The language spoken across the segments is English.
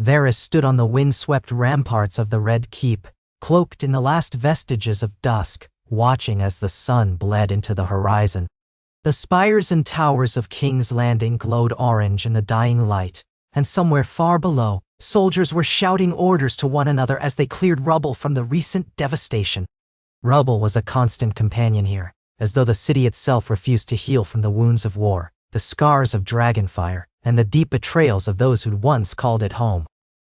Varys stood on the wind-swept ramparts of the Red Keep, cloaked in the last vestiges of dusk, watching as the sun bled into the horizon. The spires and towers of King's Landing glowed orange in the dying light, and somewhere far below, soldiers were shouting orders to one another as they cleared rubble from the recent devastation. Rubble was a constant companion here, as though the city itself refused to heal from the wounds of war, the scars of dragonfire, and the deep betrayals of those who'd once called it home.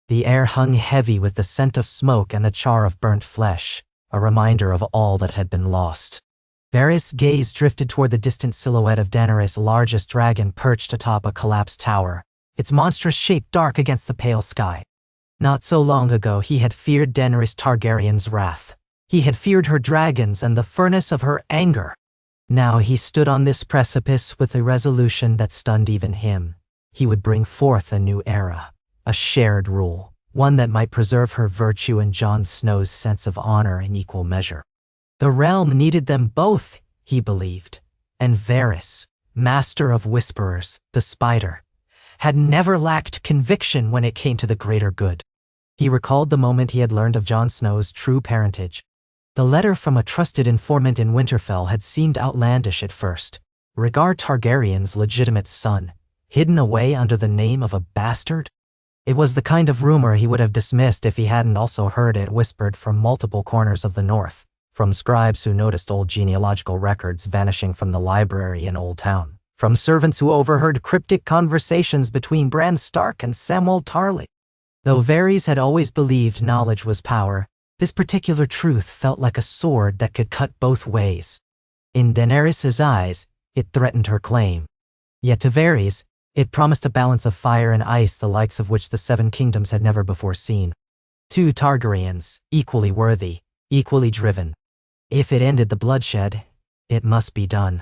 The air hung heavy with the scent of smoke and the char of burnt flesh, a reminder of all that had been lost. Varys' gaze drifted toward the distant silhouette of Daenerys' largest dragon perched atop a collapsed tower, its monstrous shape dark against the pale sky. Not so long ago he had feared Daenerys Targaryen's wrath. He had feared her dragons and the furnace of her anger. Now he stood on this precipice with a resolution that stunned even him. He would bring forth a new era, a shared rule, one that might preserve her virtue and Jon Snow's sense of honor in equal measure. The realm needed them both, he believed, and Varys, master of whisperers, the spider, had never lacked conviction when it came to the greater good. He recalled the moment he had learned of Jon Snow's true parentage. The letter from a trusted informant in Winterfell had seemed outlandish at first. Rhaegar Targaryen's legitimate son, hidden away under the name of a bastard? It was the kind of rumor he would have dismissed if he hadn't also heard it whispered from multiple corners of the north, from scribes who noticed old genealogical records vanishing from the library in Old Town, from servants who overheard cryptic conversations between Bran Stark and Samwell Tarly. Though Varys had always believed knowledge was power, this particular truth felt like a sword that could cut both ways. In Daenerys' eyes, it threatened her claim. Yet to Varys, it promised a balance of fire and ice the likes of which the Seven Kingdoms had never before seen. Two Targaryens, equally worthy, equally driven. If it ended the bloodshed, it must be done.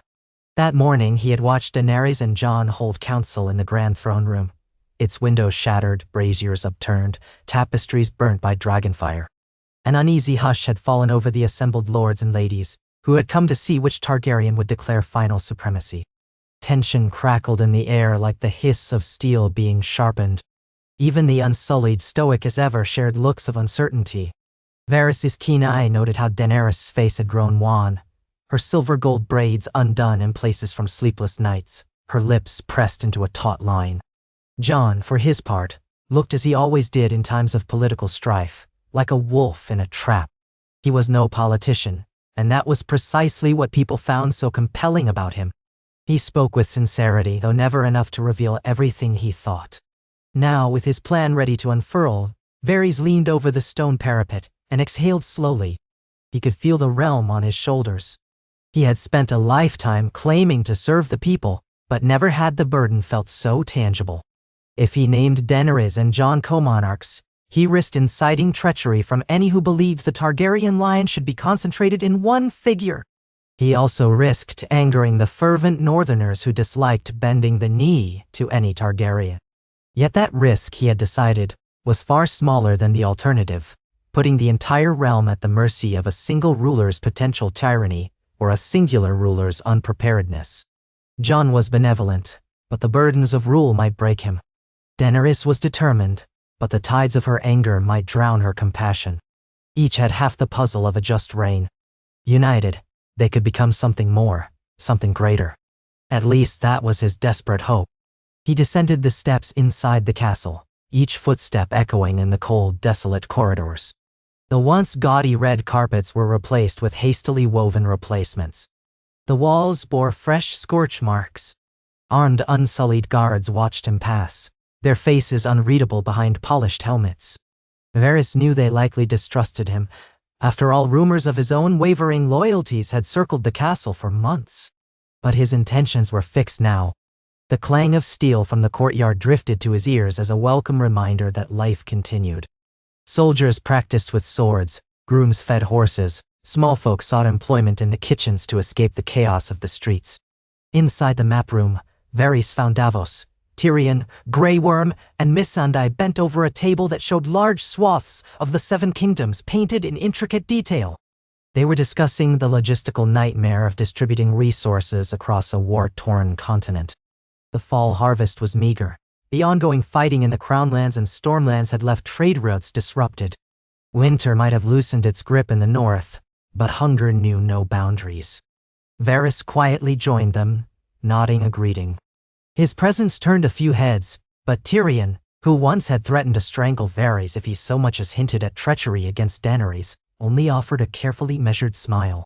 That morning he had watched Daenerys and Jon hold council in the grand throne room, its windows shattered, braziers upturned, tapestries burnt by dragonfire. An uneasy hush had fallen over the assembled lords and ladies, who had come to see which Targaryen would declare final supremacy. Tension crackled in the air like the hiss of steel being sharpened. Even the unsullied, stoic as ever, shared looks of uncertainty. Varys' keen eye noted how Daenerys' face had grown wan, her silver-gold braids undone in places from sleepless nights, her lips pressed into a taut line. Jon, for his part, looked as he always did in times of political strife, like a wolf in a trap. He was no politician, and that was precisely what people found so compelling about him. He spoke with sincerity, though never enough to reveal everything he thought. Now, with his plan ready to unfurl, Varys leaned over the stone parapet and exhaled slowly. He could feel the realm on his shoulders. He had spent a lifetime claiming to serve the people, but never had the burden felt so tangible. If he named Daenerys and Jon co-monarchs, he risked inciting treachery from any who believed the Targaryen line should be concentrated in one figure. He also risked angering the fervent northerners who disliked bending the knee to any Targaryen. Yet that risk, he had decided, was far smaller than the alternative, putting the entire realm at the mercy of a single ruler's potential tyranny or a singular ruler's unpreparedness. Jon was benevolent, but the burdens of rule might break him. Daenerys was determined, but the tides of her anger might drown her compassion. Each had half the puzzle of a just reign. United, they could become something more, something greater. At least that was his desperate hope. He descended the steps inside the castle, each footstep echoing in the cold, desolate corridors. The once gaudy red carpets were replaced with hastily woven replacements. The walls bore fresh scorch marks. Armed, unsullied guards watched him pass, their faces unreadable behind polished helmets. Varys knew they likely distrusted him. After all, rumors of his own wavering loyalties had circled the castle for months. But his intentions were fixed now. The clang of steel from the courtyard drifted to his ears as a welcome reminder that life continued. Soldiers practiced with swords, grooms fed horses, small folk sought employment in the kitchens to escape the chaos of the streets. Inside the map room, Varys found Davos, Tyrion, Grey Worm, and Missandei bent over a table that showed large swaths of the Seven Kingdoms painted in intricate detail. They were discussing the logistical nightmare of distributing resources across a war-torn continent. The fall harvest was meager, The ongoing fighting in the Crownlands and Stormlands had left trade routes disrupted. Winter might have loosened its grip in the north, but hunger knew no boundaries. Varys quietly joined them, nodding a greeting. His presence turned a few heads, but Tyrion, who once had threatened to strangle Varys if he so much as hinted at treachery against Daenerys, only offered a carefully measured smile.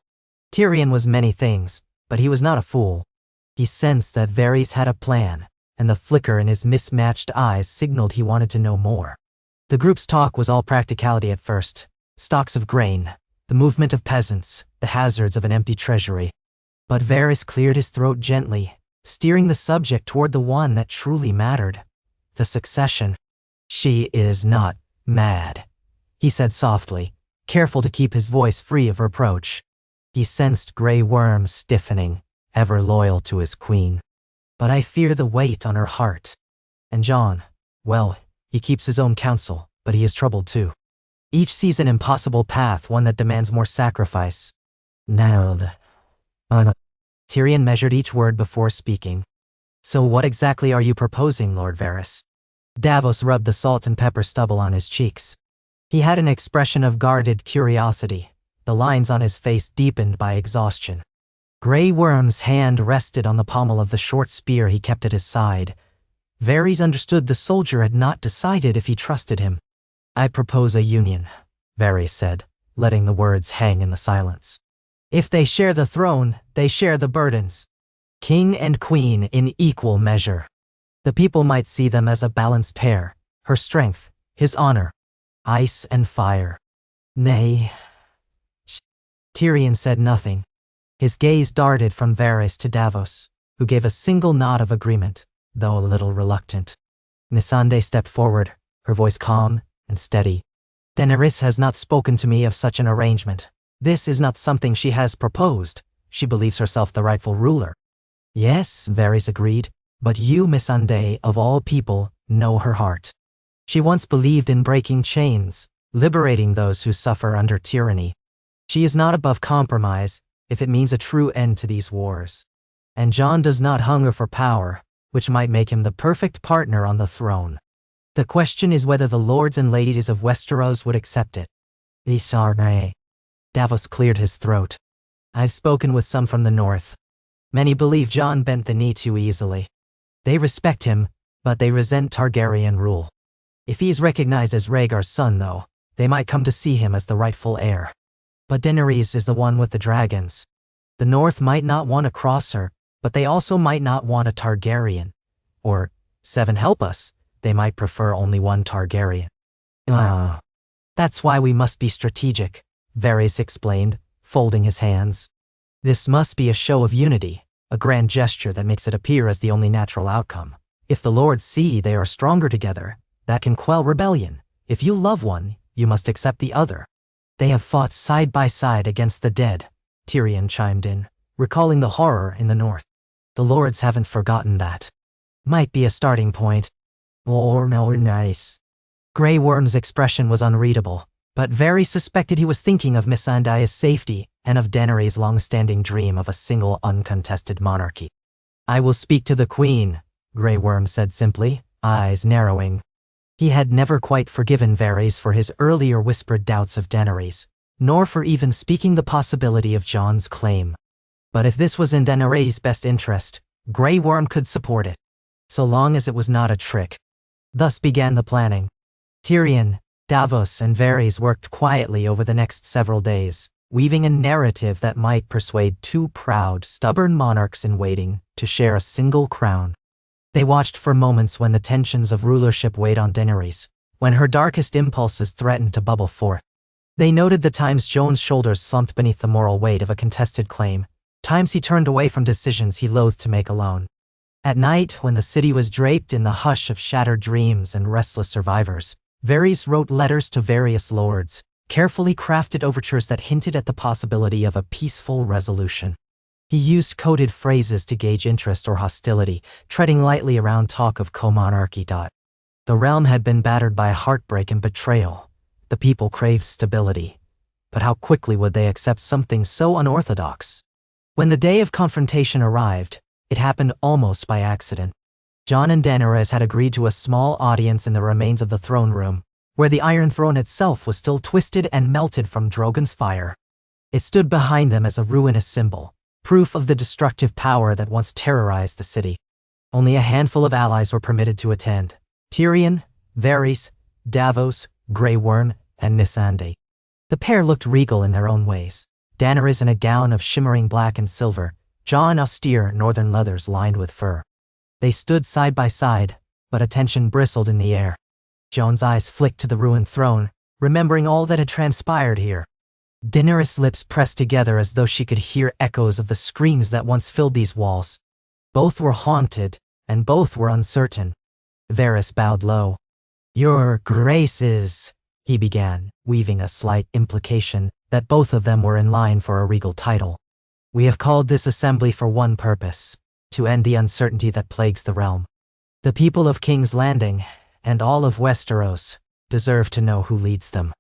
Tyrion was many things, but he was not a fool. He sensed that Varys had a plan, and the flicker in his mismatched eyes signaled he wanted to know more. The group's talk was all practicality at first. Stocks of grain, the movement of peasants, the hazards of an empty treasury. But Varys cleared his throat gently, steering the subject toward the one that truly mattered. The succession. "She is not mad," he said softly, careful to keep his voice free of reproach. He sensed Grey Worm stiffening, ever loyal to his queen. "But I fear the weight on her heart. And Jon, well, he keeps his own counsel, but he is troubled too. Each sees an impossible path, one that demands more sacrifice." Now, Tyrion measured each word before speaking. "So what exactly are you proposing, Lord Varys?" Davos rubbed the salt and pepper stubble on his cheeks. He had an expression of guarded curiosity, the lines on his face deepened by exhaustion. Grey Worm's hand rested on the pommel of the short spear he kept at his side. Varys understood the soldier had not decided if he trusted him. "I propose a union," Varys said, letting the words hang in the silence. "If they share the throne, they share the burdens. King and queen in equal measure. The people might see them as a balanced pair, her strength, his honor. Ice and fire." "Nay." Tyrion said nothing. His gaze darted from Varys to Davos, who gave a single nod of agreement, though a little reluctant. Missandei stepped forward, her voice calm and steady. "Daenerys has not spoken to me of such an arrangement. This is not something she has proposed. She believes herself the rightful ruler." "Yes," Varys agreed, "but you, Missandei, of all people, know her heart. She once believed in breaking chains, liberating those who suffer under tyranny. She is not above compromise, if it means a true end to these wars. And Jon does not hunger for power, which might make him the perfect partner on the throne. The question is whether the lords and ladies of Westeros would accept it." "Isarne." Davos cleared his throat. "I've spoken with some from the north. Many believe Jon bent the knee too easily. They respect him, but they resent Targaryen rule. If he's recognized as Rhaegar's son, though, they might come to see him as the rightful heir. But Daenerys is the one with the dragons. The north might not want to cross her, but they also might not want a Targaryen. Or, Seven help us, they might prefer only one Targaryen." "That's why we must be strategic," Varys explained, folding his hands. "This must be a show of unity, a grand gesture that makes it appear as the only natural outcome. If the lords see they are stronger together, that can quell rebellion. If you love one, you must accept the other." "They have fought side by side against the dead," Tyrion chimed in, recalling the horror in the north. "The lords haven't forgotten that. Might be a starting point." "Or no, nice." Grey Worm's expression was unreadable, but Varys suspected he was thinking of Missandei's safety and of Daenerys' long-standing dream of a single uncontested monarchy. "I will speak to the queen," Grey Worm said simply, eyes narrowing. He had never quite forgiven Varys for his earlier whispered doubts of Daenerys, nor for even speaking the possibility of Jon's claim. But if this was in Daenerys' best interest, Grey Worm could support it, so long as it was not a trick. Thus began the planning. Tyrion, Davos, and Varys worked quietly over the next several days, weaving a narrative that might persuade two proud, stubborn monarchs in waiting to share a single crown. They watched for moments when the tensions of rulership weighed on Daenerys, when her darkest impulses threatened to bubble forth. They noted the times Jon's shoulders slumped beneath the moral weight of a contested claim, times he turned away from decisions he loathed to make alone. At night, when the city was draped in the hush of shattered dreams and restless survivors, Varys wrote letters to various lords, carefully crafted overtures that hinted at the possibility of a peaceful resolution. He used coded phrases to gauge interest or hostility, treading lightly around talk of co-monarchy. The realm had been battered by heartbreak and betrayal. The people craved stability. But how quickly would they accept something so unorthodox? When the day of confrontation arrived, it happened almost by accident. Jon and Daenerys had agreed to a small audience in the remains of the throne room, where the Iron Throne itself was still twisted and melted from Drogon's fire. It stood behind them as a ruinous symbol, proof of the destructive power that once terrorized the city. Only a handful of allies were permitted to attend: Tyrion, Varys, Davos, Grey Worm, and Missandei. The pair looked regal in their own ways. Daenerys in a gown of shimmering black and silver, Jon austere northern leathers lined with fur. They stood side by side, but attention bristled in the air. Jon's eyes flicked to the ruined throne, remembering all that had transpired here. Daenerys' lips pressed together as though she could hear echoes of the screams that once filled these walls. Both were haunted, and both were uncertain. Varys bowed low. "Your Graces," he began, weaving a slight implication that both of them were in line for a regal title. "We have called this assembly for one purpose: to end the uncertainty that plagues the realm. The people of King's Landing, and all of Westeros, deserve to know who leads them.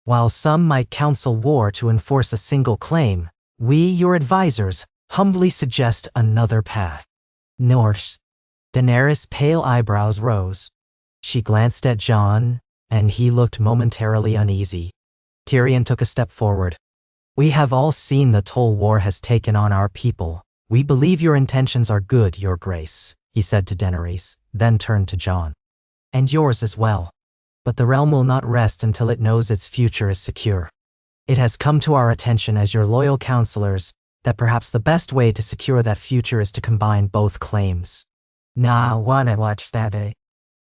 While some might counsel war to enforce a single claim, we, your advisors, humbly suggest another path." Norse. Daenerys' pale eyebrows rose. She glanced at Jon, and he looked momentarily uneasy. Tyrion took a step forward. "We have all seen the toll war has taken on our people. We believe your intentions are good, Your Grace," he said to Daenerys, then turned to Jon. "And yours as well. But the realm will not rest until it knows its future is secure. It has come to our attention as your loyal counselors that perhaps the best way to secure that future is to combine both claims." "Nah, wanna watch that, eh?"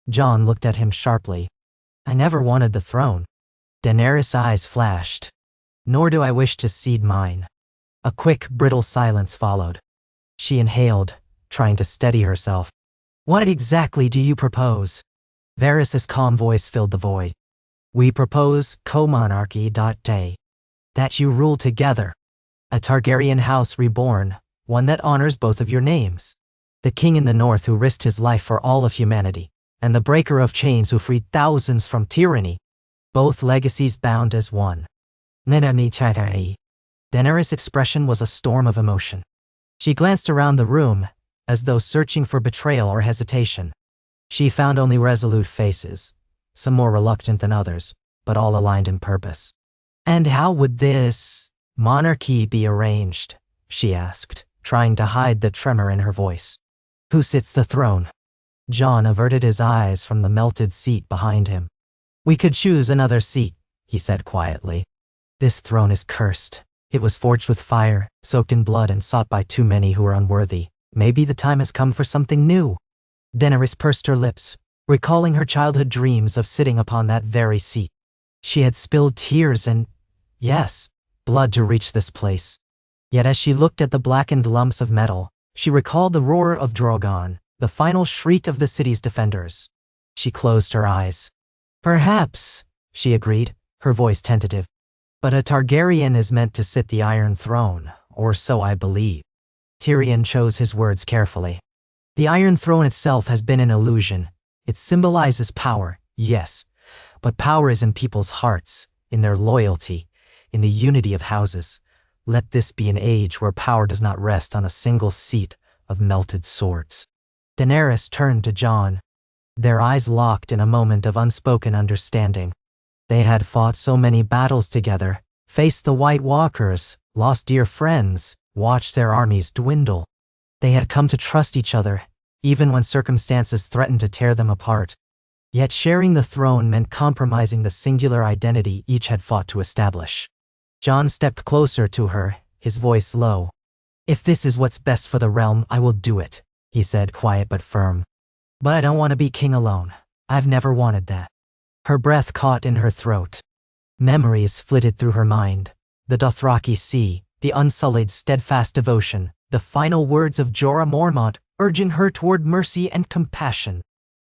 Jon looked at him sharply. "I never wanted the throne." Daenerys' eyes flashed. "Nor do I wish to cede mine." A quick, brittle silence followed. She inhaled, trying to steady herself. "What exactly do you propose?" Varys' calm voice filled the void. "We propose Co-Monarchy. That you rule together. A Targaryen house reborn, one that honors both of your names. The king in the north who risked his life for all of humanity, and the breaker of chains who freed thousands from tyranny. Both legacies bound as one." Daenerys' expression was a storm of emotion. She glanced around the room, as though searching for betrayal or hesitation. She found only resolute faces, some more reluctant than others, but all aligned in purpose. "And how would this monarchy be arranged?" she asked, trying to hide the tremor in her voice. "Who sits the throne?" Jon averted his eyes from the melted seat behind him. "We could choose another seat," he said quietly. "This throne is cursed. It was forged with fire, soaked in blood, and sought by too many who are unworthy. Maybe the time has come for something new." Daenerys pursed her lips, recalling her childhood dreams of sitting upon that very seat. She had spilled tears and, yes, blood to reach this place. Yet as she looked at the blackened lumps of metal, she recalled the roar of Drogon, the final shriek of the city's defenders. She closed her eyes. "Perhaps," she agreed, her voice tentative. "But a Targaryen is meant to sit the Iron Throne, or so I believe." Tyrion chose his words carefully. "The Iron Throne itself has been an illusion. It symbolizes power, yes, but power is in people's hearts, in their loyalty, in the unity of houses. Let this be an age where power does not rest on a single seat of melted swords." Daenerys turned to Jon. Their eyes locked in a moment of unspoken understanding. They had fought so many battles together, faced the White Walkers, lost dear friends, watched their armies dwindle. They had come to trust each other, even when circumstances threatened to tear them apart. Yet sharing the throne meant compromising the singular identity each had fought to establish. Jon stepped closer to her, his voice low. "If this is what's best for the realm, I will do it," he said, quiet but firm. "But I don't want to be king alone. I've never wanted that." Her breath caught in her throat. Memories flitted through her mind. The Dothraki Sea, the unsullied, steadfast devotion, the final words of Jorah Mormont urging her toward mercy and compassion.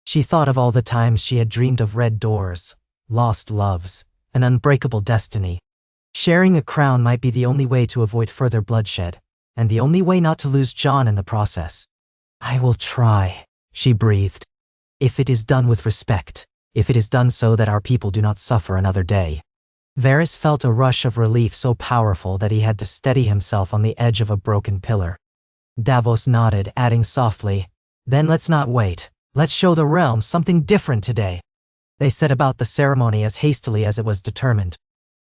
She thought of all the times she had dreamed of red doors, lost loves, an unbreakable destiny. Sharing a crown might be the only way to avoid further bloodshed, and the only way not to lose Jon in the process. "I will try," she breathed. "If it is done with respect, if it is done so that our people do not suffer another day." Varys felt a rush of relief so powerful that he had to steady himself on the edge of a broken pillar. Davos nodded, adding softly, "Then let's not wait. Let's show the realm something different today. They set about the ceremony as hastily as it was determined.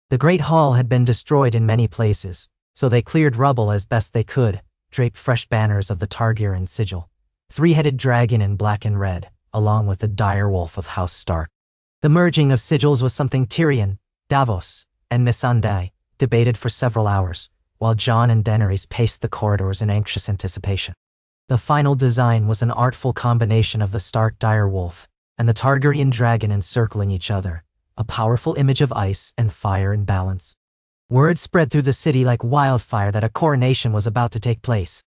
The great hall had been destroyed in many places, so they cleared rubble as best they could, draped fresh banners of the Targaryen sigil, three-headed dragon in black and red, along with the dire wolf of House Stark. The merging of sigils was something Tyrion, Davos, and Missandei debated for several hours, while Jon and Daenerys paced the corridors in anxious anticipation. The final design was an artful combination of the Stark dire wolf and the Targaryen dragon encircling each other, a powerful image of ice and fire in balance. Word spread through the city like wildfire that a coronation was about to take place.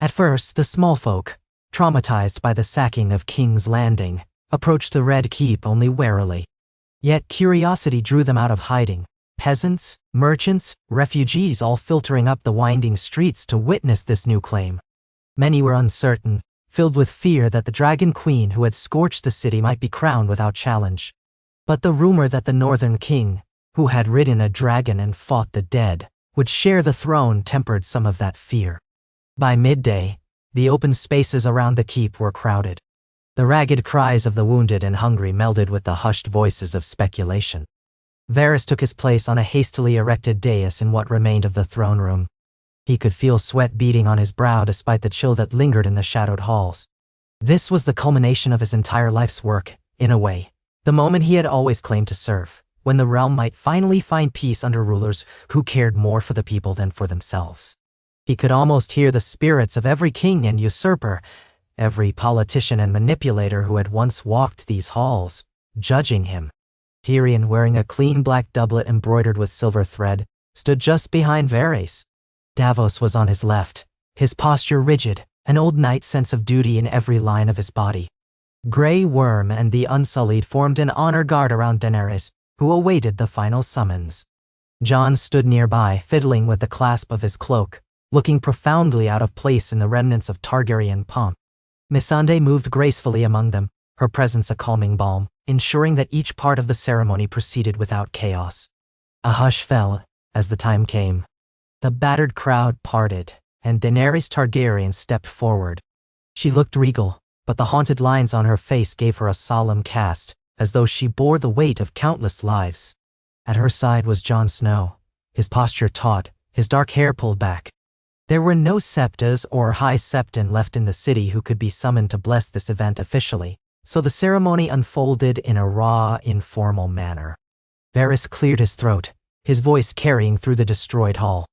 At first, the small folk, traumatized by the sacking of King's Landing, approached the Red Keep only warily. Yet curiosity drew them out of hiding. Peasants, merchants, refugees all filtering up the winding streets to witness this new claim. Many were uncertain, filled with fear that the Dragon Queen who had scorched the city might be crowned without challenge. But the rumor that the Northern King, who had ridden a dragon and fought the dead, would share the throne tempered some of that fear. By midday, the open spaces around the keep were crowded. The ragged cries of the wounded and hungry melded with the hushed voices of speculation. Varys took his place on a hastily erected dais in what remained of the throne room. He could feel sweat beading on his brow despite the chill that lingered in the shadowed halls. This was the culmination of his entire life's work, in a way, the moment he had always claimed to serve, when the realm might finally find peace under rulers who cared more for the people than for themselves. He could almost hear the spirits of every king and usurper, every politician and manipulator who had once walked these halls, judging him. Tyrion, wearing a clean black doublet embroidered with silver thread, stood just behind Varys. Davos was on his left, his posture rigid, an old knight sense of duty in every line of his body. Grey Worm and the Unsullied formed an honor guard around Daenerys, who awaited the final summons. Jon stood nearby, fiddling with the clasp of his cloak, looking profoundly out of place in the remnants of Targaryen pomp. Missandei moved gracefully among them, her presence a calming balm, ensuring that each part of the ceremony proceeded without chaos. A hush fell as the time came. The battered crowd parted, and Daenerys Targaryen stepped forward. She looked regal, but the haunted lines on her face gave her a solemn cast, as though she bore the weight of countless lives. At her side was Jon Snow, his posture taut, his dark hair pulled back. There were no septas or high septon left in the city who could be summoned to bless this event officially, so the ceremony unfolded in a raw, informal manner. Varys cleared his throat, his voice carrying through the destroyed hall.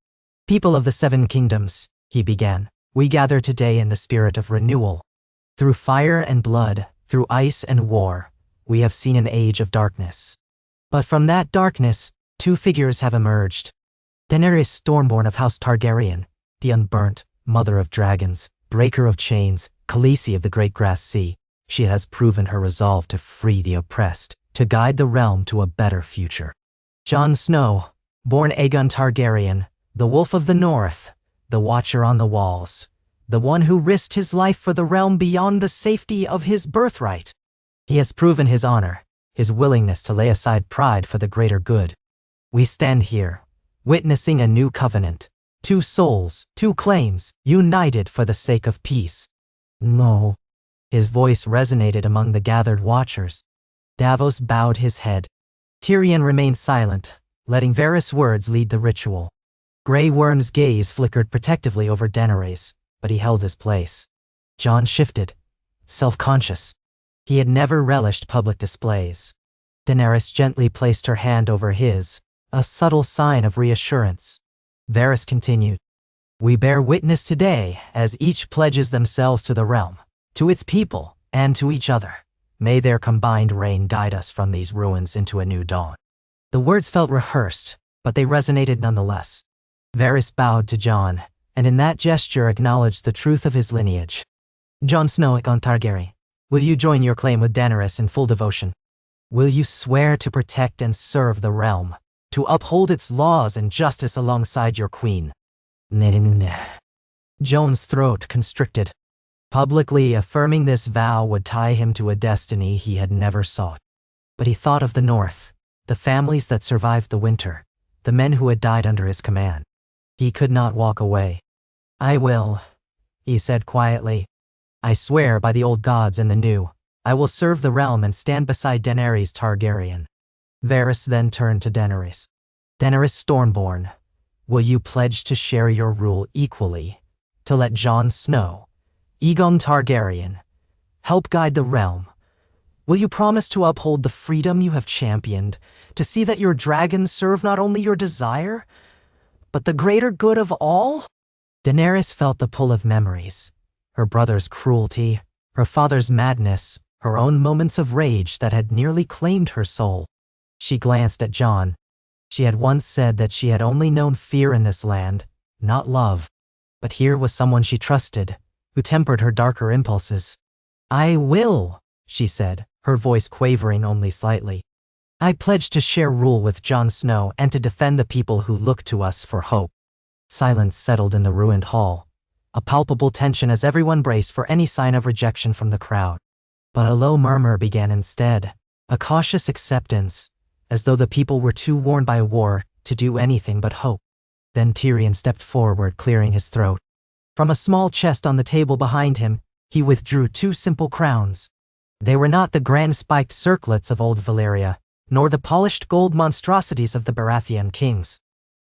"People of the Seven Kingdoms," he began, "we gather today in the spirit of renewal. Through fire and blood, through ice and war, we have seen an age of darkness. But from that darkness, two figures have emerged. Daenerys Stormborn of House Targaryen, the unburnt, mother of dragons, breaker of chains, Khaleesi of the Great Grass Sea. She has proven her resolve to free the oppressed, to guide the realm to a better future. Jon Snow, born Aegon Targaryen, the Wolf of the North, the Watcher on the Walls, the one who risked his life for the realm beyond the safety of his birthright. He has proven his honor, his willingness to lay aside pride for the greater good. We stand here, witnessing a new covenant, two souls, two claims, united for the sake of peace." "No." His voice resonated among the gathered watchers. Davos bowed his head. Tyrion remained silent, letting Varys' words lead the ritual. Grey Worm's gaze flickered protectively over Daenerys, but he held his place. Jon shifted, self-conscious. He had never relished public displays. Daenerys gently placed her hand over his, a subtle sign of reassurance. Varys continued, "We bear witness today as each pledges themselves to the realm, to its people, and to each other. May their combined reign guide us from these ruins into a new dawn." The words felt rehearsed, but they resonated nonetheless. Varys bowed to Jon, and in that gesture acknowledged the truth of his lineage. "Jon Snow Aegon Targaryen, will you join your claim with Daenerys in full devotion? Will you swear to protect and serve the realm, to uphold its laws and justice alongside your queen?" Jon's throat constricted. Publicly affirming this vow would tie him to a destiny he had never sought. But he thought of the North, the families that survived the winter, the men who had died under his command. He could not walk away. "I will," he said quietly. "I swear by the old gods and the new, I will serve the realm and stand beside Daenerys Targaryen." Varys then turned to Daenerys. "Daenerys Stormborn, will you pledge to share your rule equally, to let Jon Snow, Aegon Targaryen, help guide the realm? Will you promise to uphold the freedom you have championed, to see that your dragons serve not only your desire, but the greater good of all?" Daenerys felt the pull of memories, her brother's cruelty, her father's madness, her own moments of rage that had nearly claimed her soul. She glanced at Jon. She had once said that she had only known fear in this land, not love. But here was someone she trusted, who tempered her darker impulses. "I will," she said, her voice quavering only slightly. "I pledge to share rule with Jon Snow and to defend the people who look to us for hope." Silence settled in the ruined hall, a palpable tension as everyone braced for any sign of rejection from the crowd. But a low murmur began instead, a cautious acceptance, as though the people were too worn by war to do anything but hope. Then Tyrion stepped forward, clearing his throat. From a small chest on the table behind him, he withdrew 2 simple crowns. They were not the grand spiked circlets of old Valyria, nor the polished gold monstrosities of the Baratheon kings.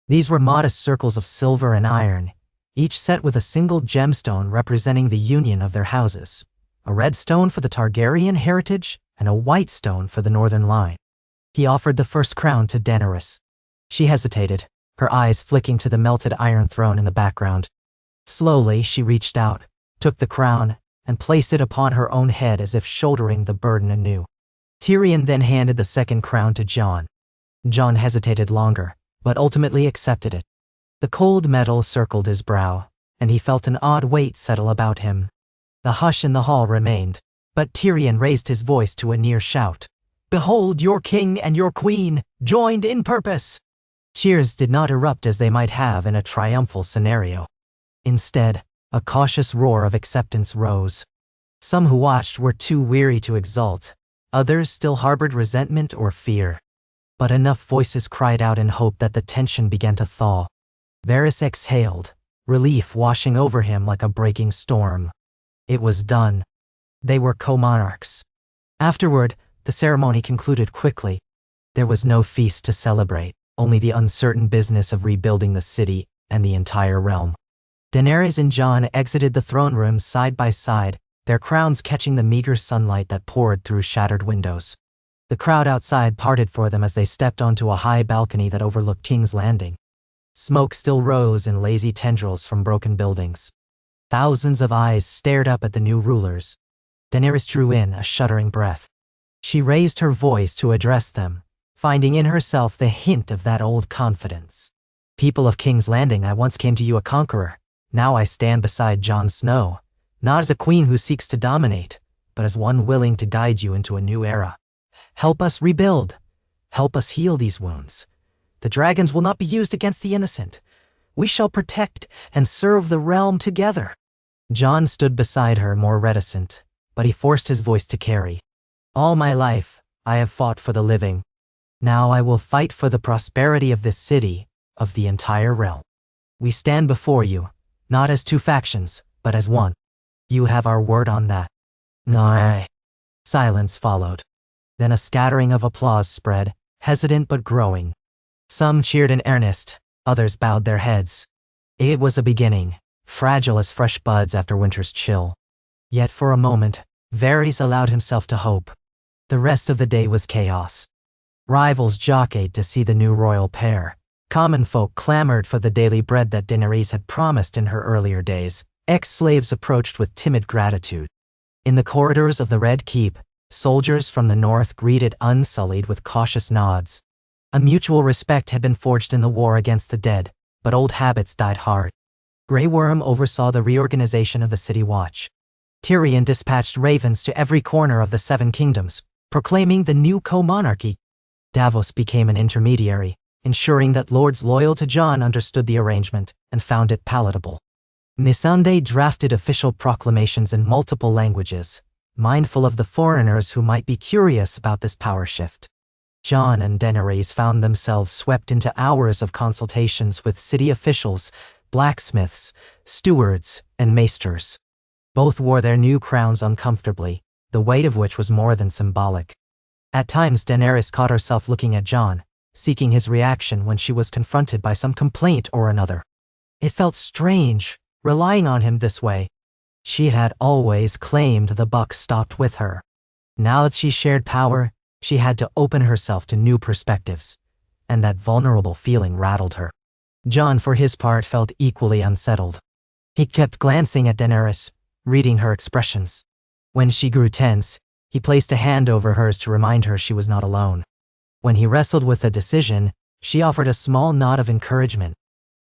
These were modest circles of silver and iron, each set with a single gemstone representing the union of their houses, a red stone for the Targaryen heritage and a white stone for the northern line. He offered the first crown to Daenerys. She hesitated, her eyes flicking to the melted iron throne in the background. Slowly, she reached out, took the crown, and placed it upon her own head as if shouldering the burden anew. Tyrion then handed the second crown to Jon. Jon hesitated longer, but ultimately accepted it. The cold metal circled his brow, and he felt an odd weight settle about him. The hush in the hall remained, but Tyrion raised his voice to a near shout. "Behold your king and your queen, joined in purpose!" Cheers did not erupt as they might have in a triumphal scenario. Instead, a cautious roar of acceptance rose. Some who watched were too weary to exult, others still harbored resentment or fear. But enough voices cried out in hope that the tension began to thaw. Varys exhaled, relief washing over him like a breaking storm. It was done. They were co-monarchs. Afterward, the ceremony concluded quickly. There was no feast to celebrate, only the uncertain business of rebuilding the city and the entire realm. Daenerys and Jon exited the throne room side by side, their crowns catching the meager sunlight that poured through shattered windows. The crowd outside parted for them as they stepped onto a high balcony that overlooked King's Landing. Smoke still rose in lazy tendrils from broken buildings. Thousands of eyes stared up at the new rulers. Daenerys drew in a shuddering breath. She raised her voice to address them, finding in herself the hint of that old confidence. "People of King's Landing, I once came to you a conqueror. Now I stand beside Jon Snow, not as a queen who seeks to dominate, but as one willing to guide you into a new era. Help us rebuild. Help us heal these wounds. The dragons will not be used against the innocent. We shall protect and serve the realm together." Jon stood beside her, more reticent, but he forced his voice to carry. "All my life, I have fought for the living. Now I will fight for the prosperity of this city, of the entire realm. We stand before you, not as 2 factions, but as one. You have our word on that." "Aye." Silence followed. Then a scattering of applause spread, hesitant but growing. Some cheered in earnest, others bowed their heads. It was a beginning, fragile as fresh buds after winter's chill. Yet for a moment, Varys allowed himself to hope. The rest of the day was chaos. Rivals jockeyed to see the new royal pair. Common folk clamored for the daily bread that Daenerys had promised in her earlier days. Ex-slaves approached with timid gratitude. In the corridors of the Red Keep, soldiers from the north greeted unsullied with cautious nods. A mutual respect had been forged in the war against the dead, but old habits died hard. Grey Worm oversaw the reorganization of the city watch. Tyrion dispatched ravens to every corner of the 7 kingdoms, proclaiming the new co-monarchy. Davos became an intermediary, ensuring that lords loyal to Jon understood the arrangement and found it palatable. Missandei drafted official proclamations in multiple languages, mindful of the foreigners who might be curious about this power shift. Jon and Daenerys found themselves swept into hours of consultations with city officials, blacksmiths, stewards, and maesters. Both wore their new crowns uncomfortably, the weight of which was more than symbolic. At times Daenerys caught herself looking at Jon, seeking his reaction when she was confronted by some complaint or another. It felt strange, relying on him this way. She had always claimed the buck stopped with her. Now that she shared power, she had to open herself to new perspectives, and that vulnerable feeling rattled her. Jon, for his part, felt equally unsettled. He kept glancing at Daenerys, reading her expressions. When she grew tense, he placed a hand over hers to remind her she was not alone. When he wrestled with a decision, she offered a small nod of encouragement.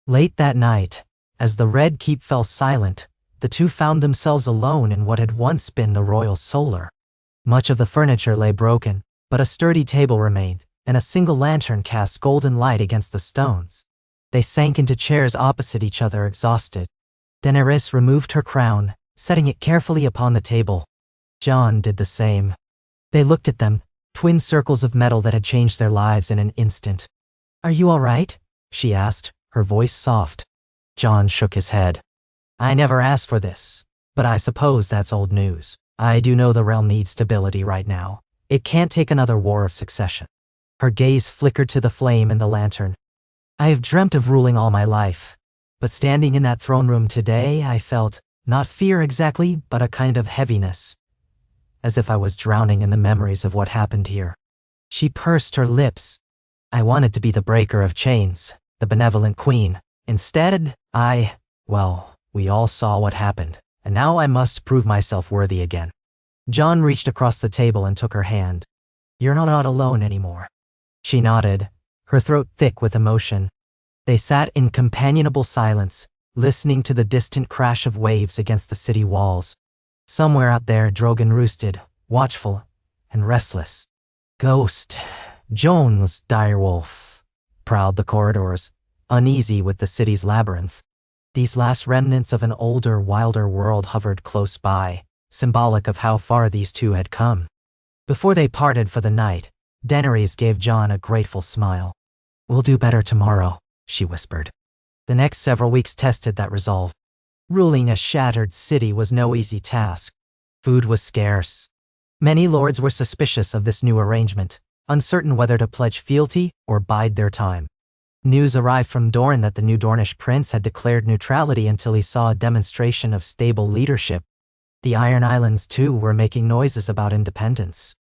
Late that night, as the Red Keep fell silent, the two found themselves alone in what had once been the royal solar. Much of the furniture lay broken, but a sturdy table remained, and a single lantern cast golden light against the stones. They sank into chairs opposite each other, exhausted. Daenerys removed her crown, setting it carefully upon the table. Jon did the same. They looked at them, twin circles of metal that had changed their lives in an instant. "Are you all right?" she asked, her voice soft. Jon shook his head. "I never asked for this, but I suppose that's old news. I do know the realm needs stability right now. It can't take another war of succession." Her gaze flickered to the flame in the lantern. "I have dreamt of ruling all my life, but standing in that throne room today, I felt, not fear exactly, but a kind of heaviness, as if I was drowning in the memories of what happened here." She pursed her lips. "I wanted to be the breaker of chains, the benevolent queen. Instead, we all saw what happened, and now I must prove myself worthy again." Jon reached across the table and took her hand. "You're not alone anymore." She nodded, her throat thick with emotion. They sat in companionable silence, listening to the distant crash of waves against the city walls. Somewhere out there Drogon roosted, watchful and restless. "Ghost, Jones, direwolf," prowled the corridors, uneasy with the city's labyrinth. These last remnants of an older, wilder world hovered close by, symbolic of how far these two had come. Before they parted for the night, Daenerys gave Jon a grateful smile. "We'll do better tomorrow," she whispered. The next several weeks tested that resolve. Ruling a shattered city was no easy task. Food was scarce. Many lords were suspicious of this new arrangement, uncertain whether to pledge fealty or bide their time. News arrived from Dorne that the new Dornish prince had declared neutrality until he saw a demonstration of stable leadership. The Iron Islands, too, were making noises about independence.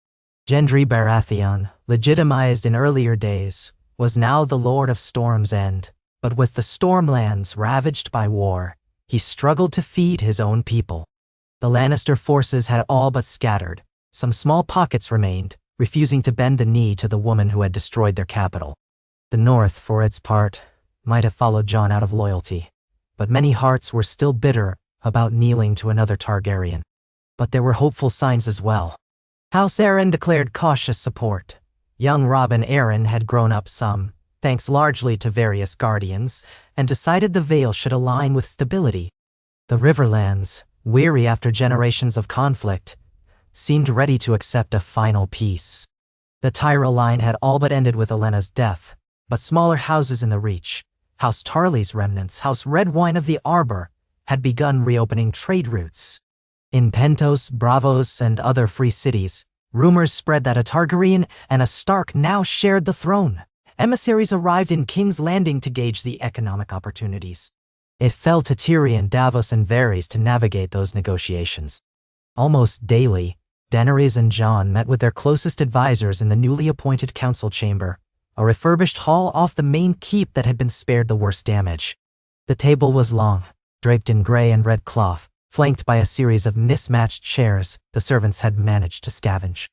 Gendry Baratheon, legitimized in earlier days, was now the Lord of Storm's End, but with the Stormlands ravaged by war, he struggled to feed his own people. The Lannister forces had all but scattered. Some small pockets remained, refusing to bend the knee to the woman who had destroyed their capital. The North, for its part, might have followed Jon out of loyalty, but many hearts were still bitter about kneeling to another Targaryen. But there were hopeful signs as well. House Arryn declared cautious support. Young Robin Arryn had grown up some, thanks largely to various guardians, and decided the Vale should align with stability. The Riverlands, weary after generations of conflict, seemed ready to accept a final peace. The Tyrell line had all but ended with Olenna's death, but smaller houses in the Reach, House Tarly's remnants, House Redwine of the Arbor, had begun reopening trade routes. In Pentos, Bravos, and other free cities, rumors spread that a Targaryen and a Stark now shared the throne. Emissaries arrived in King's Landing to gauge the economic opportunities. It fell to Tyrion, Davos, and Varys to navigate those negotiations. Almost daily, Daenerys and Jon met with their closest advisors in the newly appointed council chamber, a refurbished hall off the main keep that had been spared the worst damage. The table was long, draped in gray and red cloth, flanked by a series of mismatched chairs the servants had managed to scavenge.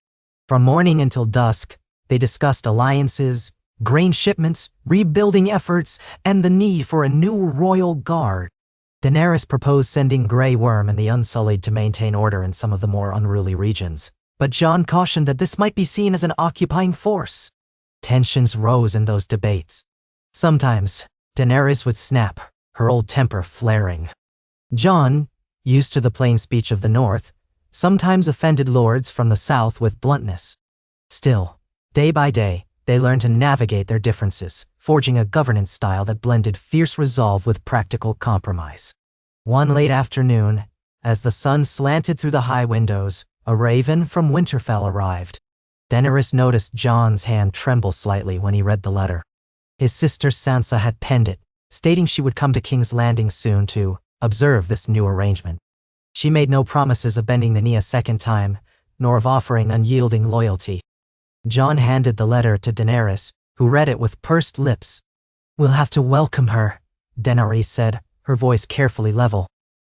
From morning until dusk, they discussed alliances, grain shipments, rebuilding efforts, and the need for a new royal guard. Daenerys proposed sending Grey Worm and the Unsullied to maintain order in some of the more unruly regions, but Jon cautioned that this might be seen as an occupying force. Tensions rose in those debates. Sometimes, Daenerys would snap, her old temper flaring. Jon, used to the plain speech of the North, sometimes offended lords from the South with bluntness. Still, day by day, they learned to navigate their differences, forging a governance style that blended fierce resolve with practical compromise. One late afternoon, as the sun slanted through the high windows, A raven from Winterfell arrived. Daenerys noticed Jon's hand tremble slightly when he read the letter. His sister Sansa had penned it, stating she would come to King's Landing soon to observe this new arrangement. She made no promises of bending the knee a second time, nor of offering unyielding loyalty. Jon handed the letter to Daenerys, who read it with pursed lips. "We'll have to welcome her," Daenerys said, her voice carefully level.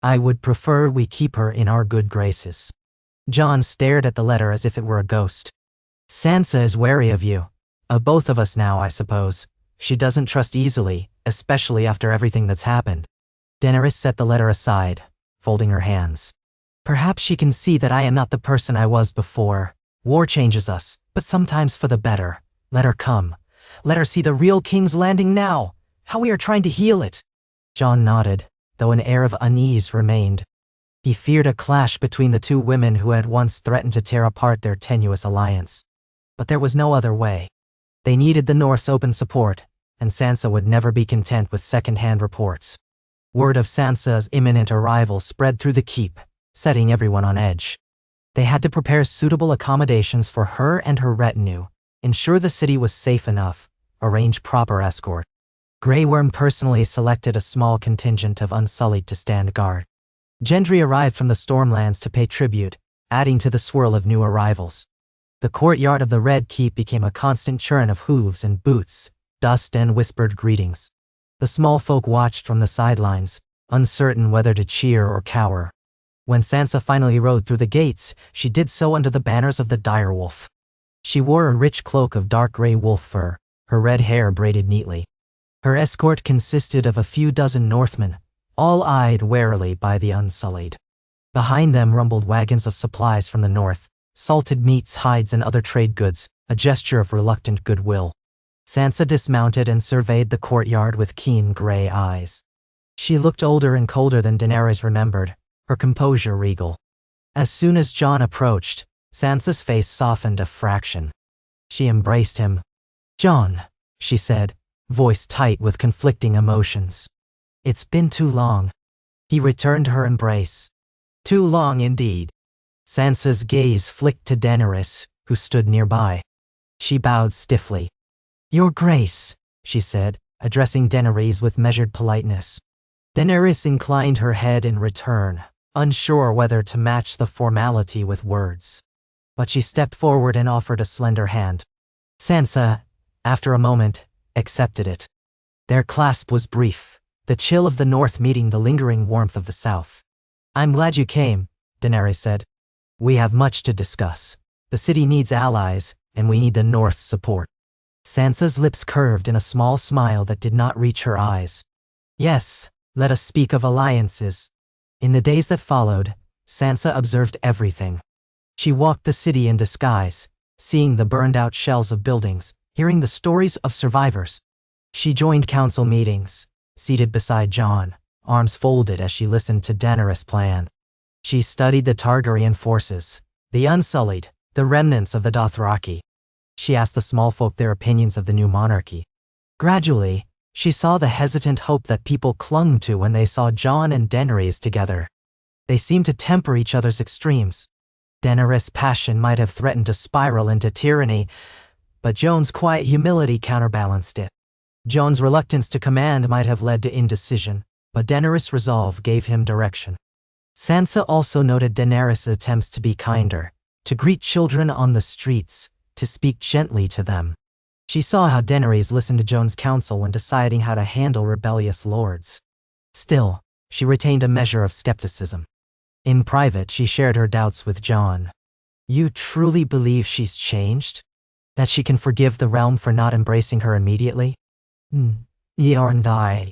"I would prefer we keep her in our good graces." Jon stared at the letter as if it were a ghost. "Sansa is wary of you. Of both of us now, I suppose. She doesn't trust easily, especially after everything that's happened." Daenerys set the letter aside, folding her hands. "Perhaps she can see that I am not the person I was before. War changes us, but sometimes for the better. Let her come. Let her see the real King's Landing now, how we are trying to heal it." Jon nodded, though an air of unease remained. He feared a clash between the two women who had once threatened to tear apart their tenuous alliance. But there was no other way. They needed the North's open support, and Sansa would never be content with second-hand reports. Word of Sansa's imminent arrival spread through the keep, setting everyone on edge. They had to prepare suitable accommodations for her and her retinue, ensure the city was safe enough, arrange proper escort. Grey Worm personally selected a small contingent of Unsullied to stand guard. Gendry arrived from the Stormlands to pay tribute, adding to the swirl of new arrivals. The courtyard of the Red Keep became a constant churn of hooves and boots, dust and whispered greetings. The small folk watched from the sidelines, uncertain whether to cheer or cower. When Sansa finally rode through the gates, she did so under the banners of the direwolf. She wore a rich cloak of dark gray wolf fur, her red hair braided neatly. Her escort consisted of a few dozen Northmen, all eyed warily by the Unsullied. Behind them rumbled wagons of supplies from the north, salted meats, hides, and other trade goods, a gesture of reluctant goodwill. Sansa dismounted and surveyed the courtyard with keen gray eyes. She looked older and colder than Daenerys remembered, her composure regal. As soon as Jon approached, Sansa's face softened a fraction. She embraced him. "Jon," she said, voice tight with conflicting emotions. "It's been too long." He returned her embrace. "Too long indeed." Sansa's gaze flicked to Daenerys, who stood nearby. She bowed stiffly. "Your Grace," she said, addressing Daenerys with measured politeness. Daenerys inclined her head in return, unsure whether to match the formality with words. But she stepped forward and offered a slender hand. Sansa, after a moment, accepted it. Their clasp was brief, the chill of the north meeting the lingering warmth of the south. "I'm glad you came," Daenerys said. "We have much to discuss. The city needs allies, and we need the North's support." Sansa's lips curved in a small smile that did not reach her eyes. "Yes, let us speak of alliances." In the days that followed, Sansa observed everything. She walked the city in disguise, seeing the burned-out shells of buildings, hearing the stories of survivors. She joined council meetings, seated beside Jon, arms folded as she listened to Daenerys' plans. She studied the Targaryen forces, the Unsullied, the remnants of the Dothraki. She asked the small folk their opinions of the new monarchy. Gradually, she saw the hesitant hope that people clung to when they saw Jon and Daenerys together. They seemed to temper each other's extremes. Daenerys' passion might have threatened to spiral into tyranny, but Jon's quiet humility counterbalanced it. Jon's reluctance to command might have led to indecision, but Daenerys' resolve gave him direction. Sansa also noted Daenerys' attempts to be kinder, to greet children on the streets, to speak gently to them. She saw how Daenerys listened to Jon's counsel when deciding how to handle rebellious lords. Still, she retained a measure of skepticism. In private, she shared her doubts with Jon. "You truly believe she's changed? That she can forgive the realm for not embracing her immediately?" "Yeah, and I."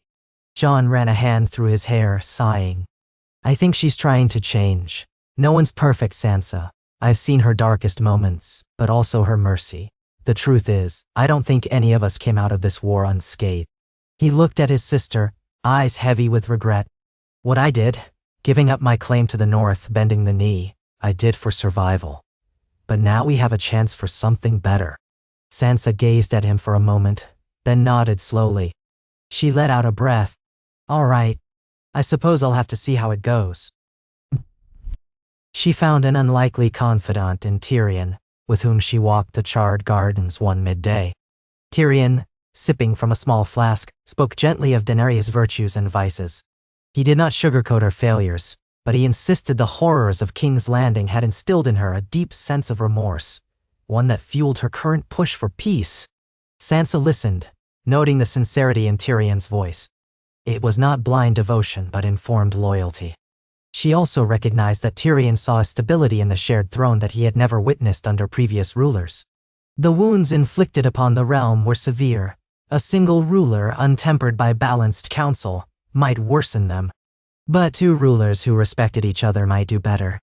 Jon ran a hand through his hair, sighing. "I think she's trying to change. No one's perfect, Sansa. I've seen her darkest moments, but also her mercy. The truth is, I don't think any of us came out of this war unscathed." He looked at his sister, eyes heavy with regret. "What I did, giving up my claim to the North, bending the knee, I did for survival. But now we have a chance for something better." Sansa gazed at him for a moment, then nodded slowly. She let out a breath. "All right. I suppose I'll have to see how it goes." She found an unlikely confidant in Tyrion, with whom she walked the charred gardens one midday. Tyrion, sipping from a small flask, spoke gently of Daenerys' virtues and vices. He did not sugarcoat her failures, but he insisted the horrors of King's Landing had instilled in her a deep sense of remorse, one that fueled her current push for peace. Sansa listened, noting the sincerity in Tyrion's voice. It was not blind devotion but informed loyalty. She also recognized that Tyrion saw a stability in the shared throne that he had never witnessed under previous rulers. The wounds inflicted upon the realm were severe. A single ruler, untempered by balanced counsel, might worsen them. But two rulers who respected each other might do better.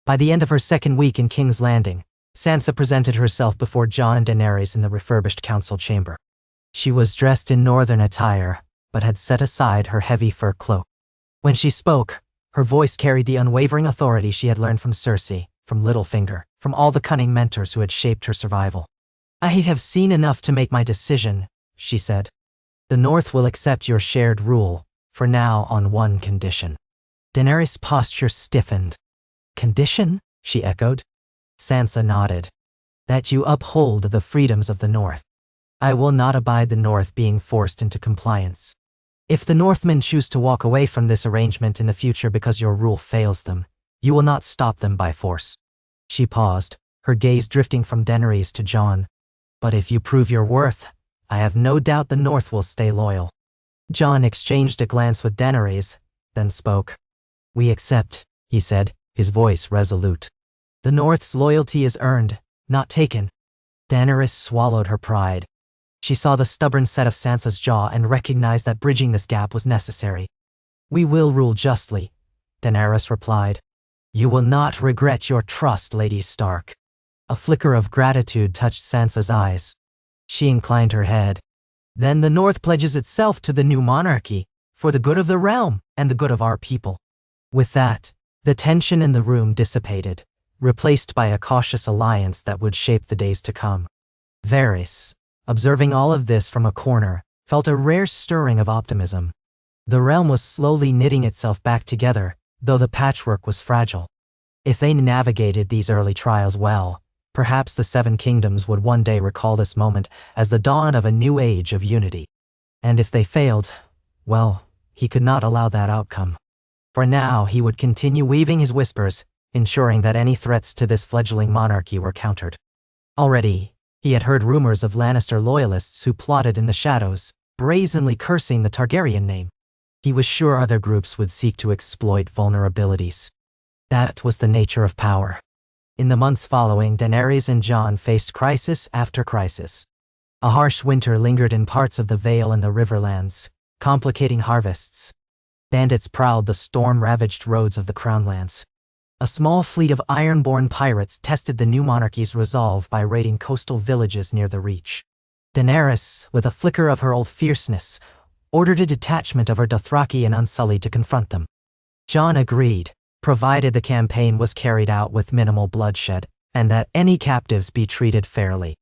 By the end of her second week in King's Landing, Sansa presented herself before Jon and Daenerys in the refurbished council chamber. She was dressed in northern attire, but had set aside her heavy fur cloak. When she spoke, her voice carried the unwavering authority she had learned from Cersei, from Littlefinger, from all the cunning mentors who had shaped her survival. "I have seen enough to make my decision," she said. "The North will accept your shared rule, for now on one condition." Daenerys' posture stiffened. "Condition?" she echoed. Sansa nodded. "That you uphold the freedoms of the North. I will not abide the North being forced into compliance. If the Northmen choose to walk away from this arrangement in the future because your rule fails them, you will not stop them by force." She paused, her gaze drifting from Daenerys to Jon. "But if you prove your worth, I have no doubt the North will stay loyal." Jon exchanged a glance with Daenerys, then spoke. "We accept," he said, his voice resolute. "The North's loyalty is earned, not taken." Daenerys swallowed her pride. She saw the stubborn set of Sansa's jaw and recognized that bridging this gap was necessary. "We will rule justly," Daenerys replied. "You will not regret your trust, Lady Stark." A flicker of gratitude touched Sansa's eyes. She inclined her head. "Then the North pledges itself to the new monarchy, for the good of the realm and the good of our people." With that, the tension in the room dissipated, replaced by a cautious alliance that would shape the days to come. Varys, observing all of this from a corner, felt a rare stirring of optimism. The realm was slowly knitting itself back together, though the patchwork was fragile. If they navigated these early trials well, perhaps the Seven Kingdoms would one day recall this moment as the dawn of a new age of unity. And if they failed, well, he could not allow that outcome. For now, he would continue weaving his whispers, ensuring that any threats to this fledgling monarchy were countered. Already, he had heard rumors of Lannister loyalists who plotted in the shadows, brazenly cursing the Targaryen name. He was sure other groups would seek to exploit vulnerabilities. That was the nature of power. In the months following, Daenerys and Jon faced crisis after crisis. A harsh winter lingered in parts of the Vale and the Riverlands, complicating harvests. Bandits prowled the storm-ravaged roads of the Crownlands. A small fleet of iron-born pirates tested the new monarchy's resolve by raiding coastal villages near the Reach. Daenerys, with a flicker of her old fierceness, ordered a detachment of her Dothraki and Unsullied to confront them. Jon agreed, provided the campaign was carried out with minimal bloodshed, and that any captives be treated fairly.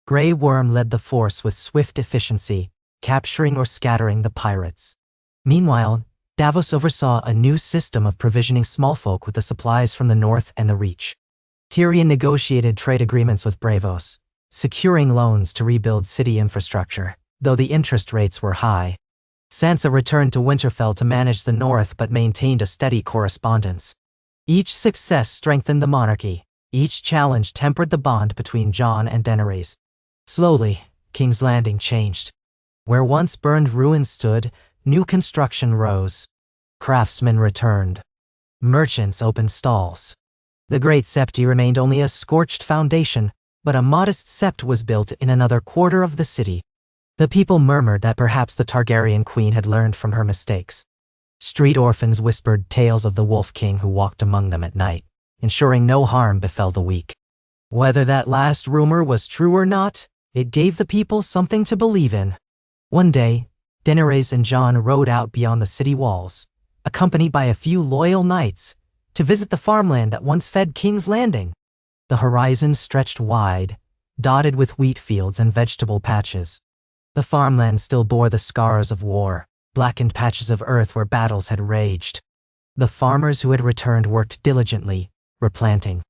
Grey Worm led the force with swift efficiency, capturing or scattering the pirates. Meanwhile, Davos oversaw a new system of provisioning small folk with the supplies from the North and the Reach. Tyrion negotiated trade agreements with Braavos, securing loans to rebuild city infrastructure, though the interest rates were high. Sansa returned to Winterfell to manage the North but maintained a steady correspondence. Each success strengthened the monarchy, each challenge tempered the bond between Jon and Daenerys. Slowly, King's Landing changed. Where once burned ruins stood, new construction rose. Craftsmen returned. Merchants opened stalls. The Great Septi remained only a scorched foundation, but a modest sept was built in another quarter of the city. The people murmured that perhaps the Targaryen queen had learned from her mistakes. Street orphans whispered tales of the Wolf King who walked among them at night, ensuring no harm befell the weak. Whether that last rumor was true or not, it gave the people something to believe in. One day, Daenerys and Jon rode out beyond the city walls, accompanied by a few loyal knights, to visit the farmland that once fed King's Landing. The horizon stretched wide, dotted with wheat fields and vegetable patches. The farmland still bore the scars of war, blackened patches of earth where battles had raged. The farmers who had returned worked diligently, replanting.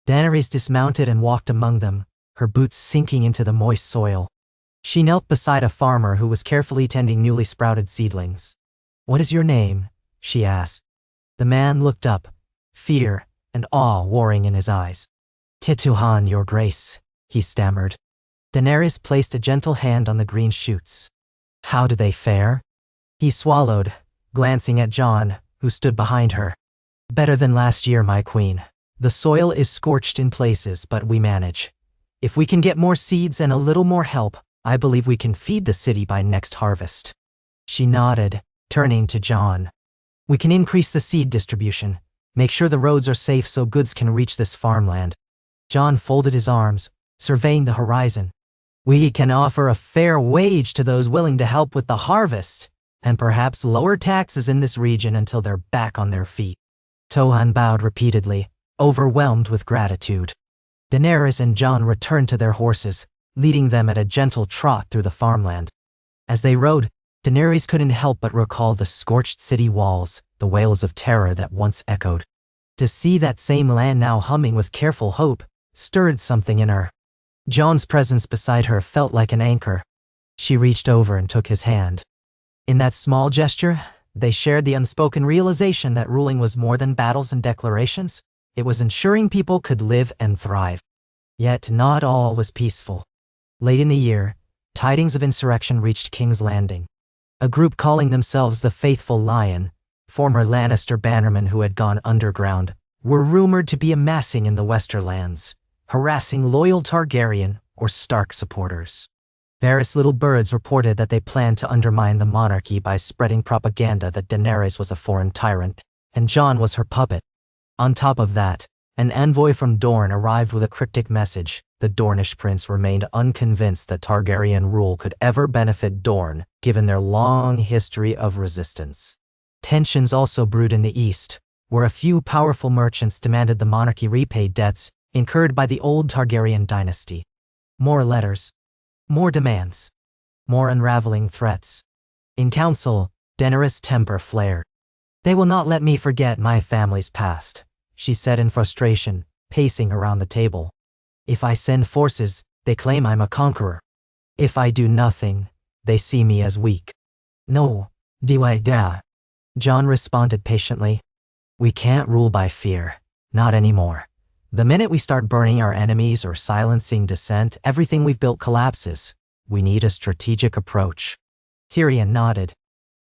Daenerys dismounted and walked among them, her boots sinking into the moist soil. She knelt beside a farmer who was carefully tending newly sprouted seedlings. "What is your name?" she asked. The man looked up, fear and awe warring in his eyes. "Tituhan, your grace," he stammered. Daenerys placed a gentle hand on the green shoots. "How do they fare?" He swallowed, glancing at Jon, who stood behind her. "Better than last year, my queen. The soil is scorched in places, but we manage. If we can get more seeds and a little more help, I believe we can feed the city by next harvest." She nodded, turning to Jon. "We can increase the seed distribution, make sure the roads are safe so goods can reach this farmland." Jon folded his arms, surveying the horizon. "We can offer a fair wage to those willing to help with the harvest, and perhaps lower taxes in this region until they're back on their feet." Tohan bowed repeatedly, overwhelmed with gratitude. Daenerys and Jon returned to their horses, leading them at a gentle trot through the farmland. As they rode, Daenerys couldn't help but recall the scorched city walls, the wails of terror that once echoed. To see that same land now humming with careful hope stirred something in her. Jon's presence beside her felt like an anchor. She reached over and took his hand. In that small gesture, they shared the unspoken realization that ruling was more than battles and declarations. It was ensuring people could live and thrive. Yet not all was peaceful. Late in the year, tidings of insurrection reached King's Landing. A group calling themselves the Faithful Lion, former Lannister bannermen who had gone underground, were rumored to be amassing in the Westerlands, harassing loyal Targaryen or Stark supporters. Various little birds reported that they planned to undermine the monarchy by spreading propaganda that Daenerys was a foreign tyrant, and Jon was her puppet. On top of that, an envoy from Dorne arrived with a cryptic message. The Dornish prince remained unconvinced that Targaryen rule could ever benefit Dorne, given their long history of resistance. Tensions also brewed in the east, where a few powerful merchants demanded the monarchy repay debts incurred by the old Targaryen dynasty. More letters. More demands. More unraveling threats. In council, Daenerys' temper flared. "They will not let me forget my family's past," she said in frustration, pacing around the table. "If I send forces, they claim I'm a conqueror. If I do nothing, they see me as weak." "No, da." Jon responded patiently. "We can't rule by fear. Not anymore. The minute we start burning our enemies or silencing dissent, everything we've built collapses. We need a strategic approach." Tyrion nodded.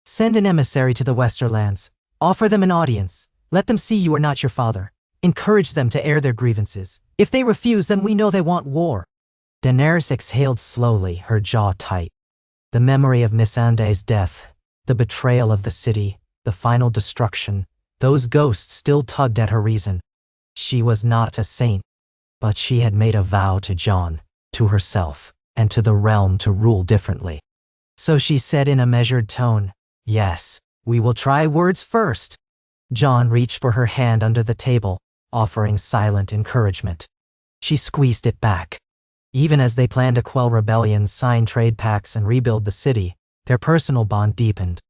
"Send an emissary to the Westerlands. Offer them an audience. Let them see you are not your father. Encourage them to air their grievances. If they refuse, then we know they want war." Daenerys exhaled slowly, her jaw tight. The memory of Missandei's death, the betrayal of the city, the final destruction, those ghosts still tugged at her reason. She was not a saint, but she had made a vow to Jon, to herself, and to the realm to rule differently. So she said in a measured tone, "Yes, we will try words first." Jon reached for her hand under the table, offering silent encouragement. She squeezed it back. Even as they planned to quell rebellions, sign trade pacts, and rebuild the city, their personal bond deepened.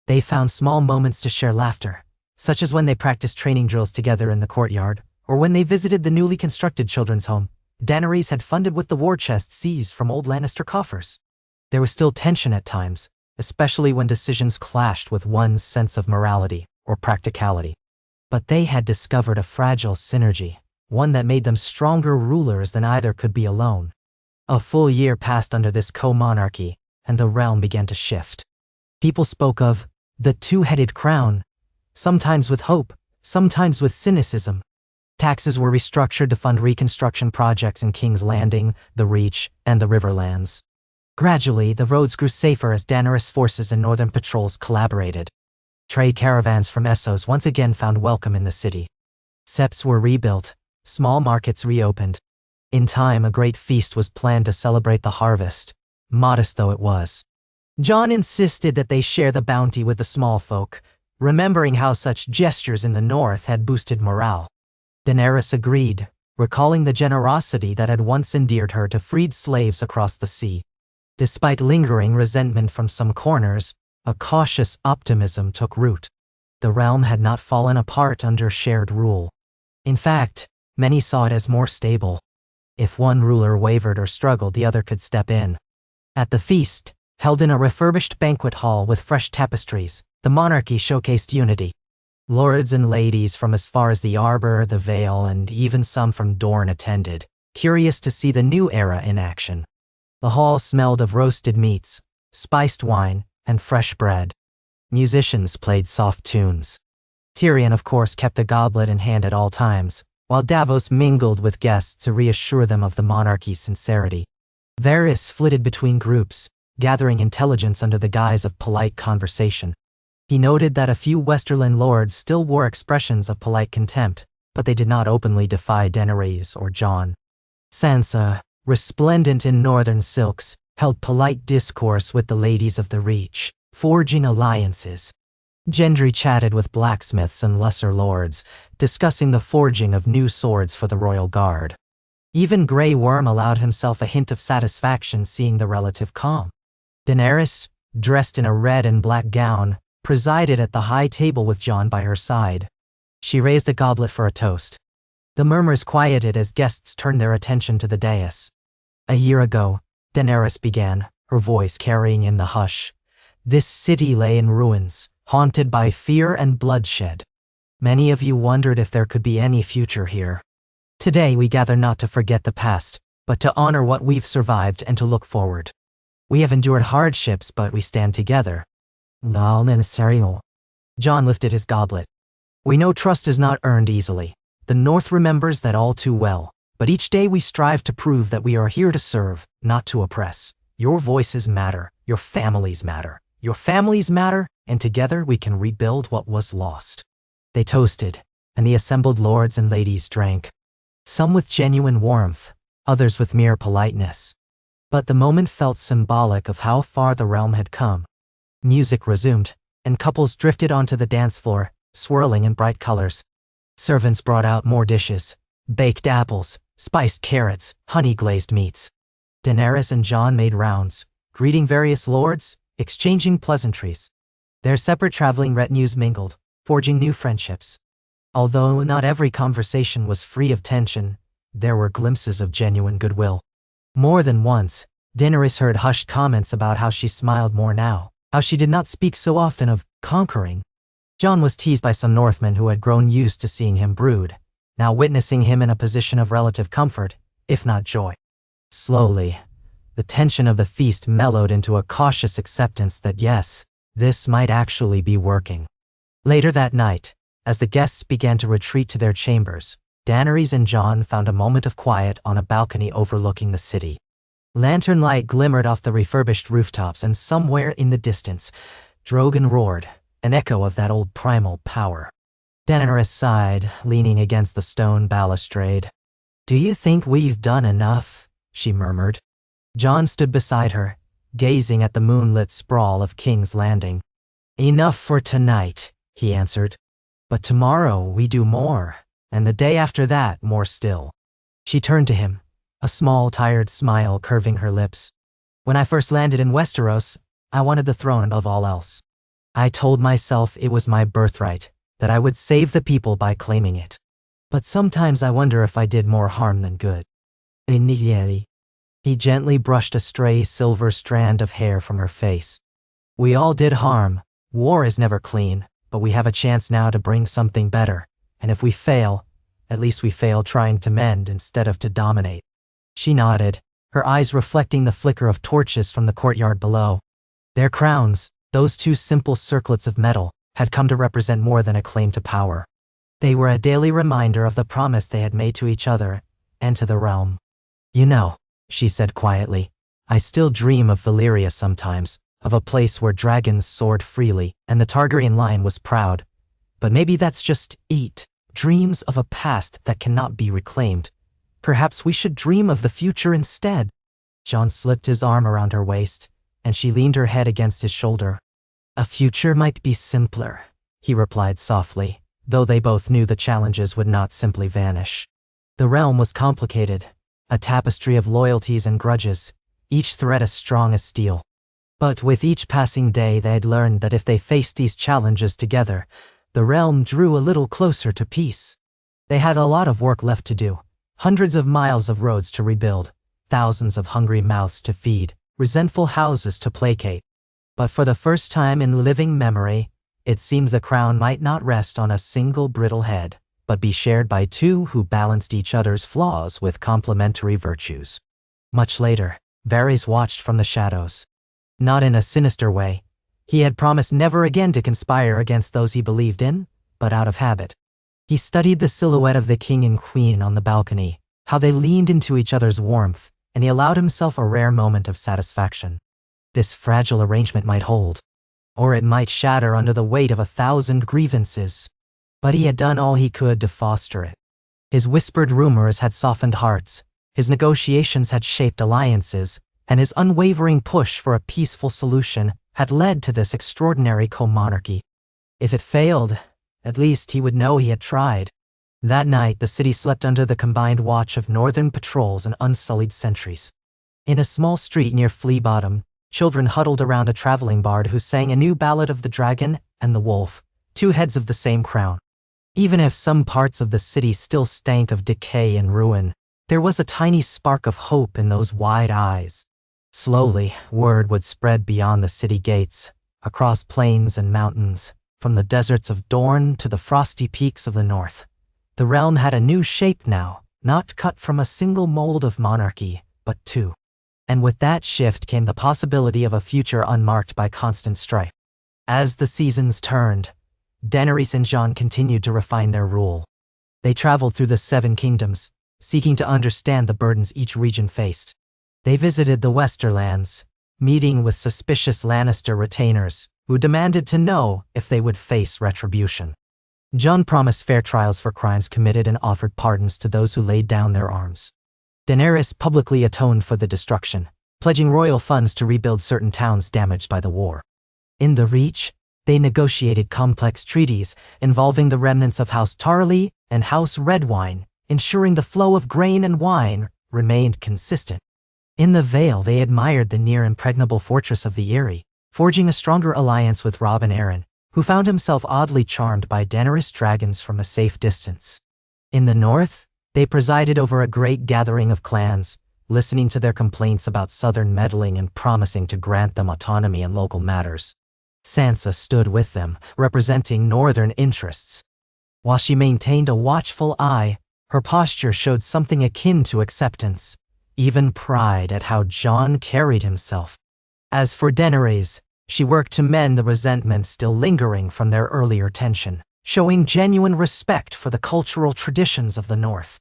They found small moments to share laughter, such as when they practiced training drills together in the courtyard, or when they visited the newly constructed children's home Daenerys had funded with the war chest seized from old Lannister coffers. There was still tension at times, especially when decisions clashed with one's sense of morality or practicality. But they had discovered a fragile synergy, one that made them stronger rulers than either could be alone. A full year passed under this co-monarchy, and the realm began to shift. People spoke of the two-headed crown, sometimes with hope, sometimes with cynicism. Taxes were restructured to fund reconstruction projects in King's Landing, the Reach, and the Riverlands. Gradually, the roads grew safer as Daenerys' forces and northern patrols collaborated. Trade caravans from Essos once again found welcome in the city. Septs were rebuilt, small markets reopened. In time, a great feast was planned to celebrate the harvest, modest though it was. Jon insisted that they share the bounty with the small folk, remembering how such gestures in the north had boosted morale. Daenerys agreed, recalling the generosity that had once endeared her to freed slaves across the sea. Despite lingering resentment from some corners, a cautious optimism took root. The realm had not fallen apart under shared rule. In fact, many saw it as more stable. If one ruler wavered or struggled, the other could step in. At the feast, held in a refurbished banquet hall with fresh tapestries, the monarchy showcased unity. Lords and ladies from as far as the Arbor, the Vale, and even some from Dorne attended, curious to see the new era in action. The hall smelled of roasted meats, spiced wine, and fresh bread. Musicians played soft tunes. Tyrion, of course, kept a goblet in hand at all times, while Davos mingled with guests to reassure them of the monarchy's sincerity. Varys flitted between groups, gathering intelligence under the guise of polite conversation. He noted that a few Westerland lords still wore expressions of polite contempt, but they did not openly defy Daenerys or Jon. Sansa, resplendent in northern silks, held polite discourse with the ladies of the Reach, forging alliances. Gendry chatted with blacksmiths and lesser lords, discussing the forging of new swords for the royal guard. Even Grey Worm allowed himself a hint of satisfaction seeing the relative calm. Daenerys, dressed in a red and black gown, presided at the high table with Jon by her side. She raised a goblet for a toast. The murmurs quieted as guests turned their attention to the dais. A year ago, Daenerys began, her voice carrying in the hush. This city lay in ruins, haunted by fear and bloodshed. Many of you wondered if there could be any future here. Today we gather not to forget the past, but to honor what we've survived and to look forward. We have endured hardships, but we stand together. Jon lifted his goblet. We know trust is not earned easily. The North remembers that all too well, but each day we strive to prove that we are here to serve, not to oppress. Your voices matter, your families matter. Your families matter, and together we can rebuild what was lost. They toasted, and the assembled lords and ladies drank. Some with genuine warmth, others with mere politeness. But the moment felt symbolic of how far the realm had come. Music resumed, and couples drifted onto the dance floor, swirling in bright colors. Servants brought out more dishes, baked apples, spiced carrots, honey-glazed meats. Daenerys and Jon made rounds, greeting various lords, exchanging pleasantries. Their separate traveling retinues mingled, forging new friendships. Although not every conversation was free of tension, there were glimpses of genuine goodwill. More than once, Daenerys heard hushed comments about how she smiled more now, how she did not speak so often of conquering. Jon was teased by some Northmen who had grown used to seeing him brood, now witnessing him in a position of relative comfort, if not joy. Slowly, the tension of the feast mellowed into a cautious acceptance that yes, this might actually be working. Later that night, as the guests began to retreat to their chambers, Daenerys and Jon found a moment of quiet on a balcony overlooking the city. Lantern light glimmered off the refurbished rooftops, and somewhere in the distance, Drogon roared, an echo of that old primal power. Daenerys sighed, leaning against the stone balustrade. "Do you think we've done enough?" she murmured. Jon stood beside her, gazing at the moonlit sprawl of King's Landing. "Enough for tonight," he answered. "But tomorrow we do more, and the day after that more still." She turned to him, a small, tired smile curving her lips. "When I first landed in Westeros, I wanted the throne above all else. I told myself it was my birthright, that I would save the people by claiming it. But sometimes I wonder if I did more harm than good." He gently brushed a stray silver strand of hair from her face. "We all did harm. War is never clean, but we have a chance now to bring something better, and if we fail, at least we fail trying to mend instead of to dominate." She nodded, her eyes reflecting the flicker of torches from the courtyard below. Their crowns, those two simple circlets of metal, had come to represent more than a claim to power. They were a daily reminder of the promise they had made to each other and to the realm. "You know," she said quietly, "I still dream of Valyria sometimes, of a place where dragons soared freely and the Targaryen line was proud. But maybe that's just it, dreams of a past that cannot be reclaimed. Perhaps we should dream of the future instead." Jon slipped his arm around her waist, and she leaned her head against his shoulder. "A future might be simpler," he replied softly, though they both knew the challenges would not simply vanish. The realm was complicated, a tapestry of loyalties and grudges, each thread as strong as steel. But with each passing day they had learned that if they faced these challenges together, the realm drew a little closer to peace. They had a lot of work left to do, hundreds of miles of roads to rebuild, thousands of hungry mouths to feed, resentful houses to placate. But for the first time in living memory, it seemed the crown might not rest on a single brittle head, but be shared by two who balanced each other's flaws with complementary virtues. Much later, Varys watched from the shadows. Not in a sinister way. He had promised never again to conspire against those he believed in, but out of habit. He studied the silhouette of the king and queen on the balcony, how they leaned into each other's warmth, and he allowed himself a rare moment of satisfaction. This fragile arrangement might hold, or it might shatter under the weight of 1,000 grievances. But he had done all he could to foster it. His whispered rumors had softened hearts, his negotiations had shaped alliances, and his unwavering push for a peaceful solution had led to this extraordinary co-monarchy. If it failed, at least he would know he had tried. That night, the city slept under the combined watch of northern patrols and unsullied sentries. In a small street near Flea Bottom, children huddled around a traveling bard who sang a new ballad of the dragon and the wolf, two heads of the same crown. Even if some parts of the city still stank of decay and ruin, there was a tiny spark of hope in those wide eyes. Slowly, word would spread beyond the city gates, across plains and mountains, from the deserts of Dorne to the frosty peaks of the north. The realm had a new shape now, not cut from a single mold of monarchy, but two. And with that shift came the possibility of a future unmarked by constant strife. As the seasons turned, Daenerys and Jon continued to refine their rule. They traveled through the 7 kingdoms, seeking to understand the burdens each region faced. They visited the Westerlands, meeting with suspicious Lannister retainers, who demanded to know if they would face retribution. Jon promised fair trials for crimes committed and offered pardons to those who laid down their arms. Daenerys publicly atoned for the destruction, pledging royal funds to rebuild certain towns damaged by the war. In the Reach, they negotiated complex treaties involving the remnants of House Tarly and House Redwine, ensuring the flow of grain and wine remained consistent. In the Vale, they admired the near-impregnable fortress of the Eyrie, forging a stronger alliance with Robb and Arryn, who found himself oddly charmed by Daenerys' dragons from a safe distance. In the north, they presided over a great gathering of clans, listening to their complaints about southern meddling and promising to grant them autonomy in local matters. Sansa stood with them, representing northern interests. While she maintained a watchful eye, her posture showed something akin to acceptance, even pride at how Jon carried himself. As for Daenerys, she worked to mend the resentment still lingering from their earlier tension, showing genuine respect for the cultural traditions of the North.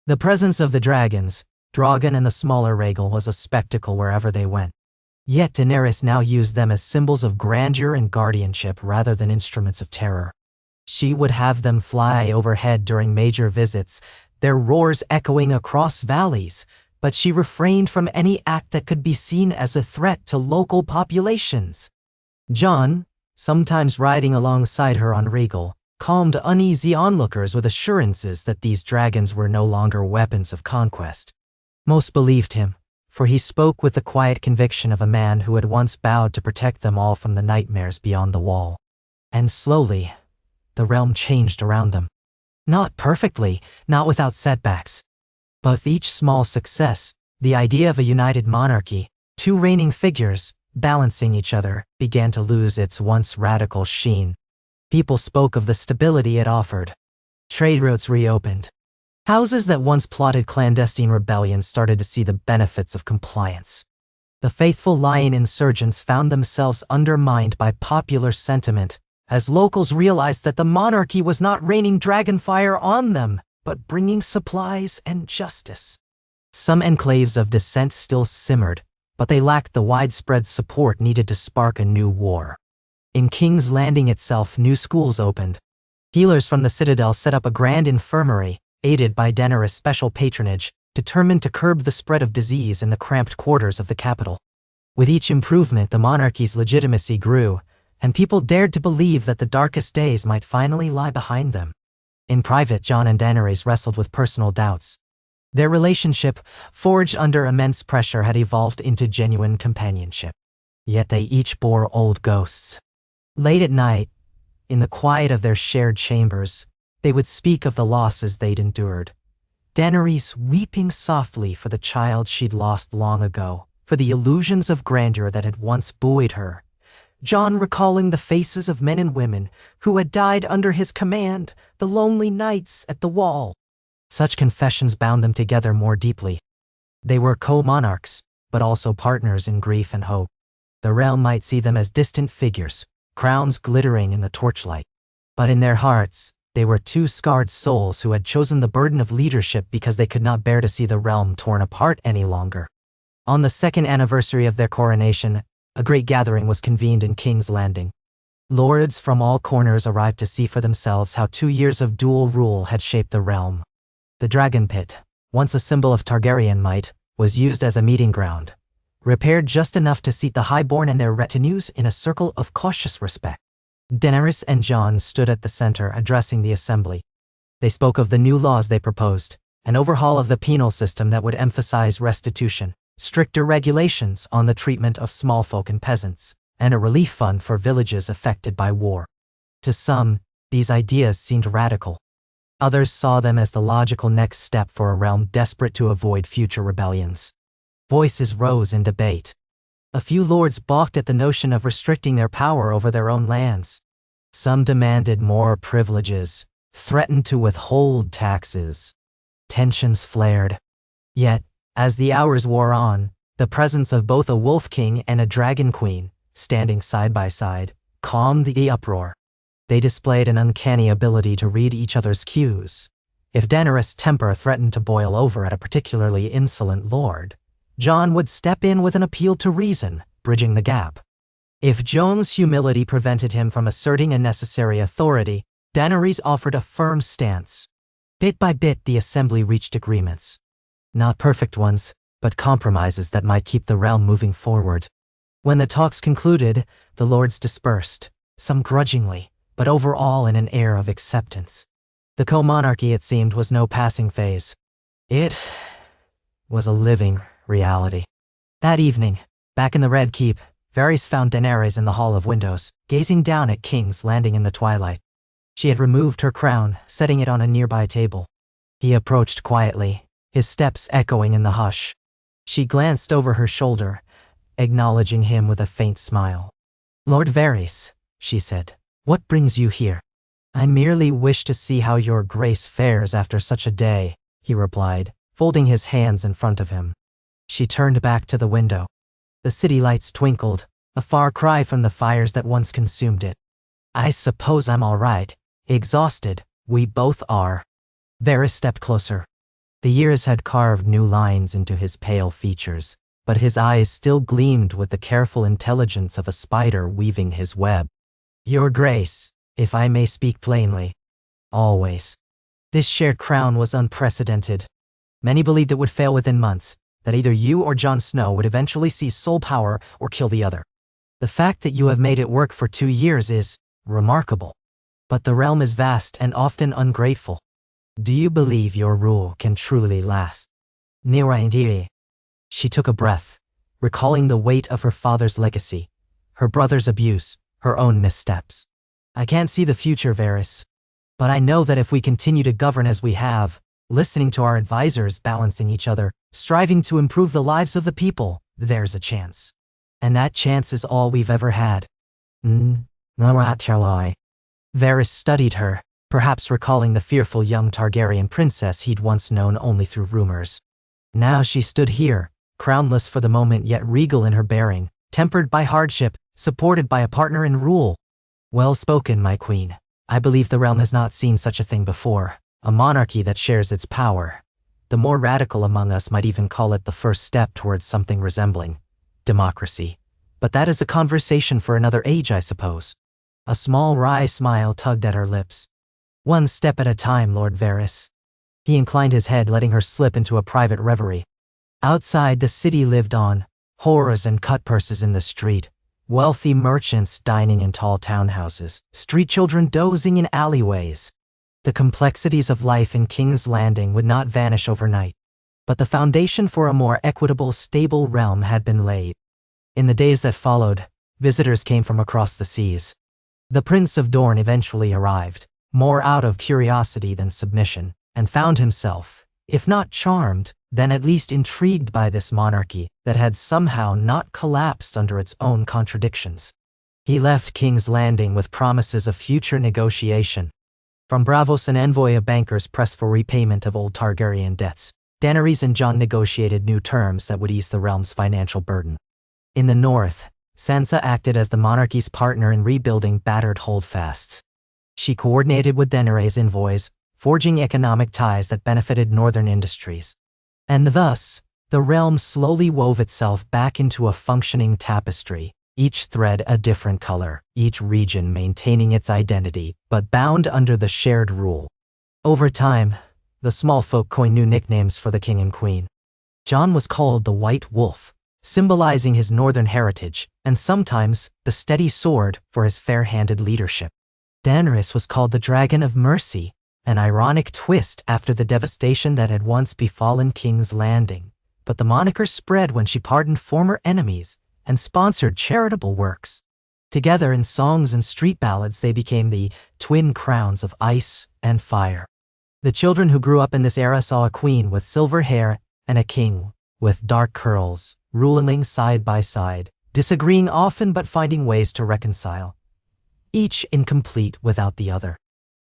The presence of the dragons, Drogon and the smaller Rhaegal, was a spectacle wherever they went. Yet Daenerys now used them as symbols of grandeur and guardianship rather than instruments of terror. She would have them fly overhead during major visits, their roars echoing across valleys, but she refrained from any act that could be seen as a threat to local populations. Jon, sometimes riding alongside her on Rhaegal, calmed uneasy onlookers with assurances that these dragons were no longer weapons of conquest. Most believed him, for he spoke with the quiet conviction of a man who had once vowed to protect them all from the nightmares beyond the wall. And slowly, the realm changed around them. Not perfectly, not without setbacks. But with each small success, the idea of a united monarchy, two reigning figures, balancing each other, began to lose its once radical sheen. People spoke of the stability it offered. Trade routes reopened. Houses that once plotted clandestine rebellions started to see the benefits of compliance. The faithful Lion insurgents found themselves undermined by popular sentiment, as locals realized that the monarchy was not raining dragonfire on them, but bringing supplies and justice. Some enclaves of dissent still simmered, but they lacked the widespread support needed to spark a new war. In King's Landing itself, new schools opened. Healers from the Citadel set up a grand infirmary, aided by Daenerys' special patronage, determined to curb the spread of disease in the cramped quarters of the capital. With each improvement, the monarchy's legitimacy grew, and people dared to believe that the darkest days might finally lie behind them. In private, Jon and Daenerys wrestled with personal doubts. Their relationship, forged under immense pressure, had evolved into genuine companionship. Yet they each bore old ghosts. Late at night, in the quiet of their shared chambers, They would speak of the losses they'd endured. Daenerys weeping softly for the child she'd lost long ago, for the illusions of grandeur that had once buoyed her. Jon recalling the faces of men and women who had died under his command, the lonely nights at the wall. Such confessions bound them together more deeply. They were co-monarchs, but also partners in grief and hope. The realm might see them as distant figures, crowns glittering in the torchlight. But in their hearts, they were two scarred souls who had chosen the burden of leadership because they could not bear to see the realm torn apart any longer. On the second anniversary of their coronation, a great gathering was convened in King's Landing. Lords from all corners arrived to see for themselves how 2 years of dual rule had shaped the realm. The Dragon Pit, once a symbol of Targaryen might, was used as a meeting ground, repaired just enough to seat the highborn and their retinues in a circle of cautious respect. Daenerys and Jon stood at the center addressing the assembly. They spoke of the new laws they proposed, an overhaul of the penal system that would emphasize restitution, stricter regulations on the treatment of small folk and peasants, and a relief fund for villages affected by war. To some, these ideas seemed radical. Others saw them as the logical next step for a realm desperate to avoid future rebellions. Voices rose in debate. A few lords balked at the notion of restricting their power over their own lands. Some demanded more privileges, threatened to withhold taxes. Tensions flared. Yet, as the hours wore on, the presence of both a wolf king and a dragon queen, standing side by side, calmed the uproar. They displayed an uncanny ability to read each other's cues. If Daenerys' temper threatened to boil over at a particularly insolent lord, Jon would step in with an appeal to reason, bridging the gap. If Jon's humility prevented him from asserting a necessary authority, Daenerys offered a firm stance. Bit by bit, the assembly reached agreements. Not perfect ones, but compromises that might keep the realm moving forward. When the talks concluded, the lords dispersed, some grudgingly, but overall in an air of acceptance. The co-monarchy, it seemed, was no passing phase. It was a living reality. That evening, back in the Red Keep, Varys found Daenerys in the Hall of Windows, gazing down at King's Landing in the twilight. She had removed her crown, setting it on a nearby table. He approached quietly, his steps echoing in the hush. She glanced over her shoulder, acknowledging him with a faint smile. "Lord Varys," she said, "what brings you here?" "I merely wish to see how your grace fares after such a day," he replied, folding his hands in front of him. She turned back to the window. The city lights twinkled, a far cry from the fires that once consumed it. "I suppose I'm all right. Exhausted, we both are." Varys stepped closer. The years had carved new lines into his pale features, but his eyes still gleamed with the careful intelligence of a spider weaving his web. "Your Grace, if I may speak plainly. Always." This shared crown was unprecedented. Many believed it would fail within months, that either you or Jon Snow would eventually seize sole power or kill the other. The fact that you have made it work for 2 years is remarkable. But the realm is vast and often ungrateful. Do you believe your rule can truly last? Niraindiri. She took a breath, recalling the weight of her father's legacy, her brother's abuse, her own missteps. "I can't see the future, Varys. But I know that if we continue to govern as we have, listening to our advisors, balancing each other, striving to improve the lives of the people, there's a chance. And that chance is all we've ever had." Varys studied her, perhaps recalling the fearful young Targaryen princess he'd once known only through rumors. Now she stood here, crownless for the moment yet regal in her bearing, tempered by hardship, supported by a partner in rule. "Well spoken, my queen. I believe the realm has not seen such a thing before. A monarchy that shares its power. The more radical among us might even call it the first step towards something resembling democracy. But that is a conversation for another age, I suppose." A small wry smile tugged at her lips. "One step at a time, Lord Varys." He inclined his head, letting her slip into a private reverie. Outside, the city lived on, whores and cutpurses in the street, wealthy merchants dining in tall townhouses, street children dozing in alleyways. The complexities of life in King's Landing would not vanish overnight, but the foundation for a more equitable, stable realm had been laid. In the days that followed, visitors came from across the seas. The Prince of Dorne eventually arrived, more out of curiosity than submission, and found himself, if not charmed, then at least intrigued by this monarchy that had somehow not collapsed under its own contradictions. He left King's Landing with promises of future negotiation. From Braavos, an envoy of bankers pressed for repayment of old Targaryen debts. Daenerys and Jon negotiated new terms that would ease the realm's financial burden. In the north, Sansa acted as the monarchy's partner in rebuilding battered holdfasts. She coordinated with Daenerys' envoys, forging economic ties that benefited northern industries. And thus, the realm slowly wove itself back into a functioning tapestry, each thread a different color, each region maintaining its identity, but bound under the shared rule. Over time, the small folk coined new nicknames for the king and queen. Jon was called the White Wolf, symbolizing his northern heritage, and sometimes the Steady Sword for his fair-handed leadership. Daenerys was called the Dragon of Mercy, an ironic twist after the devastation that had once befallen King's Landing, but the moniker spread when she pardoned former enemies and sponsored charitable works. Together in songs and street ballads, they became the twin crowns of ice and fire. The children who grew up in this era saw a queen with silver hair and a king with dark curls, ruling side by side, disagreeing often but finding ways to reconcile, each incomplete without the other.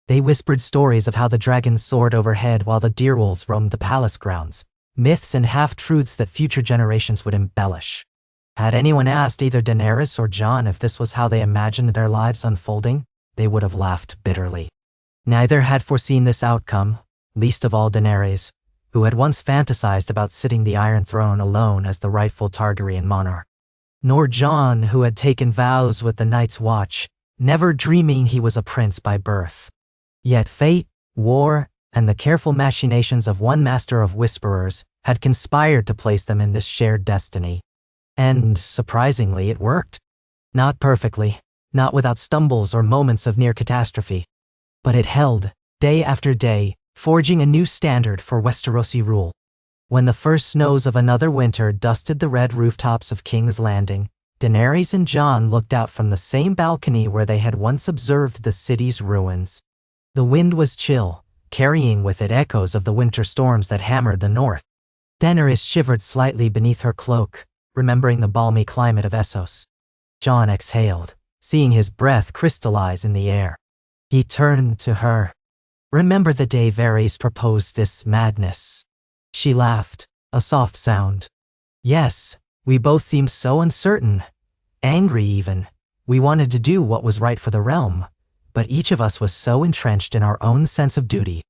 They whispered stories of how the dragons soared overhead while the deerwolves roamed the palace grounds, myths and half-truths that future generations would embellish. Had anyone asked either Daenerys or Jon if this was how they imagined their lives unfolding, they would have laughed bitterly. Neither had foreseen this outcome, least of all Daenerys, who had once fantasized about sitting the Iron Throne alone as the rightful Targaryen monarch. Nor Jon, who had taken vows with the Night's Watch, never dreaming he was a prince by birth. Yet fate, war, and the careful machinations of one master of whisperers had conspired to place them in this shared destiny. And, surprisingly, it worked. Not perfectly, not without stumbles or moments of near catastrophe. But it held, day after day, forging a new standard for Westerosi rule. When the first snows of another winter dusted the red rooftops of King's Landing, Daenerys and Jon looked out from the same balcony where they had once observed the city's ruins. The wind was chill, carrying with it echoes of the winter storms that hammered the north. Daenerys shivered slightly beneath her cloak, remembering the balmy climate of Essos. Jon exhaled, seeing his breath crystallize in the air. He turned to her. "Remember the day Varys proposed this madness?" She laughed, a soft sound. "Yes, we both seemed so uncertain, angry even. We wanted to do what was right for the realm, but each of us was so entrenched in our own sense of duty.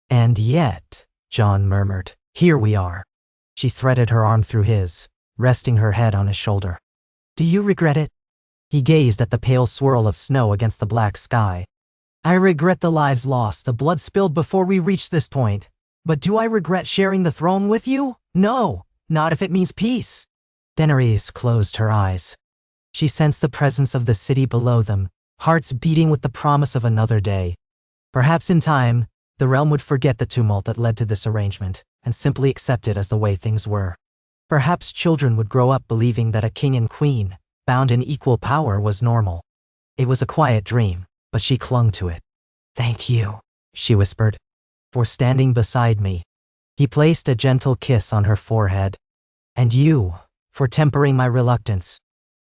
And yet," Jon murmured, "here we are." She threaded her arm through his, resting her head on his shoulder. "Do you regret it?" He gazed at the pale swirl of snow against the black sky. "I regret the lives lost, the blood spilled before we reached this point. But do I regret sharing the throne with you? No, not if it means peace." Daenerys closed her eyes. She sensed the presence of the city below them, hearts beating with the promise of another day. Perhaps in time, the realm would forget the tumult that led to this arrangement, and simply accept it as the way things were. Perhaps children would grow up believing that a king and queen, bound in equal power, was normal. It was a quiet dream, but she clung to it. "Thank you," she whispered, "for standing beside me." He placed a gentle kiss on her forehead. "And you, for tempering my reluctance."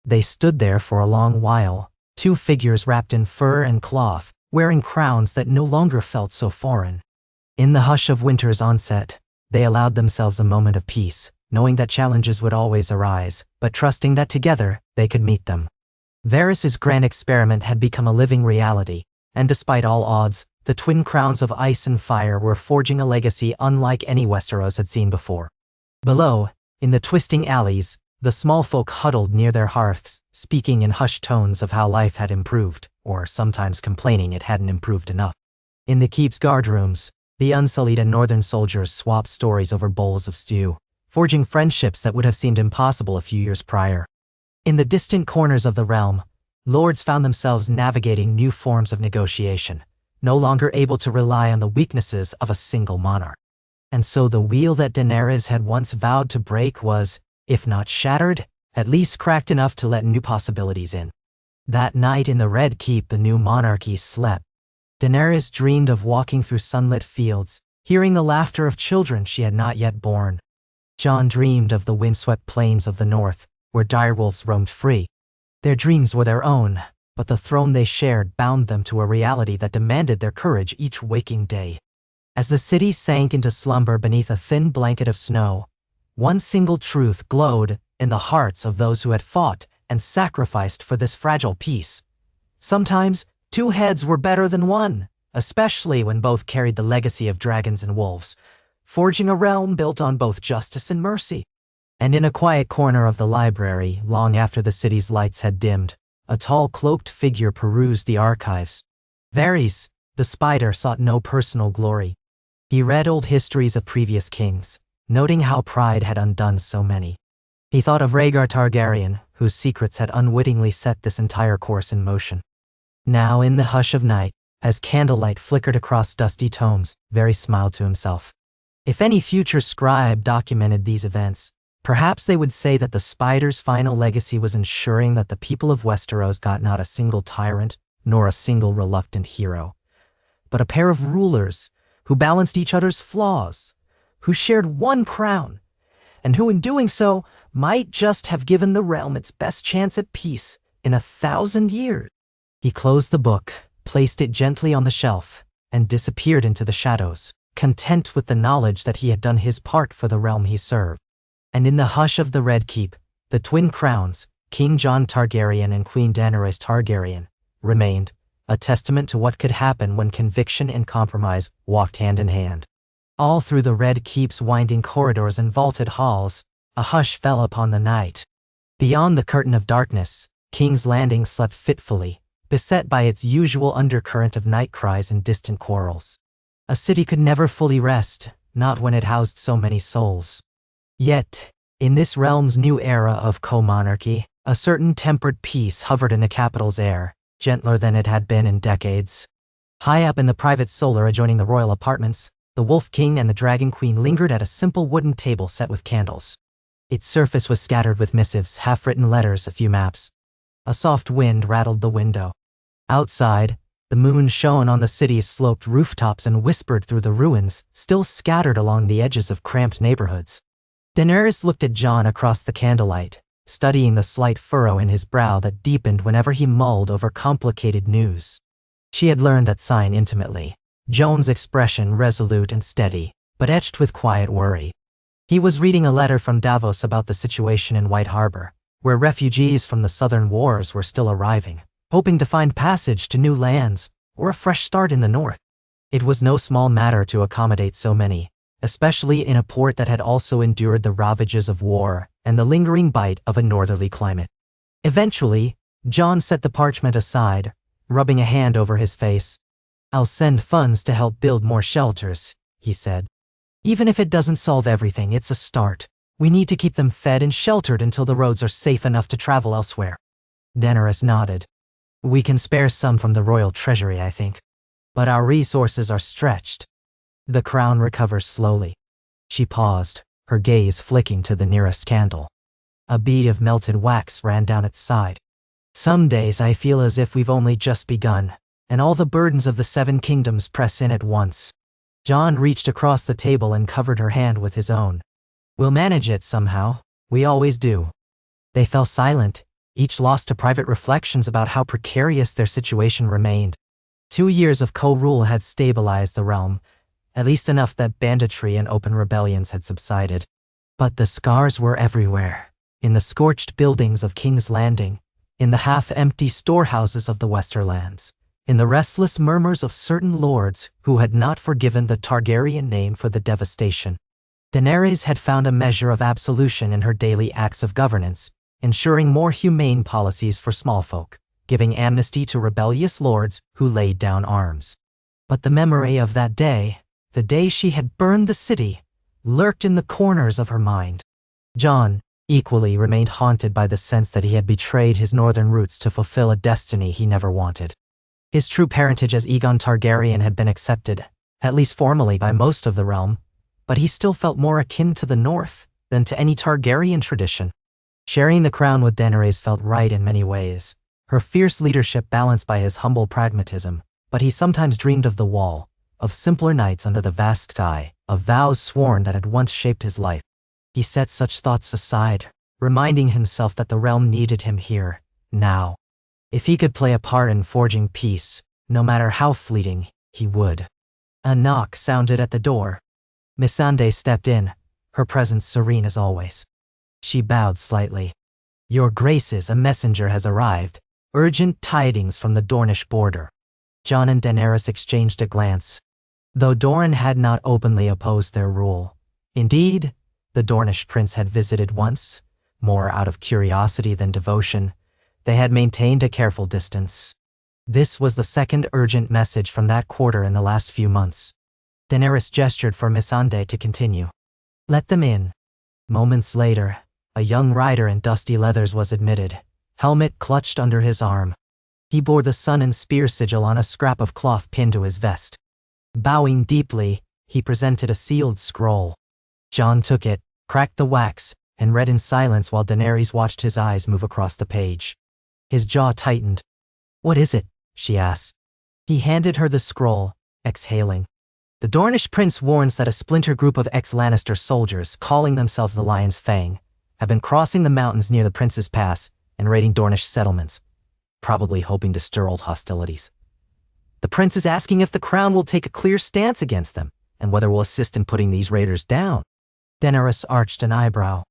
They stood there for a long while, two figures wrapped in fur and cloth, wearing crowns that no longer felt so foreign. In the hush of winter's onset, they allowed themselves a moment of peace, knowing that challenges would always arise, but trusting that together, they could meet them. Varys' grand experiment had become a living reality, and despite all odds, the twin crowns of ice and fire were forging a legacy unlike any Westeros had seen before. Below, in the twisting alleys, the small folk huddled near their hearths, speaking in hushed tones of how life had improved, or sometimes complaining it hadn't improved enough. In the keep's guardrooms, the unsullied and northern soldiers swapped stories over bowls of stew, forging friendships that would have seemed impossible a few years prior. In the distant corners of the realm, lords found themselves navigating new forms of negotiation, no longer able to rely on the weaknesses of a single monarch. And so the wheel that Daenerys had once vowed to break was, if not shattered, at least cracked enough to let new possibilities in. That night in the Red Keep, the new monarchy slept. Daenerys dreamed of walking through sunlit fields, hearing the laughter of children she had not yet born. Jon dreamed of the windswept plains of the north, where direwolves roamed free. Their dreams were their own, but the throne they shared bound them to a reality that demanded their courage each waking day. As the city sank into slumber beneath a thin blanket of snow, one single truth glowed in the hearts of those who had fought and sacrificed for this fragile peace. Sometimes, two heads were better than one, especially when both carried the legacy of dragons and wolves, forging a realm built on both justice and mercy. And in a quiet corner of the library, long after the city's lights had dimmed, a tall cloaked figure perused the archives. Varys, the spider, sought no personal glory. He read old histories of previous kings, noting how pride had undone so many. He thought of Rhaegar Targaryen, whose secrets had unwittingly set this entire course in motion. Now, in the hush of night, as candlelight flickered across dusty tomes, Varys smiled to himself. If any future scribe documented these events, perhaps they would say that the spider's final legacy was ensuring that the people of Westeros got not a single tyrant, nor a single reluctant hero, but a pair of rulers who balanced each other's flaws, who shared one crown, and who in doing so might just have given the realm its best chance at peace in 1,000 years. He closed the book, placed it gently on the shelf, and disappeared into the shadows, content with the knowledge that he had done his part for the realm he served. And in the hush of the Red Keep, the twin crowns, King Jon Targaryen and Queen Daenerys Targaryen, remained, a testament to what could happen when conviction and compromise walked hand in hand. All through the Red Keep's winding corridors and vaulted halls, a hush fell upon the night. Beyond the curtain of darkness, King's Landing slept fitfully, beset by its usual undercurrent of night cries and distant quarrels. A city could never fully rest, not when it housed so many souls. Yet, in this realm's new era of co-monarchy, a certain tempered peace hovered in the capital's air, gentler than it had been in decades. High up in the private solar adjoining the royal apartments, the Wolf King and the Dragon Queen lingered at a simple wooden table set with candles. Its surface was scattered with missives, half-written letters, a few maps. A soft wind rattled the window. Outside, the moon shone on the city's sloped rooftops and whispered through the ruins, still scattered along the edges of cramped neighborhoods. Daenerys looked at Jon across the candlelight, studying the slight furrow in his brow that deepened whenever he mulled over complicated news. She had learned that sign intimately, Jon's expression resolute and steady, but etched with quiet worry. He was reading a letter from Davos about the situation in White Harbor, where refugees from the southern wars were still arriving, hoping to find passage to new lands or a fresh start in the north. It was no small matter to accommodate so many, especially in a port that had also endured the ravages of war and the lingering bite of a northerly climate. Eventually, Jon set the parchment aside, rubbing a hand over his face. "I'll send funds to help build more shelters," he said. "Even if it doesn't solve everything, it's a start. We need to keep them fed and sheltered until the roads are safe enough to travel elsewhere." Daenerys nodded. "We can spare some from the royal treasury, I think. But our resources are stretched." The crown recovers slowly. She paused, her gaze flicking to the nearest candle. A bead of melted wax ran down its side. "Some days I feel as if we've only just begun, and all the burdens of the 7 kingdoms press in at once." Jon reached across the table and covered her hand with his own. "We'll manage it somehow. We always do." They fell silent, each lost to private reflections about how precarious their situation remained. 2 years of co-rule had stabilized the realm, at least enough that banditry and open rebellions had subsided. But the scars were everywhere, in the scorched buildings of King's Landing, in the half-empty storehouses of the Westerlands, in the restless murmurs of certain lords who had not forgiven the Targaryen name for the devastation. Daenerys had found a measure of absolution in her daily acts of governance, ensuring more humane policies for small folk, giving amnesty to rebellious lords who laid down arms. But the memory of that day, the day she had burned the city, lurked in the corners of her mind. Jon, equally, remained haunted by the sense that he had betrayed his northern roots to fulfill a destiny he never wanted. His true parentage as Aegon Targaryen had been accepted, at least formally, by most of the realm, but he still felt more akin to the north than to any Targaryen tradition. Sharing the crown with Daenerys felt right in many ways, her fierce leadership balanced by his humble pragmatism, but he sometimes dreamed of the wall, of simpler nights under the vast sky, of vows sworn that had once shaped his life. He set such thoughts aside, reminding himself that the realm needed him here, now. If he could play a part in forging peace, no matter how fleeting, he would. A knock sounded at the door. Missandei stepped in, her presence serene as always. She bowed slightly. "Your Graces, a messenger has arrived. Urgent tidings from the Dornish border." Jon and Daenerys exchanged a glance. Though Dorne had not openly opposed their rule. Indeed, the Dornish prince had visited once, more out of curiosity than devotion. They had maintained a careful distance. This was the second urgent message from that quarter in the last few months. Daenerys gestured for Missandei to continue. "Let them in." Moments later, a young rider in dusty leathers was admitted, helmet clutched under his arm. He bore the sun and spear sigil on a scrap of cloth pinned to his vest. Bowing deeply, he presented a sealed scroll. Jon took it, cracked the wax, and read in silence while Daenerys watched his eyes move across the page. His jaw tightened. "What is it?" she asked. He handed her the scroll, exhaling. "The Dornish prince warns that a splinter group of ex-Lannister soldiers, calling themselves the Lion's Fang, have been crossing the mountains near the Prince's Pass and raiding Dornish settlements, probably hoping to stir old hostilities. The prince is asking if the crown will take a clear stance against them, and whether we'll assist in putting these raiders down." Daenerys arched an eyebrow.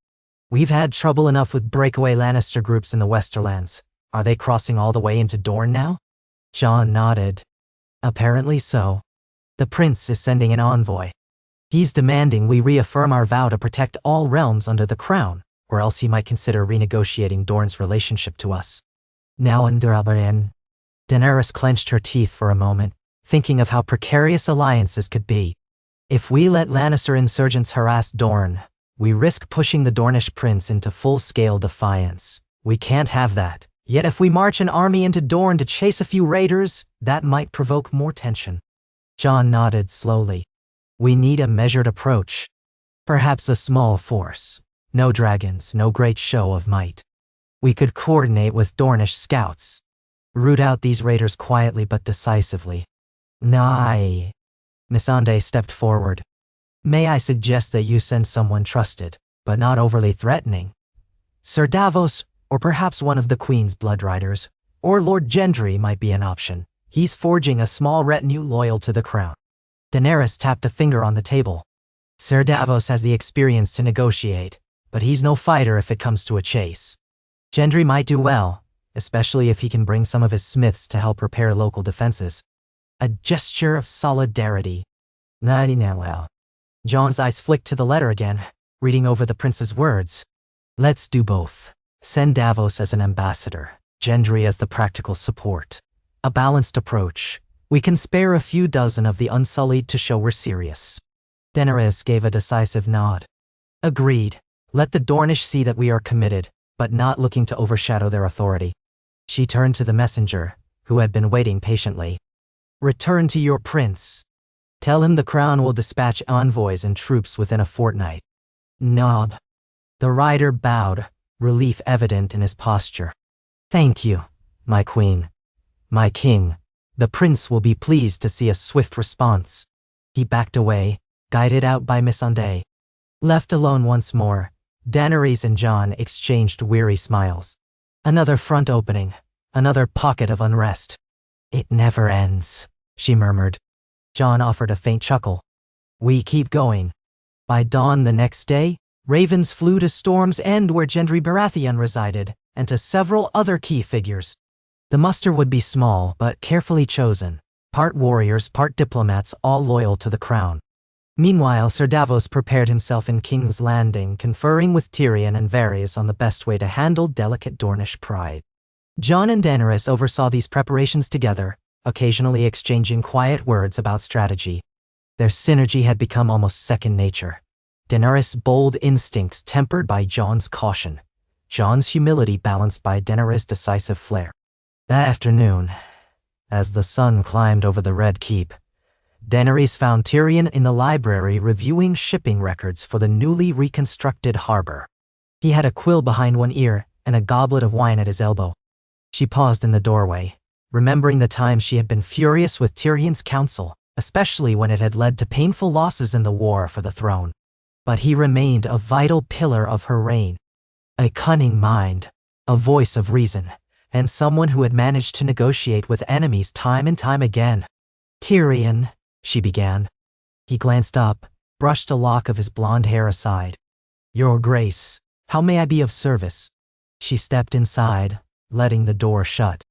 "We've had trouble enough with breakaway Lannister groups in the Westerlands. Are they crossing all the way into Dorne now?" Jon nodded. "Apparently so. The prince is sending an envoy. He's demanding we reaffirm our vow to protect all realms under the crown, or else he might consider renegotiating Dorne's relationship to us." Now Daenerys clenched her teeth for a moment, thinking of how precarious alliances could be. If we let Lannister insurgents harass Dorne, we risk pushing the Dornish prince into full-scale defiance. We can't have that. Yet if we march an army into Dorne to chase a few raiders, that might provoke more tension. Jon nodded slowly. "We need a measured approach. Perhaps a small force. No dragons, no great show of might. We could coordinate with Dornish scouts. Root out these raiders quietly but decisively." "Nay." Missandei stepped forward. "May I suggest that you send someone trusted, but not overly threatening? Sir Davos, or perhaps one of the Queen's blood riders, or Lord Gendry might be an option. He's forging a small retinue loyal to the crown." Daenerys tapped a finger on the table. "Sir Davos has the experience to negotiate, but he's no fighter if it comes to a chase. Gendry might do well, especially if he can bring some of his smiths to help repair local defenses." A gesture of solidarity. Well. Jon's eyes flicked to the letter again, reading over the prince's words. "Let's do both. Send Davos as an ambassador, Gendry as the practical support. A balanced approach. We can spare a few dozen of the unsullied to show we're serious." Daenerys gave a decisive nod. "Agreed. Let the Dornish see that we are committed, but not looking to overshadow their authority." She turned to the messenger, who had been waiting patiently. "Return to your prince. Tell him the crown will dispatch envoys and troops within a fortnight." Nod. The rider bowed, relief evident in his posture. "Thank you, my queen. My king. The prince will be pleased to see a swift response." He backed away, guided out by Missandei. Left alone once more, Daenerys and Jon exchanged weary smiles. Another front opening, another pocket of unrest. "It never ends," she murmured. Jon offered a faint chuckle. "We keep going." By dawn the next day, ravens flew to Storm's End where Gendry Baratheon resided, and to several other key figures. The muster would be small but carefully chosen, part warriors, part diplomats, all loyal to the crown. Meanwhile, Sir Davos prepared himself in King's Landing, conferring with Tyrion and Varys on the best way to handle delicate Dornish pride. Jon and Daenerys oversaw these preparations together, occasionally exchanging quiet words about strategy. Their synergy had become almost second nature. Daenerys' bold instincts tempered by Jon's caution, Jon's humility balanced by Daenerys' decisive flair. That afternoon, as the sun climbed over the Red Keep, Daenerys found Tyrion in the library reviewing shipping records for the newly reconstructed harbor. He had a quill behind one ear and a goblet of wine at his elbow. She paused in the doorway, remembering the time she had been furious with Tyrion's counsel, especially when it had led to painful losses in the war for the throne. But he remained a vital pillar of her reign. A cunning mind, a voice of reason, and someone who had managed to negotiate with enemies time and time again. "Tyrion," she began. He glanced up, brushed a lock of his blonde hair aside. "Your Grace, how may I be of service?" She stepped inside, letting the door shut.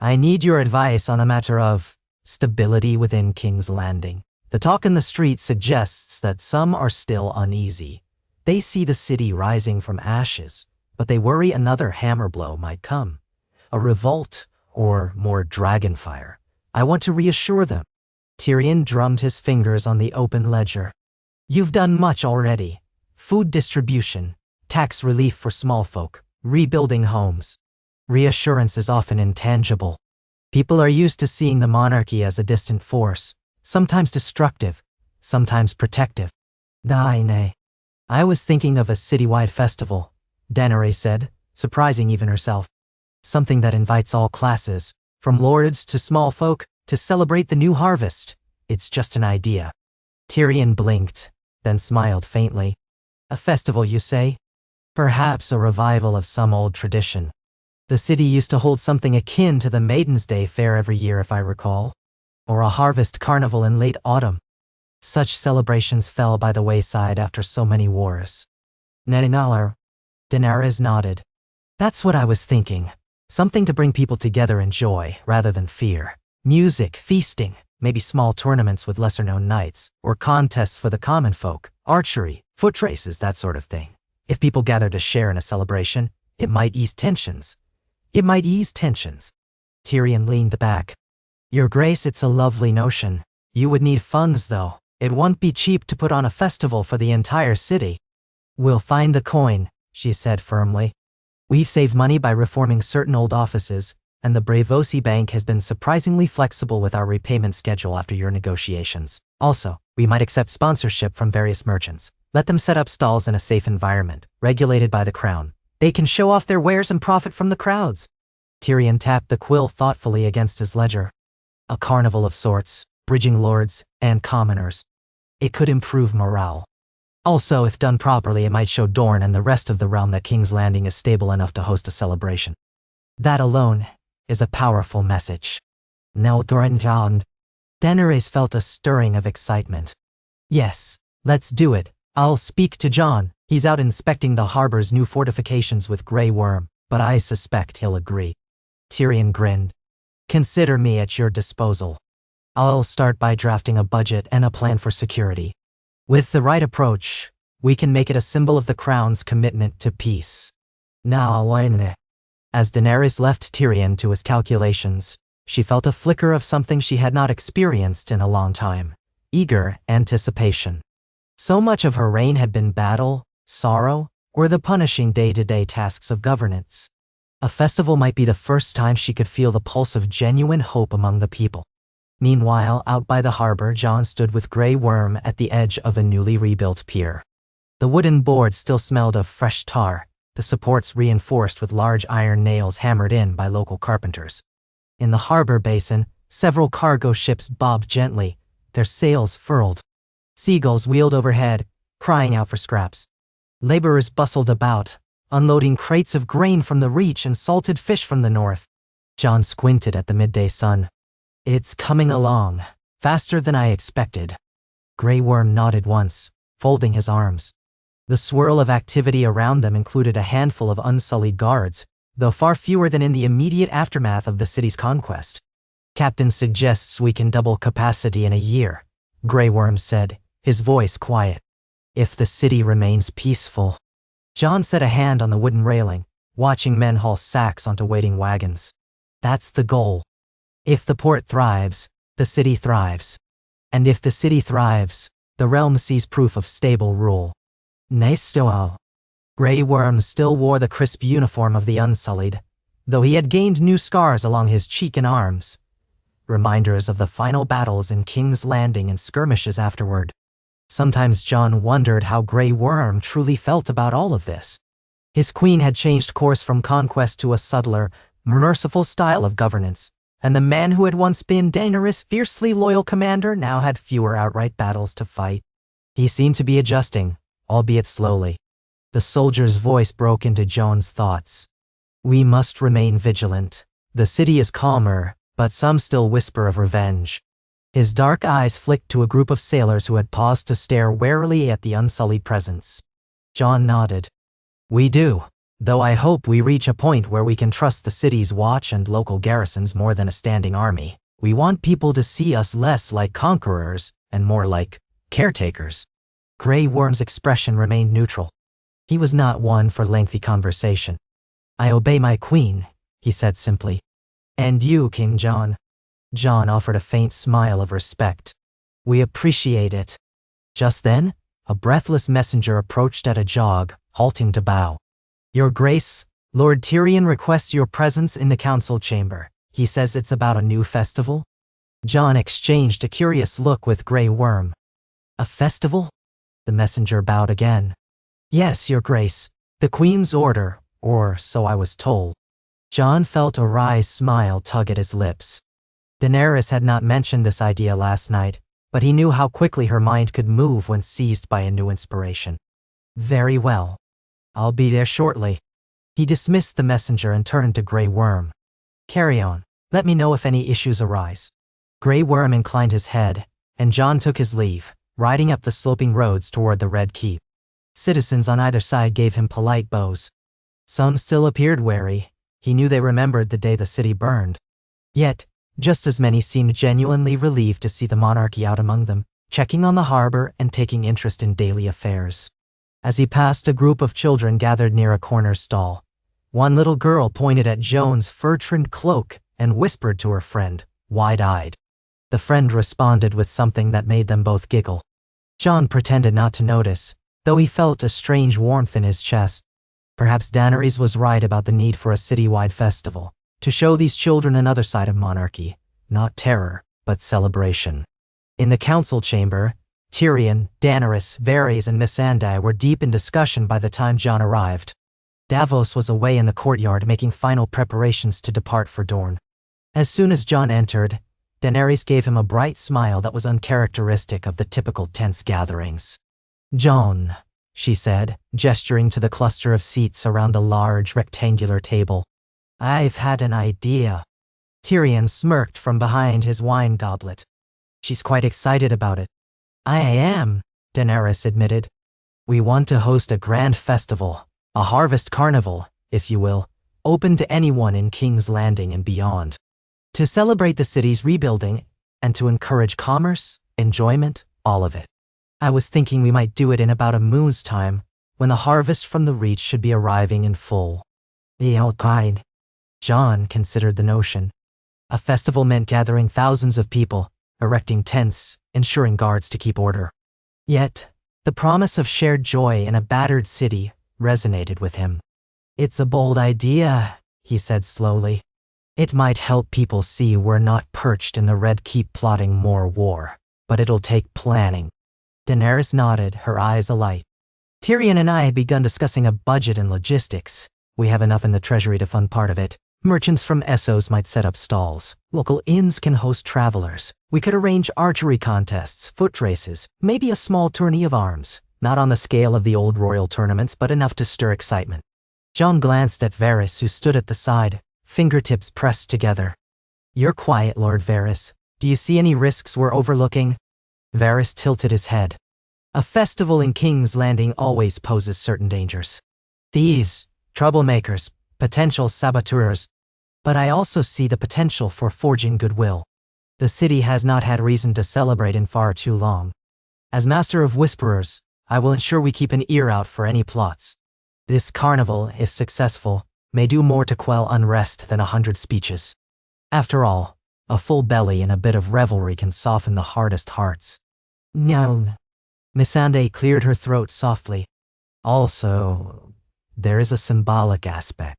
"I need your advice on a matter of stability within King's Landing. The talk in the street suggests that some are still uneasy. They see the city rising from ashes, but they worry another hammer blow might come. A revolt, or more dragonfire. I want to reassure them." Tyrion drummed his fingers on the open ledger. "You've done much already. Food distribution, tax relief for small folk, rebuilding homes. Reassurance is often intangible. People are used to seeing the monarchy as a distant force, sometimes destructive, sometimes protective." "Nay. I was thinking of a citywide festival," Daenerys said, surprising even herself. "Something that invites all classes, from lords to small folk, to celebrate the new harvest. It's just an idea." Tyrion blinked, then smiled faintly. "A festival, you say? Perhaps a revival of some old tradition. The city used to hold something akin to the Maiden's Day fair every year, if I recall. Or a harvest carnival in late autumn. Such celebrations fell by the wayside after so many wars." Daenerys nodded. "That's what I was thinking. Something to bring people together in joy, rather than fear. Music, feasting, maybe small tournaments with lesser-known knights, or contests for the common folk, archery, foot races, that sort of thing. If people gather to share in a celebration, it might ease tensions. Tyrion leaned back. "Your Grace, it's a lovely notion. You would need funds, though. It won't be cheap to put on a festival for the entire city." "We'll find the coin," she said firmly. "We've saved money by reforming certain old offices, and the Braavosi Bank has been surprisingly flexible with our repayment schedule after your negotiations. Also, we might accept sponsorship from various merchants. Let them set up stalls in a safe environment, regulated by the crown. They can show off their wares and profit from the crowds." Tyrion tapped the quill thoughtfully against his ledger. "A carnival of sorts, bridging lords and commoners. It could improve morale. Also, if done properly, it might show Dorne and the rest of the realm that King's Landing is stable enough to host a celebration. That alone is a powerful message." "Now Daenerys felt a stirring of excitement. "Yes, let's do it. I'll speak to Jon. He's out inspecting the harbor's new fortifications with Grey Worm, but I suspect he'll agree." Tyrion grinned. "Consider me at your disposal. I'll start by drafting a budget and a plan for security. With the right approach, we can make it a symbol of the crown's commitment to peace." As Daenerys left Tyrion to his calculations, she felt a flicker of something she had not experienced in a long time: eager anticipation. So much of her reign had been battle, sorrow, or the punishing day-to-day tasks of governance. A festival might be the first time she could feel the pulse of genuine hope among the people. Meanwhile, out by the harbor, Jon stood with Grey Worm at the edge of a newly rebuilt pier. The wooden boards still smelled of fresh tar, the supports reinforced with large iron nails hammered in by local carpenters. In the harbor basin, several cargo ships bobbed gently, their sails furled. Seagulls wheeled overhead, crying out for scraps. Laborers bustled about, unloading crates of grain from the Reach and salted fish from the north. Jon squinted at the midday sun. "It's coming along, faster than I expected." Grey Worm nodded once, folding his arms. The swirl of activity around them included a handful of unsullied guards, though far fewer than in the immediate aftermath of the city's conquest. "Captain suggests we can double capacity in a year," Grey Worm said, his voice quiet. "If the city remains peaceful." Jon set a hand on the wooden railing, watching men haul sacks onto waiting wagons. "That's the goal. If the port thrives, the city thrives. And if the city thrives, the realm sees proof of stable rule." Grey Worm still wore the crisp uniform of the Unsullied, though he had gained new scars along his cheek and arms, reminders of the final battles in King's Landing and skirmishes afterward. Sometimes Jon wondered how Grey Worm truly felt about all of this. His queen had changed course from conquest to a subtler, merciful style of governance, and the man who had once been Daenerys' fiercely loyal commander now had fewer outright battles to fight. He seemed to be adjusting, albeit slowly. The soldier's voice broke into Jon's thoughts. We must remain vigilant. The city is calmer, but some still whisper of revenge. His dark eyes flicked to a group of sailors who had paused to stare warily at the unsullied presence. Jon nodded. We do, though I hope we reach a point where we can trust the city's watch and local garrisons more than a standing army. We want people to see us less like conquerors and more like caretakers. Grey Worm's expression remained neutral. He was not one for lengthy conversation. I obey my queen, he said simply. And you, King Jon? Jon offered a faint smile of respect. We appreciate it. Just then, a breathless messenger approached at a jog, halting to bow. Your Grace, Lord Tyrion requests your presence in the council chamber. He says it's about a new festival. Jon exchanged a curious look with Grey Worm. A festival? The messenger bowed again. Yes, Your Grace. The Queen's order, or so I was told. Jon felt a wry smile tug at his lips. Daenerys had not mentioned this idea last night, but he knew how quickly her mind could move when seized by a new inspiration. Very well. I'll be there shortly. He dismissed the messenger and turned to Grey Worm. Carry on. Let me know if any issues arise. Grey Worm inclined his head, and Jon took his leave, riding up the sloping roads toward the Red Keep. Citizens on either side gave him polite bows. Some still appeared wary. He knew they remembered the day the city burned. Yet, just as many seemed genuinely relieved to see the monarchy out among them, checking on the harbor and taking interest in daily affairs. As he passed a group of children gathered near a corner stall, one little girl pointed at Jon's fur-trimmed cloak and whispered to her friend, wide-eyed. The friend responded with something that made them both giggle. Jon pretended not to notice, though he felt a strange warmth in his chest. Perhaps Daenerys was right about the need for a citywide festival, to show these children another side of monarchy, not terror, but celebration. In the council chamber, Tyrion, Daenerys, Varys, and Missandei were deep in discussion by the time Jon arrived. Davos was away in the courtyard making final preparations to depart for Dorne. As soon as Jon entered, Daenerys gave him a bright smile that was uncharacteristic of the typical tense gatherings. Jon, she said, gesturing to the cluster of seats around the large rectangular table. I've had an idea. Tyrion smirked from behind his wine goblet. She's quite excited about it. I am, Daenerys admitted. We want to host a grand festival, a harvest carnival, if you will, open to anyone in King's Landing and beyond. To celebrate the city's rebuilding, and to encourage commerce, enjoyment, all of it. I was thinking we might do it in about a moon's time, when the harvest from the Reach should be arriving in full. The outside. Jon considered the notion. A festival meant gathering thousands of people, erecting tents, ensuring guards to keep order. Yet, the promise of shared joy in a battered city resonated with him. It's a bold idea, he said slowly. It might help people see we're not perched in the Red Keep plotting more war, but it'll take planning. Daenerys nodded, her eyes alight. Tyrion and I had begun discussing a budget and logistics. We have enough in the treasury to fund part of it. Merchants from Essos might set up stalls. Local inns can host travelers. We could arrange archery contests, foot races, maybe a small tourney of arms. Not on the scale of the old royal tournaments, but enough to stir excitement. Jon glanced at Varys, who stood at the side, fingertips pressed together. You're quiet, Lord Varys. Do you see any risks we're overlooking? Varys tilted his head. A festival in King's Landing always poses certain dangers. Thieves, troublemakers, potential saboteurs. But I also see the potential for forging goodwill. The city has not had reason to celebrate in far too long. As Master of Whisperers, I will ensure we keep an ear out for any plots. This carnival, if successful, may do more to quell unrest than 100 speeches. After all, a full belly and a bit of revelry can soften the hardest hearts. Nyan. Missandei cleared her throat softly. Also, there is a symbolic aspect.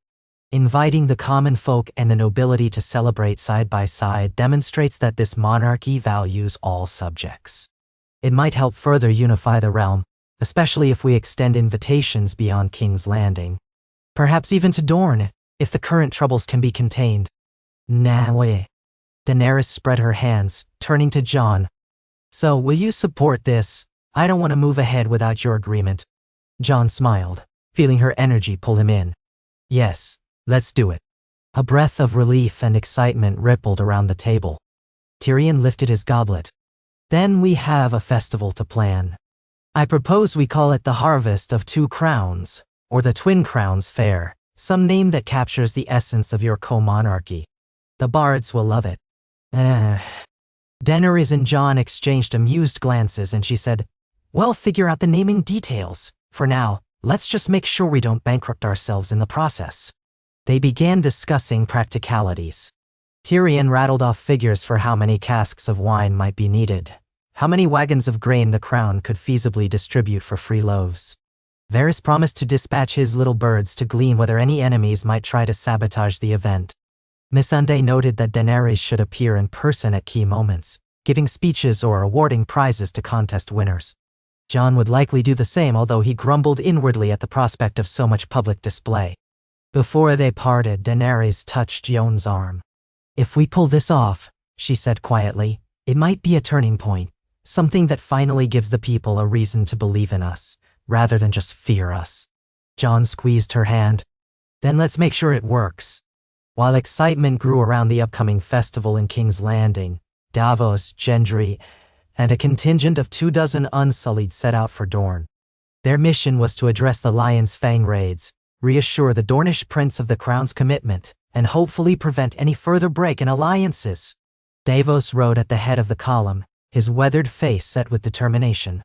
Inviting the common folk and the nobility to celebrate side by side demonstrates that this monarchy values all subjects. It might help further unify the realm, especially if we extend invitations beyond King's Landing. Perhaps even to Dorne, if the current troubles can be contained. Nah way. Daenerys spread her hands, turning to Jon. So, will you support this? I don't want to move ahead without your agreement. Jon smiled, feeling her energy pull him in. Yes, let's do it. A breath of relief and excitement rippled around the table. Tyrion lifted his goblet. Then we have a festival to plan. I propose we call it the Harvest of Two Crowns, or the Twin Crowns Fair, some name that captures the essence of your co-monarchy. The bards will love it. Daenerys and Jon exchanged amused glances and she said, Well, figure out the naming details. For now, let's just make sure we don't bankrupt ourselves in the process. They began discussing practicalities. Tyrion rattled off figures for how many casks of wine might be needed, how many wagons of grain the crown could feasibly distribute for free loaves. Varys promised to dispatch his little birds to glean whether any enemies might try to sabotage the event. Missandei noted that Daenerys should appear in person at key moments, giving speeches or awarding prizes to contest winners. Jon would likely do the same, although he grumbled inwardly at the prospect of so much public display. Before they parted, Daenerys touched Jon's arm. If we pull this off, she said quietly, it might be a turning point, something that finally gives the people a reason to believe in us, rather than just fear us. Jon squeezed her hand. Then let's make sure it works. While excitement grew around the upcoming festival in King's Landing, Davos, Gendry, and a contingent of 24 Unsullied set out for Dorne. Their mission was to address the Lion's Fang raids, reassure the Dornish prince of the crown's commitment, and hopefully prevent any further break in alliances. Davos rode at the head of the column, his weathered face set with determination.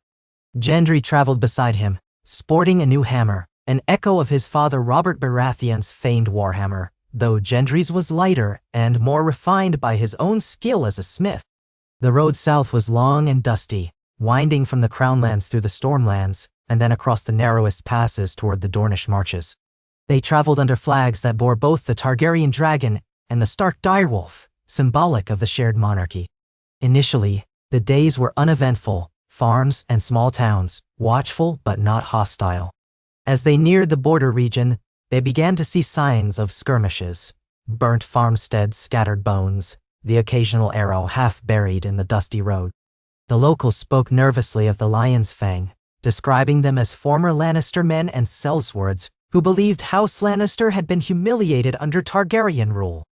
Gendry traveled beside him, sporting a new hammer, an echo of his father Robert Baratheon's famed warhammer, though Gendry's was lighter and more refined by his own skill as a smith. The road south was long and dusty, winding from the Crownlands through the Stormlands, and then across the narrowest passes toward the Dornish marches. They traveled under flags that bore both the Targaryen dragon and the Stark direwolf, symbolic of the shared monarchy. Initially, the days were uneventful, farms and small towns, watchful but not hostile. As they neared the border region, they began to see signs of skirmishes, burnt farmsteads, scattered bones, the occasional arrow half buried in the dusty road. The locals spoke nervously of the Lion's Fang, describing them as former Lannister men and sellswords who believed House Lannister had been humiliated under Targaryen rule.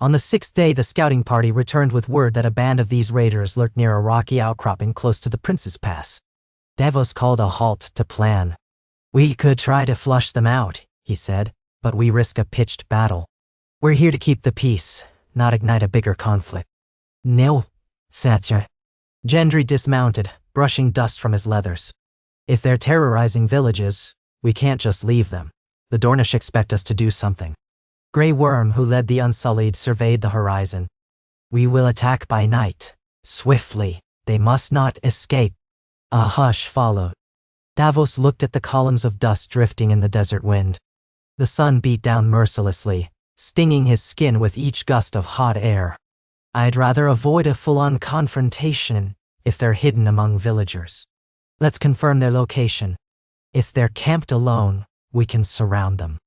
On the 6th day, the scouting party returned with word that a band of these raiders lurked near a rocky outcropping close to the Prince's Pass. Davos called a halt to plan. We could try to flush them out, he said, but we risk a pitched battle. We're here to keep the peace, not ignite a bigger conflict. Nil, Satcha. Gendry dismounted, brushing dust from his leathers. If they're terrorizing villages, we can't just leave them. The Dornish expect us to do something. Grey Worm, who led the Unsullied, surveyed the horizon. We will attack by night, swiftly. They must not escape. A hush followed. Davos looked at the columns of dust drifting in the desert wind. The sun beat down mercilessly, stinging his skin with each gust of hot air. I'd rather avoid a full-on confrontation if they're hidden among villagers. Let's confirm their location. If they're camped alone, we can surround them.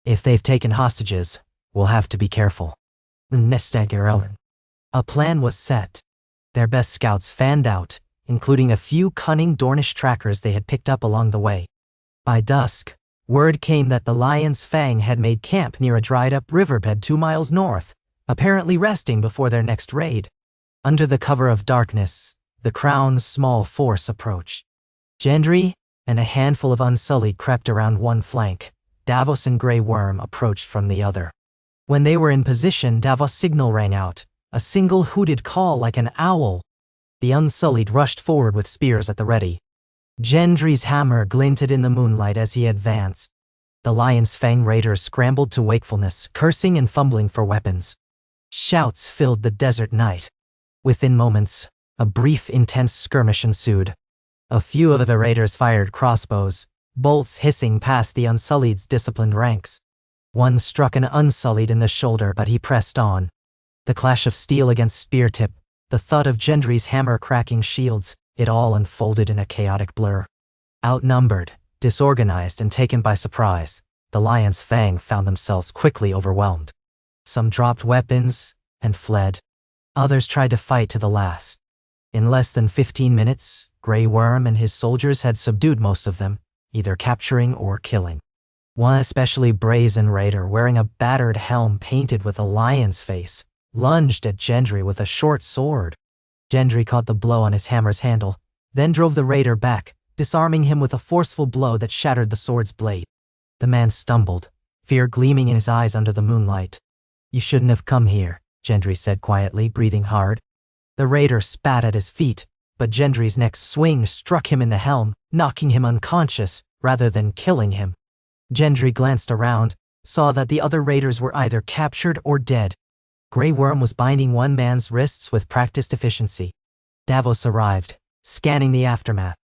If they've taken hostages, we'll have to be careful. A plan was set. Their best scouts fanned out, including a few cunning Dornish trackers they had picked up along the way. By dusk, word came that the Lion's Fang had made camp near a dried-up riverbed 2 miles north, apparently resting before their next raid. Under the cover of darkness, the Crown's small force approached. Gendry and a handful of Unsullied crept around one flank. Davos and Grey Worm approached from the other. When they were in position, Davos' signal rang out, a single hooted call like an owl. The Unsullied rushed forward with spears at the ready. Gendry's hammer glinted in the moonlight as he advanced. The Lion's Fang raiders scrambled to wakefulness, cursing and fumbling for weapons. Shouts filled the desert night. Within moments, a brief, intense skirmish ensued. A few of the raiders fired crossbows, bolts hissing past the Unsullied's disciplined ranks. One struck an Unsullied in the shoulder, but he pressed on. The clash of steel against spear tip, the thud of Gendry's hammer cracking shields, it all unfolded in a chaotic blur. Outnumbered, disorganized, and taken by surprise, the Lion's Fang found themselves quickly overwhelmed. Some dropped weapons and fled. Others tried to fight to the last. In less than 15 minutes, Grey Worm and his soldiers had subdued most of them, either capturing or killing. One especially brazen raider wearing a battered helm painted with a lion's face lunged at Gendry with a short sword. Gendry caught the blow on his hammer's handle, then drove the raider back, disarming him with a forceful blow that shattered the sword's blade. The man stumbled, fear gleaming in his eyes under the moonlight. "You shouldn't have come here," Gendry said quietly, breathing hard. The raider spat at his feet, but Gendry's next swing struck him in the helm, knocking him unconscious rather than killing him. Gendry glanced around, saw that the other raiders were either captured or dead. Grey Worm was binding one man's wrists with practiced efficiency. Davos arrived, scanning the aftermath.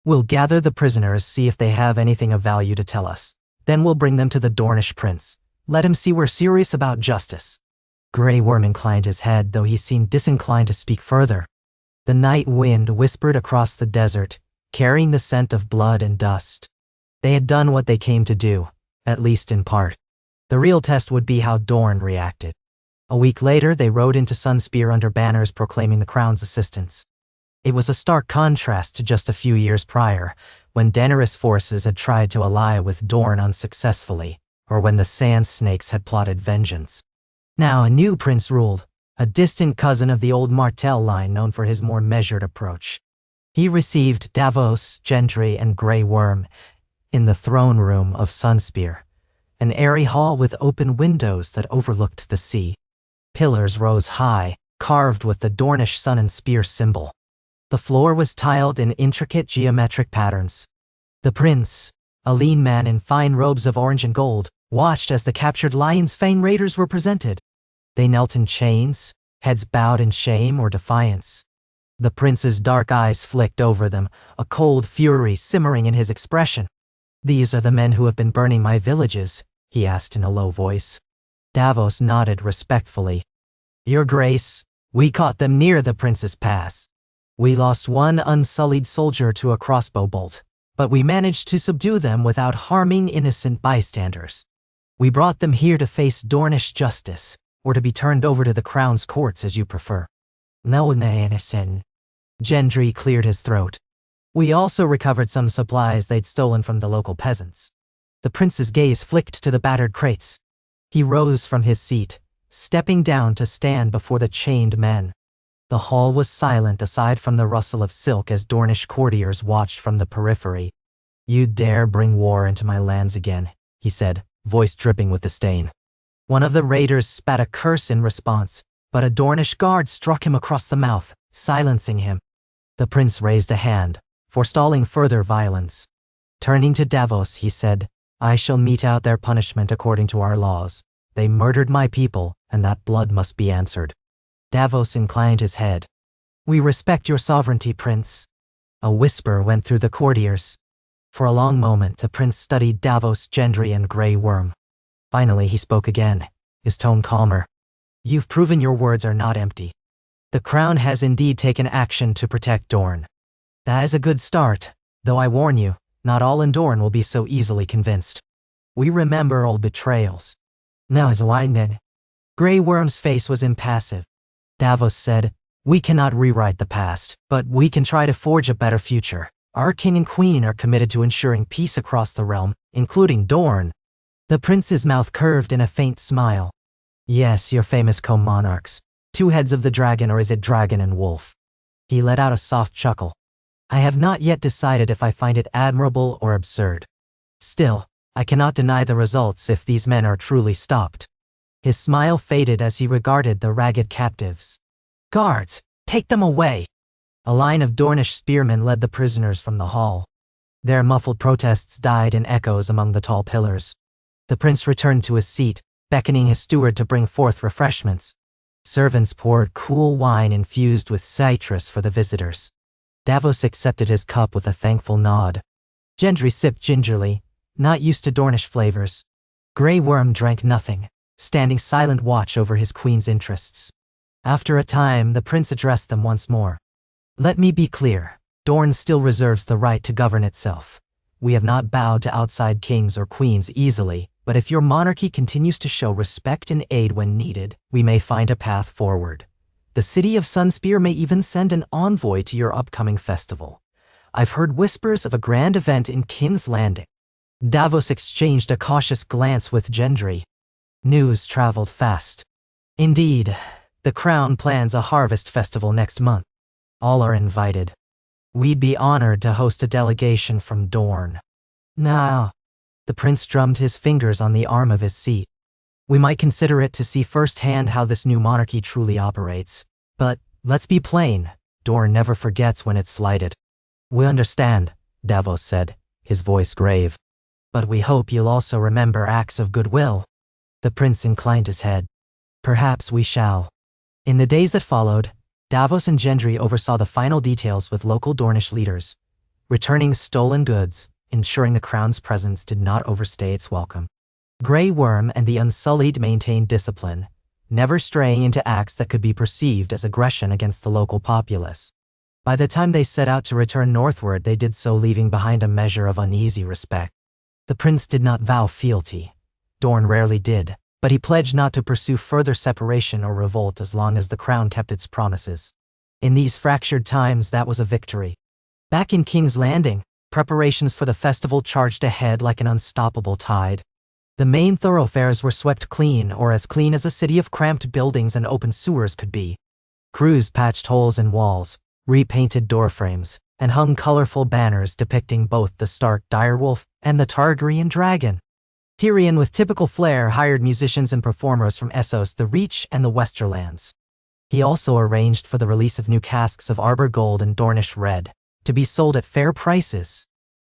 "We'll gather the prisoners, see if they have anything of value to tell us. Then we'll bring them to the Dornish prince. Let him see we're serious about justice." Grey Worm inclined his head, though he seemed disinclined to speak further. The night wind whispered across the desert, carrying the scent of blood and dust. They had done what they came to do, at least in part. The real test would be how Dorne reacted. A week later, they rode into Sunspear under banners proclaiming the Crown's assistance. It was a stark contrast to just a few years prior, when Daenerys' forces had tried to ally with Dorne unsuccessfully, or when the Sand Snakes had plotted vengeance. Now a new prince ruled, a distant cousin of the old Martell line known for his more measured approach. He received Davos, Gendry, and Grey Worm in the throne room of Sunspear, an airy hall with open windows that overlooked the sea. Pillars rose high, carved with the Dornish sun and spear symbol. The floor was tiled in intricate geometric patterns. The prince, a lean man in fine robes of orange and gold, watched as the captured Lion's Fang raiders were presented. They knelt in chains, heads bowed in shame or defiance. The prince's dark eyes flicked over them, a cold fury simmering in his expression. "These are the men who have been burning my villages," he asked in a low voice. Davos nodded respectfully. "Your Grace, we caught them near the Prince's Pass. We lost one unsullied soldier to a crossbow bolt, but we managed to subdue them without harming innocent bystanders. We brought them here to face Dornish justice, or to be turned over to the Crown's courts as you prefer." Gendry cleared his throat. "We also recovered some supplies they'd stolen from the local peasants." The prince's gaze flicked to the battered crates. He rose from his seat, stepping down to stand before the chained men. The hall was silent aside from the rustle of silk as Dornish courtiers watched from the periphery. "You dare bring war into my lands again," he said, voice dripping with disdain. One of the raiders spat a curse in response, but a Dornish guard struck him across the mouth, silencing him. The prince raised a hand, forestalling further violence. Turning to Davos, he said, "I shall mete out their punishment according to our laws. They murdered my people, and that blood must be answered." Davos inclined his head. "We respect your sovereignty, Prince." A whisper went through the courtiers. For a long moment, the prince studied Davos, Gendry, and Grey Worm. Finally, he spoke again, his tone calmer. "You've proven your words are not empty. The Crown has indeed taken action to protect Dorne. That is a good start, though I warn you, not all in Dorne will be so easily convinced. We remember old betrayals." "Now is why then?" Grey Worm's face was impassive. Davos said, "We cannot rewrite the past, but we can try to forge a better future. Our king and queen are committed to ensuring peace across the realm, including Dorne." The prince's mouth curved in a faint smile. "Yes, your famous Co-Monarchs. 2 heads of the dragon, or is it dragon and wolf?" He let out a soft chuckle. "I have not yet decided if I find it admirable or absurd. Still, I cannot deny the results if these men are truly stopped." His smile faded as he regarded the ragged captives. "Guards, take them away!" A line of Dornish spearmen led the prisoners from the hall. Their muffled protests died in echoes among the tall pillars. The prince returned to his seat, beckoning his steward to bring forth refreshments. Servants poured cool wine infused with citrus for the visitors. Davos accepted his cup with a thankful nod. Gendry sipped gingerly, not used to Dornish flavors. Grey Worm drank nothing, standing silent watch over his queen's interests. After a time, the prince addressed them once more. "Let me be clear, Dorne still reserves the right to govern itself. We have not bowed to outside kings or queens easily, but if your monarchy continues to show respect and aid when needed, we may find a path forward. The city of Sunspear may even send an envoy to your upcoming festival. I've heard whispers of a grand event in King's Landing. Davos exchanged a cautious glance with Gendry. News traveled fast. Indeed, the Crown plans a harvest festival next month. All are invited. We'd be honored to host a delegation from Dorne. Now, the prince drummed his fingers on the arm of his seat. We might consider it to see firsthand how this new monarchy truly operates. But, let's be plain, Dorne never forgets when it's slighted. We understand, Davos said, his voice grave. But we hope you'll also remember acts of goodwill. The prince inclined his head. Perhaps we shall. In the days that followed, Davos and Gendry oversaw the final details with local Dornish leaders, returning stolen goods, ensuring the crown's presence did not overstay its welcome. Grey Worm and the Unsullied maintained discipline, never straying into acts that could be perceived as aggression against the local populace. By the time they set out to return northward, they did so leaving behind a measure of uneasy respect. The prince did not vow fealty. Dorne rarely did, but he pledged not to pursue further separation or revolt as long as the crown kept its promises. In these fractured times, that was a victory. Back in King's Landing, preparations for the festival charged ahead like an unstoppable tide. The main thoroughfares were swept clean, or as clean as a city of cramped buildings and open sewers could be. Crews patched holes in walls, repainted doorframes, and hung colorful banners depicting both the Stark direwolf and the Targaryen dragon. Tyrion, with typical flair, hired musicians and performers from Essos, the Reach, and the Westerlands. He also arranged for the release of new casks of Arbor Gold and Dornish Red, to be sold at fair prices.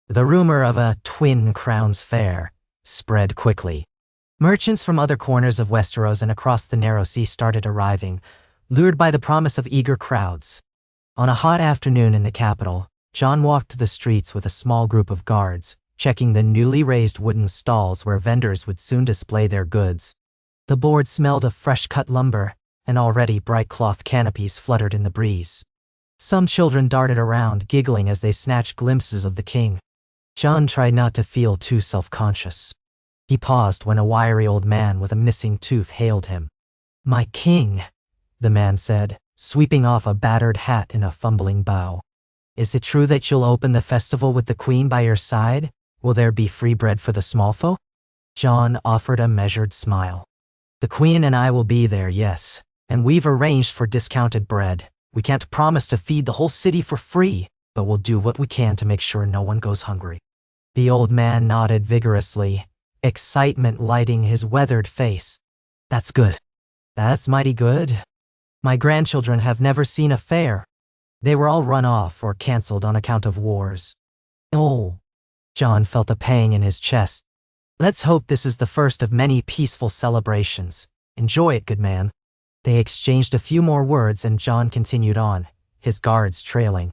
The rumor of a Twin Crowns fair spread quickly. Merchants from other corners of Westeros and across the Narrow Sea started arriving, lured by the promise of eager crowds. On a hot afternoon in the capital, Jon walked the streets with a small group of guards, checking the newly raised wooden stalls where vendors would soon display their goods. The board smelled of fresh-cut lumber, and already bright cloth canopies fluttered in the breeze. Some children darted around, giggling as they snatched glimpses of the king. Jon tried not to feel too self-conscious. He paused when a wiry old man with a missing tooth hailed him. "My king," the man said, sweeping off a battered hat in a fumbling bow. "Is it true that you'll open the festival with the queen by your side? Will there be free bread for the small folk?" Jon offered a measured smile. "The queen and I will be there, yes, and we've arranged for discounted bread. We can't promise to feed the whole city for free, but we'll do what we can to make sure no one goes hungry." The old man nodded vigorously, excitement lighting his weathered face. "That's good. That's mighty good. My grandchildren have never seen a fair. They were all run off or cancelled on account of wars." "Oh." Jon felt a pang in his chest. "Let's hope this is the first of many peaceful celebrations. Enjoy it, good man." They exchanged a few more words and Jon continued on, his guards trailing.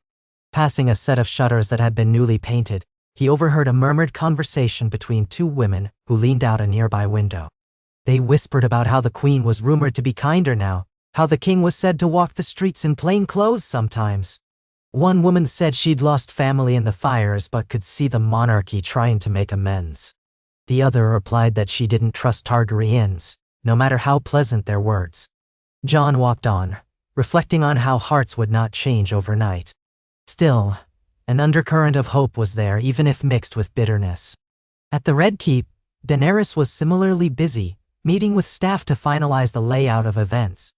Passing a set of shutters that had been newly painted, he overheard a murmured conversation between two women who leaned out a nearby window. They whispered about how the queen was rumored to be kinder now, how the king was said to walk the streets in plain clothes sometimes. One woman said she'd lost family in the fires but could see the monarchy trying to make amends. The other replied that she didn't trust Targaryens, no matter how pleasant their words. Jon walked on, reflecting on how hearts would not change overnight. Still, an undercurrent of hope was there, even if mixed with bitterness. At the Red Keep, Daenerys was similarly busy, meeting with staff to finalize the layout of events.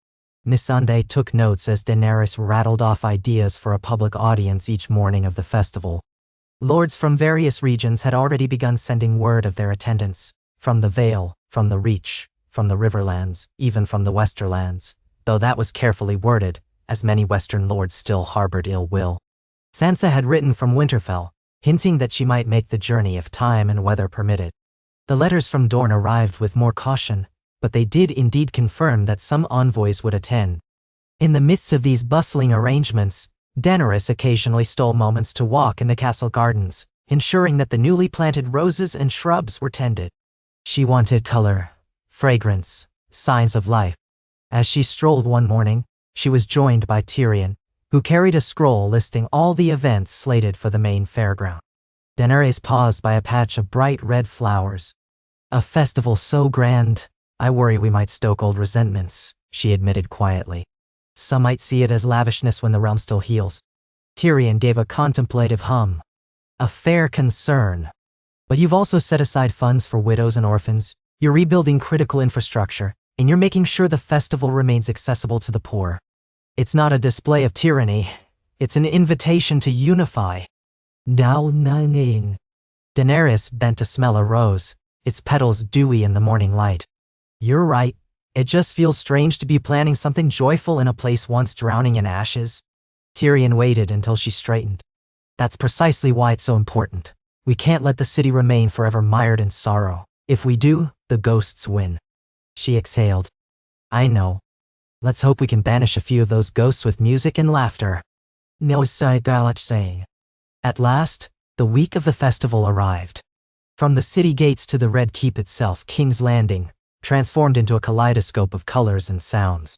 Missandei took notes as Daenerys rattled off ideas for a public audience each morning of the festival. Lords from various regions had already begun sending word of their attendance, from the Vale, from the Reach, from the Riverlands, even from the Westerlands, though that was carefully worded, as many Western lords still harbored ill will. Sansa had written from Winterfell, hinting that she might make the journey if time and weather permitted. The letters from Dorne arrived with more caution, but they did indeed confirm that some envoys would attend. In the midst of these bustling arrangements, Daenerys occasionally stole moments to walk in the castle gardens, ensuring that the newly planted roses and shrubs were tended. She wanted color, fragrance, signs of life. As she strolled one morning, she was joined by Tyrion, who carried a scroll listing all the events slated for the main fairground. Daenerys paused by a patch of bright red flowers. "A festival so grand, I worry we might stoke old resentments," she admitted quietly. Some might see it as lavishness when the realm still heals. Tyrion gave a contemplative hum. A fair concern. But you've also set aside funds for widows and orphans, you're rebuilding critical infrastructure, and you're making sure the festival remains accessible to the poor. It's not a display of tyranny, it's an invitation to unify. Daenerys bent to smell a rose, its petals dewy in the morning light. You're right, it just feels strange to be planning something joyful in a place once drowning in ashes. Tyrion waited until she straightened. That's precisely why it's so important. We can't let the city remain forever mired in sorrow. If we do, the ghosts win. She exhaled. I know. Let's hope we can banish a few of those ghosts with music and laughter. No side Galach saying. At last, the week of the festival arrived. From the city gates to the Red Keep itself, King's Landing, transformed into a kaleidoscope of colors and sounds.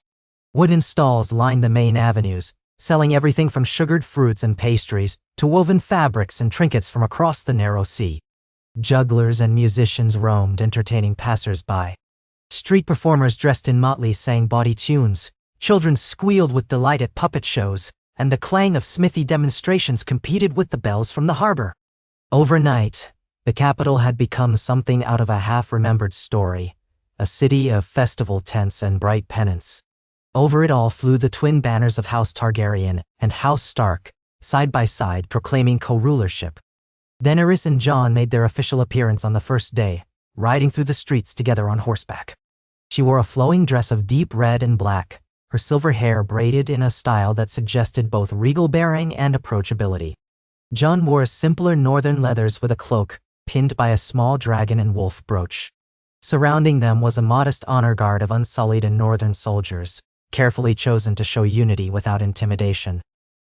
Wooden stalls lined the main avenues, selling everything from sugared fruits and pastries to woven fabrics and trinkets from across the narrow sea. Jugglers and musicians roamed, entertaining passers-by. Street performers dressed in motley sang bawdy tunes, children squealed with delight at puppet shows, and the clang of smithy demonstrations competed with the bells from the harbor. Overnight, the capital had become something out of a half-remembered story, a city of festival tents and bright pennants. Over it all flew the twin banners of House Targaryen and House Stark, side by side, proclaiming co-rulership. Daenerys and Jon made their official appearance on the first day, riding through the streets together on horseback. She wore a flowing dress of deep red and black, her silver hair braided in a style that suggested both regal bearing and approachability. Jon wore simpler northern leathers with a cloak, pinned by a small dragon and wolf brooch. Surrounding them was a modest honor guard of unsullied and northern soldiers, carefully chosen to show unity without intimidation.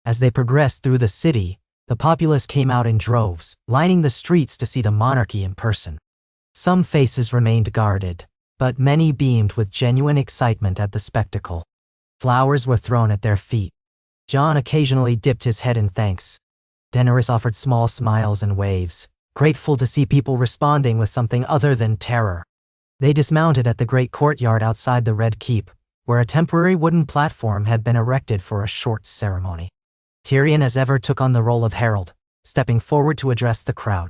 As they progressed through the city, the populace came out in droves, lining the streets to see the monarchy in person. Some faces remained guarded, but many beamed with genuine excitement at the spectacle. Flowers were thrown at their feet. Jon occasionally dipped his head in thanks. Daenerys offered small smiles and waves, grateful to see people responding with something other than terror. They dismounted at the great courtyard outside the Red Keep, where a temporary wooden platform had been erected for a short ceremony. Tyrion as ever took on the role of herald, stepping forward to address the crowd.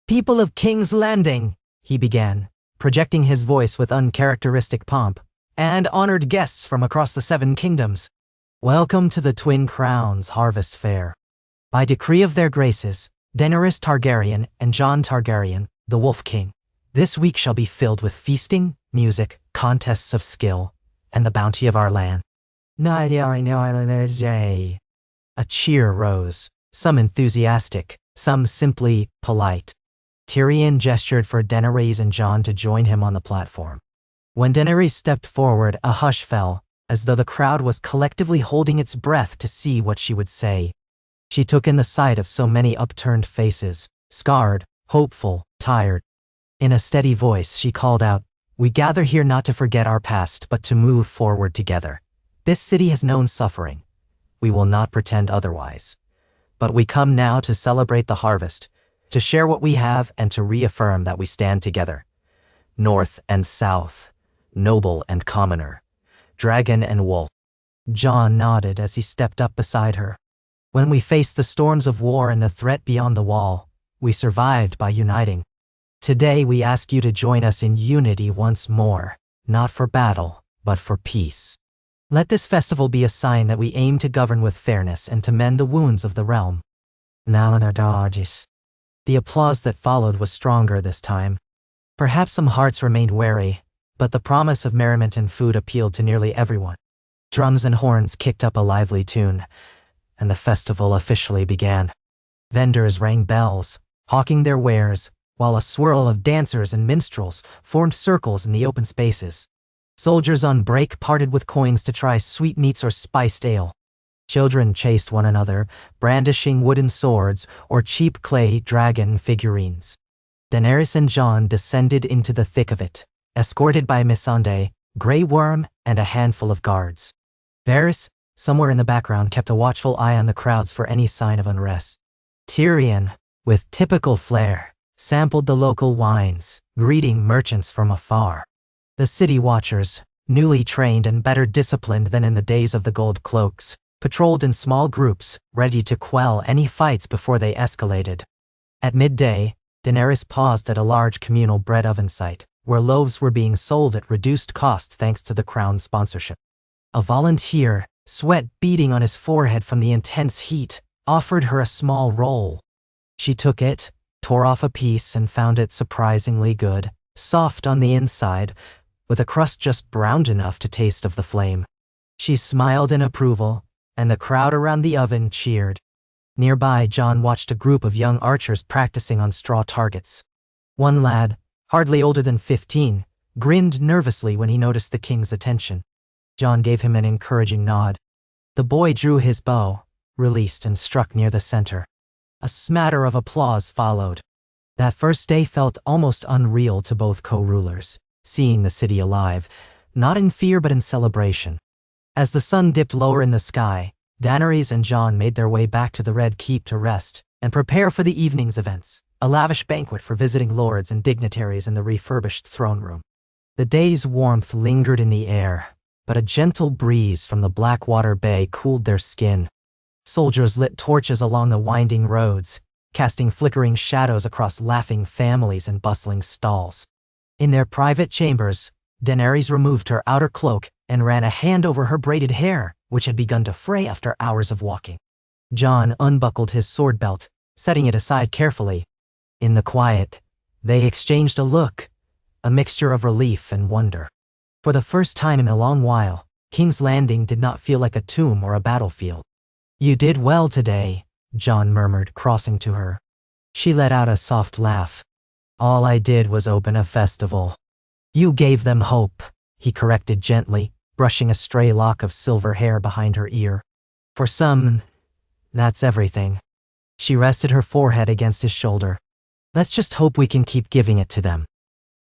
"People of King's Landing," he began, projecting his voice with uncharacteristic pomp, "and honored guests from across the Seven Kingdoms. Welcome to the Twin Crowns Harvest Fair. By decree of their graces, Daenerys Targaryen and Jon Targaryen, the Wolf King, this week shall be filled with feasting, music, contests of skill, and the bounty of our land." A cheer rose, some enthusiastic, some simply polite. Tyrion gestured for Daenerys and Jon to join him on the platform. When Daenerys stepped forward, a hush fell, as though the crowd was collectively holding its breath to see what she would say. She took in the sight of so many upturned faces, scarred, hopeful, tired. In a steady voice she called out, "We gather here not to forget our past but to move forward together. This city has known suffering. We will not pretend otherwise. But we come now to celebrate the harvest, to share what we have and to reaffirm that we stand together. North and South, noble and commoner, dragon and wolf." Jon nodded as he stepped up beside her. "When we faced the storms of war and the threat beyond the wall, we survived by uniting. Today we ask you to join us in unity once more, not for battle, but for peace. Let this festival be a sign that we aim to govern with fairness and to mend the wounds of the realm." The applause that followed was stronger this time. Perhaps some hearts remained wary, but the promise of merriment and food appealed to nearly everyone. Drums and horns kicked up a lively tune, and the festival officially began. Vendors rang bells, hawking their wares, while a swirl of dancers and minstrels formed circles in the open spaces. Soldiers on break parted with coins to try sweetmeats or spiced ale. Children chased one another, brandishing wooden swords or cheap clay dragon figurines. Daenerys and Jon descended into the thick of it, escorted by Missandei, Grey Worm, and a handful of guards. Varys, somewhere in the background, kept a watchful eye on the crowds for any sign of unrest. Tyrion, with typical flair, sampled the local wines, greeting merchants from afar. The city watchers, newly trained and better disciplined than in the days of the Gold Cloaks, patrolled in small groups, ready to quell any fights before they escalated. At midday, Daenerys paused at a large communal bread oven site, where loaves were being sold at reduced cost thanks to the crown's sponsorship. A volunteer, sweat beading on his forehead from the intense heat, offered her a small roll. She took it, tore off a piece and found it surprisingly good, soft on the inside, with a crust just browned enough to taste of the flame. She smiled in approval, and the crowd around the oven cheered. Nearby, Jon watched a group of young archers practicing on straw targets. One lad, hardly older than 15, grinned nervously when he noticed the king's attention. Jon gave him an encouraging nod. The boy drew his bow, released and struck near the center. A smatter of applause followed. That first day felt almost unreal to both co-rulers, seeing the city alive, not in fear but in celebration. As the sun dipped lower in the sky, Daenerys and Jon made their way back to the Red Keep to rest and prepare for the evening's events, a lavish banquet for visiting lords and dignitaries in the refurbished throne room. The day's warmth lingered in the air, but a gentle breeze from the Blackwater Bay cooled their skin. Soldiers lit torches along the winding roads, casting flickering shadows across laughing families and bustling stalls. In their private chambers, Daenerys removed her outer cloak and ran a hand over her braided hair, which had begun to fray after hours of walking. Jon unbuckled his sword belt, setting it aside carefully. In the quiet, they exchanged a look, a mixture of relief and wonder. For the first time in a long while, King's Landing did not feel like a tomb or a battlefield. "You did well today," Jon murmured, crossing to her. She let out a soft laugh. "All I did was open a festival." "You gave them hope," he corrected gently, brushing a stray lock of silver hair behind her ear. "For some, that's everything." She rested her forehead against his shoulder. "Let's just hope we can keep giving it to them."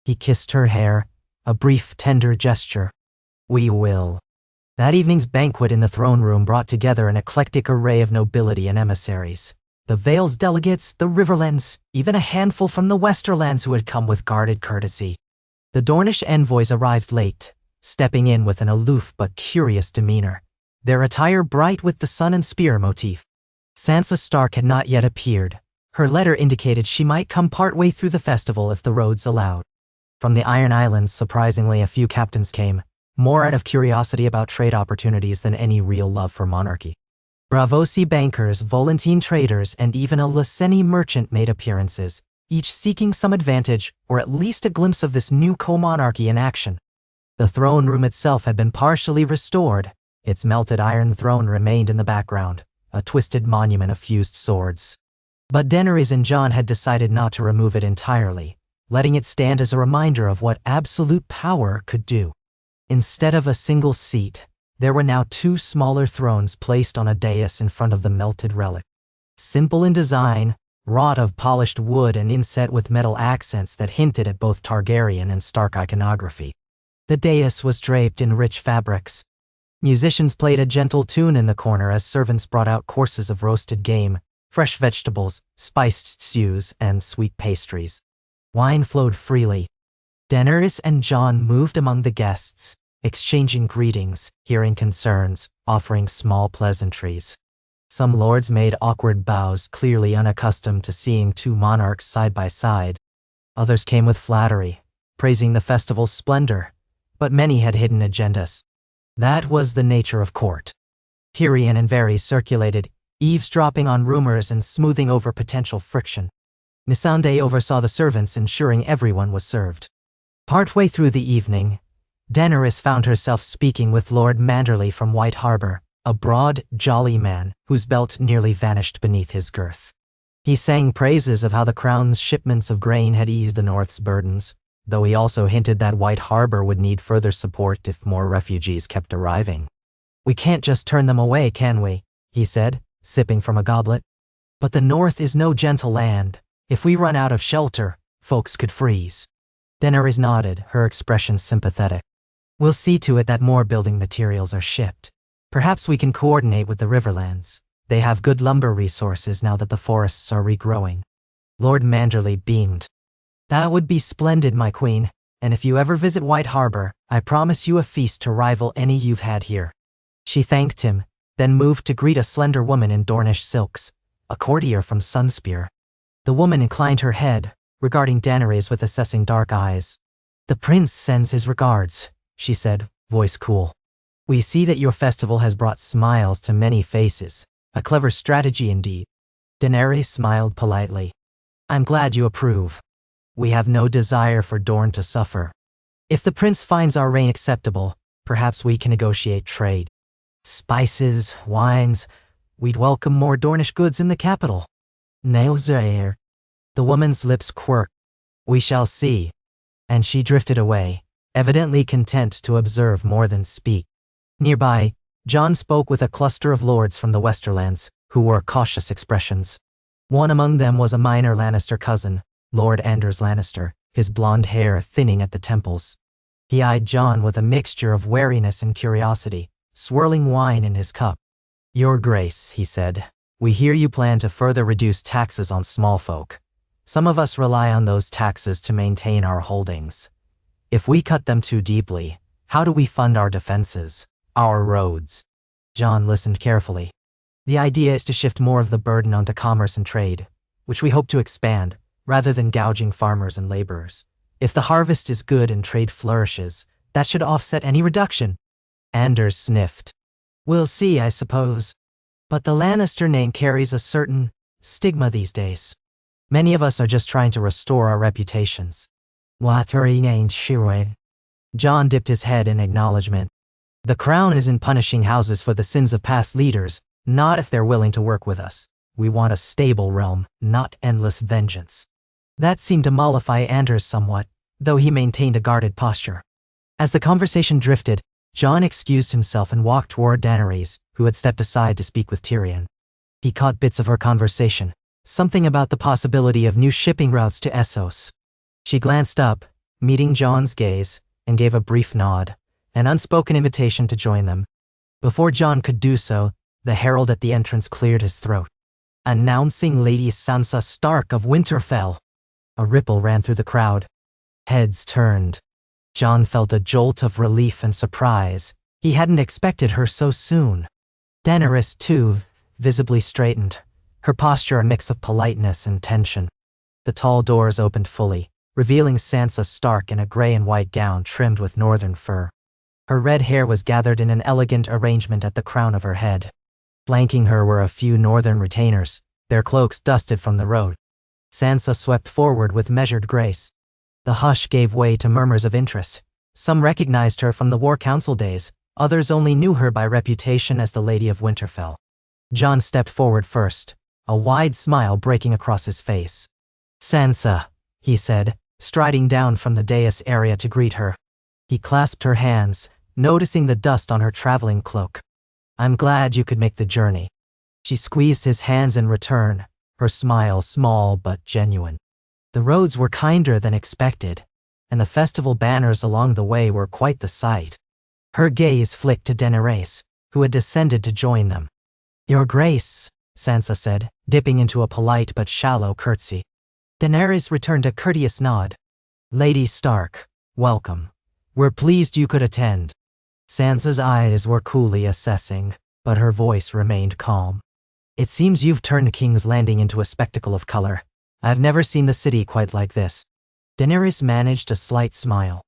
He kissed her hair, a brief, tender gesture. "We will." That evening's banquet in the throne room brought together an eclectic array of nobility and emissaries. The Vale's delegates, the Riverlands, even a handful from the Westerlands who had come with guarded courtesy. The Dornish envoys arrived late, stepping in with an aloof but curious demeanor, their attire bright with the sun and spear motif. Sansa Stark had not yet appeared. Her letter indicated she might come partway through the festival if the roads allowed. From the Iron Islands, surprisingly, a few captains came, more out of curiosity about trade opportunities than any real love for monarchy. Braavosi bankers, Volantine traders, and even a Lyseni merchant made appearances, each seeking some advantage or at least a glimpse of this new co-monarchy in action. The throne room itself had been partially restored. Its melted iron throne remained in the background, a twisted monument of fused swords. But Daenerys and Jon had decided not to remove it entirely, letting it stand as a reminder of what absolute power could do. Instead of a single seat, there were now two smaller thrones placed on a dais in front of the melted relic. Simple in design, wrought of polished wood and inset with metal accents that hinted at both Targaryen and Stark iconography. The dais was draped in rich fabrics. Musicians played a gentle tune in the corner as servants brought out courses of roasted game, fresh vegetables, spiced stews, and sweet pastries. Wine flowed freely. Daenerys and Jon moved among the guests, exchanging greetings, hearing concerns, offering small pleasantries. Some lords made awkward bows, clearly unaccustomed to seeing two monarchs side by side. Others came with flattery, praising the festival's splendor, but many had hidden agendas. That was the nature of court. Tyrion and Varys circulated, eavesdropping on rumors and smoothing over potential friction. Missandei oversaw the servants, ensuring everyone was served. Partway through the evening, Daenerys found herself speaking with Lord Manderley from White Harbor, a broad, jolly man whose belt nearly vanished beneath his girth. He sang praises of how the crown's shipments of grain had eased the North's burdens, though he also hinted that White Harbor would need further support if more refugees kept arriving. "We can't just turn them away, can we?" he said, sipping from a goblet. "But the North is no gentle land. If we run out of shelter, folks could freeze." Daenerys nodded, her expression sympathetic. "We'll see to it that more building materials are shipped. Perhaps we can coordinate with the Riverlands. They have good lumber resources now that the forests are regrowing." Lord Manderley beamed. "That would be splendid, my queen, And if you ever visit White Harbor, I promise you a feast to rival any you've had here." She thanked him, then moved to greet a slender woman in Dornish silks, a courtier from Sunspear. The woman inclined her head, regarding Daenerys with assessing dark eyes. "The prince sends his regards," she said, voice cool. "We see that your festival has brought smiles to many faces. A clever strategy indeed." Daenerys smiled politely. "I'm glad you approve. We have no desire for Dorne to suffer. If the prince finds our reign acceptable, perhaps we can negotiate trade. Spices, wines, we'd welcome more Dornish goods in the capital." "Naozair." The woman's lips quirked. "We shall see." And she drifted away, evidently content to observe more than speak. Nearby, Jon spoke with a cluster of lords from the Westerlands, who wore cautious expressions. One among them was a minor Lannister cousin, Lord Anders Lannister, his blonde hair thinning at the temples. He eyed Jon with a mixture of wariness and curiosity, swirling wine in his cup. "Your Grace," he said, "we hear you plan to further reduce taxes on small folk. Some of us rely on those taxes to maintain our holdings. If we cut them too deeply, how do we fund our defenses, our roads?" Jon listened carefully. "The idea is to shift more of the burden onto commerce and trade, which we hope to expand, rather than gouging farmers and laborers. If the harvest is good and trade flourishes, that should offset any reduction." Anders sniffed. "We'll see, I suppose. But the Lannister name carries a certain stigma these days. Many of us are just trying to restore our reputations." Jon dipped his head in acknowledgement. "The crown isn't punishing houses for the sins of past leaders, not if they're willing to work with us. We want a stable realm, not endless vengeance." That seemed to mollify Anders somewhat, though he maintained a guarded posture. As the conversation drifted, Jon excused himself and walked toward Daenerys, who had stepped aside to speak with Tyrion. He caught bits of her conversation, something about the possibility of new shipping routes to Essos. She glanced up, meeting Jon's gaze, and gave a brief nod, an unspoken invitation to join them. Before Jon could do so, the herald at the entrance cleared his throat. "Announcing Lady Sansa Stark of Winterfell." A ripple ran through the crowd. Heads turned. Jon felt a jolt of relief and surprise. He hadn't expected her so soon. Daenerys, too, visibly straightened, her posture a mix of politeness and tension. The tall doors opened fully, revealing Sansa Stark in a gray and white gown trimmed with northern fur. Her red hair was gathered in an elegant arrangement at the crown of her head. Flanking her were a few northern retainers, their cloaks dusted from the road. Sansa swept forward with measured grace. The hush gave way to murmurs of interest. Some recognized her from the War Council days, others only knew her by reputation as the Lady of Winterfell. Jon stepped forward first, a wide smile breaking across his face. "Sansa," he said, striding down from the dais area to greet her. He clasped her hands, noticing the dust on her traveling cloak. "I'm glad you could make the journey." She squeezed his hands in return, her smile small but genuine. The roads were kinder than expected, and the festival banners along the way were quite the sight. Her gaze flicked to Daenerys, who had descended to join them. "Your Grace," Sansa said, dipping into a polite but shallow curtsy. Daenerys returned a courteous nod. "Lady Stark, welcome. We're pleased you could attend." Sansa's eyes were coolly assessing, but her voice remained calm. "It seems you've turned King's Landing into a spectacle of color. I've never seen the city quite like this." Daenerys managed a slight smile.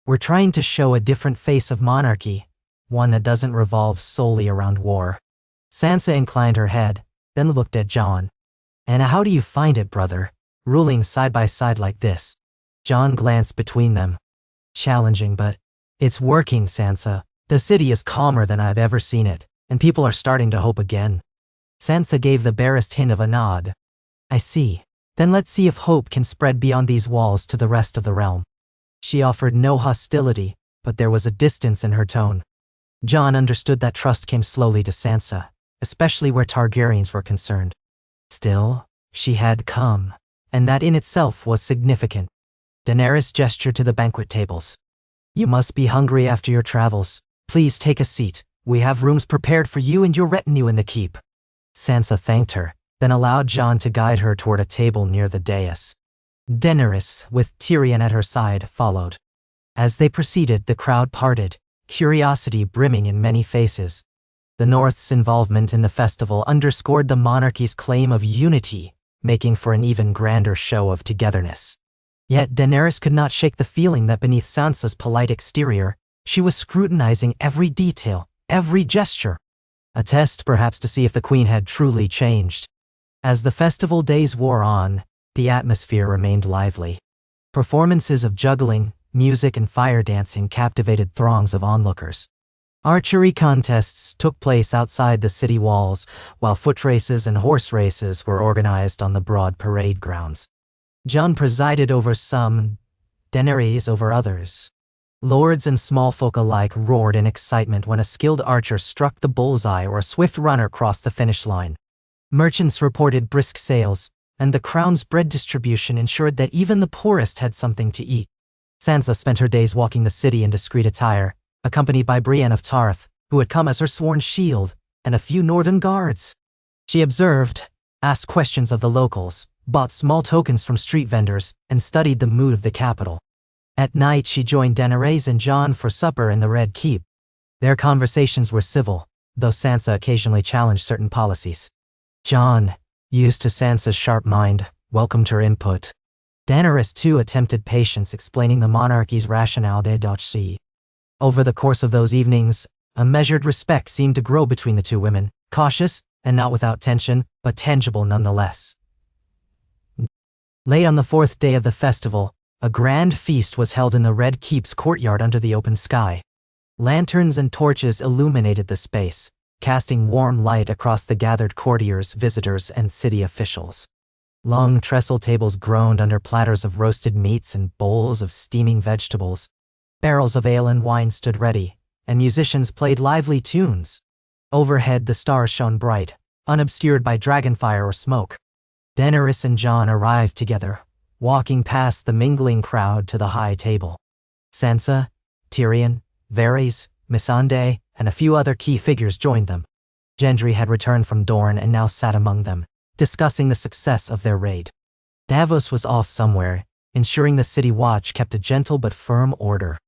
"We're trying to show a different face of monarchy, one that doesn't revolve solely around war." Sansa inclined her head, then looked at Jon. "And how do you find it, brother, ruling side by side like this?" Jon glanced between them. "Challenging, but it's working, Sansa. The city is calmer than I've ever seen it, and people are starting to hope again." Sansa gave the barest hint of a nod. "I see. Then let's see if hope can spread beyond these walls to the rest of the realm." She offered no hostility, but there was a distance in her tone. Jon understood that trust came slowly to Sansa, especially where Targaryens were concerned. Still, she had come, and that in itself was significant. Daenerys gestured to the banquet tables. "You must be hungry after your travels. Please take a seat. We have rooms prepared for you and your retinue in the keep." Sansa thanked her, then allowed Jon to guide her toward a table near the dais. Daenerys, with Tyrion at her side, followed. As they proceeded, the crowd parted, curiosity brimming in many faces. The North's involvement in the festival underscored the monarchy's claim of unity, making for an even grander show of togetherness. Yet Daenerys could not shake the feeling that beneath Sansa's polite exterior, she was scrutinizing every detail, every gesture. A test perhaps to see if the queen had truly changed. As the festival days wore on, the atmosphere remained lively. Performances of juggling, music and fire dancing captivated throngs of onlookers. Archery contests took place outside the city walls, while foot races and horse races were organized on the broad parade grounds. Jon presided over some, Daenerys over others. Lords and small folk alike roared in excitement when a skilled archer struck the bullseye or a swift runner crossed the finish line. Merchants reported brisk sales, and the crown's bread distribution ensured that even the poorest had something to eat. Sansa spent her days walking the city in discreet attire, accompanied by Brienne of Tarth, who had come as her sworn shield, and a few northern guards. She observed, asked questions of the locals, bought small tokens from street vendors, and studied the mood of the capital. At night she joined Daenerys and Jon for supper in the Red Keep. Their conversations were civil, though Sansa occasionally challenged certain policies. Jon, used to Sansa's sharp mind, welcomed her input. Daenerys too attempted patience, explaining the monarchy's rationale d'être. Over the course of those evenings, a measured respect seemed to grow between the two women, cautious and not without tension, but tangible nonetheless. Late on the fourth day of the festival, a grand feast was held in the Red Keep's courtyard under the open sky. Lanterns and torches illuminated the space, casting warm light across the gathered courtiers, visitors, and city officials. Long trestle tables groaned under platters of roasted meats and bowls of steaming vegetables. Barrels of ale and wine stood ready, and musicians played lively tunes. Overhead the stars shone bright, unobscured by dragonfire or smoke. Daenerys and Jon arrived together, walking past the mingling crowd to the high table. Sansa, Tyrion, Varys, Missandei, and a few other key figures joined them. Gendry had returned from Dorne and now sat among them, discussing the success of their raid. Davos was off somewhere, ensuring the city watch kept a gentle but firm order.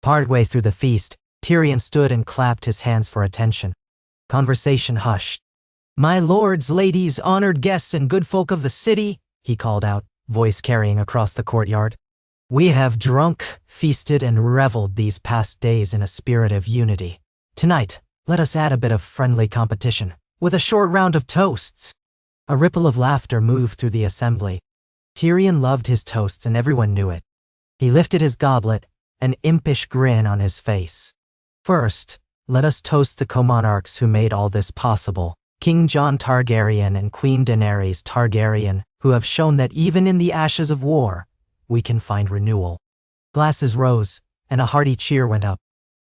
Partway through the feast, Tyrion stood and clapped his hands for attention. Conversation hushed. "My lords, ladies, honored guests, and good folk of the city," he called out, voice carrying across the courtyard. "We have drunk, feasted, and reveled these past days in a spirit of unity. Tonight, let us add a bit of friendly competition, with a short round of toasts." A ripple of laughter moved through the assembly. Tyrion loved his toasts and everyone knew it. He lifted his goblet, an impish grin on his face. "First, let us toast the Co-Monarchs who made all this possible, King Jon Targaryen and Queen Daenerys Targaryen, who have shown that even in the ashes of war, we can find renewal." Glasses rose, and a hearty cheer went up.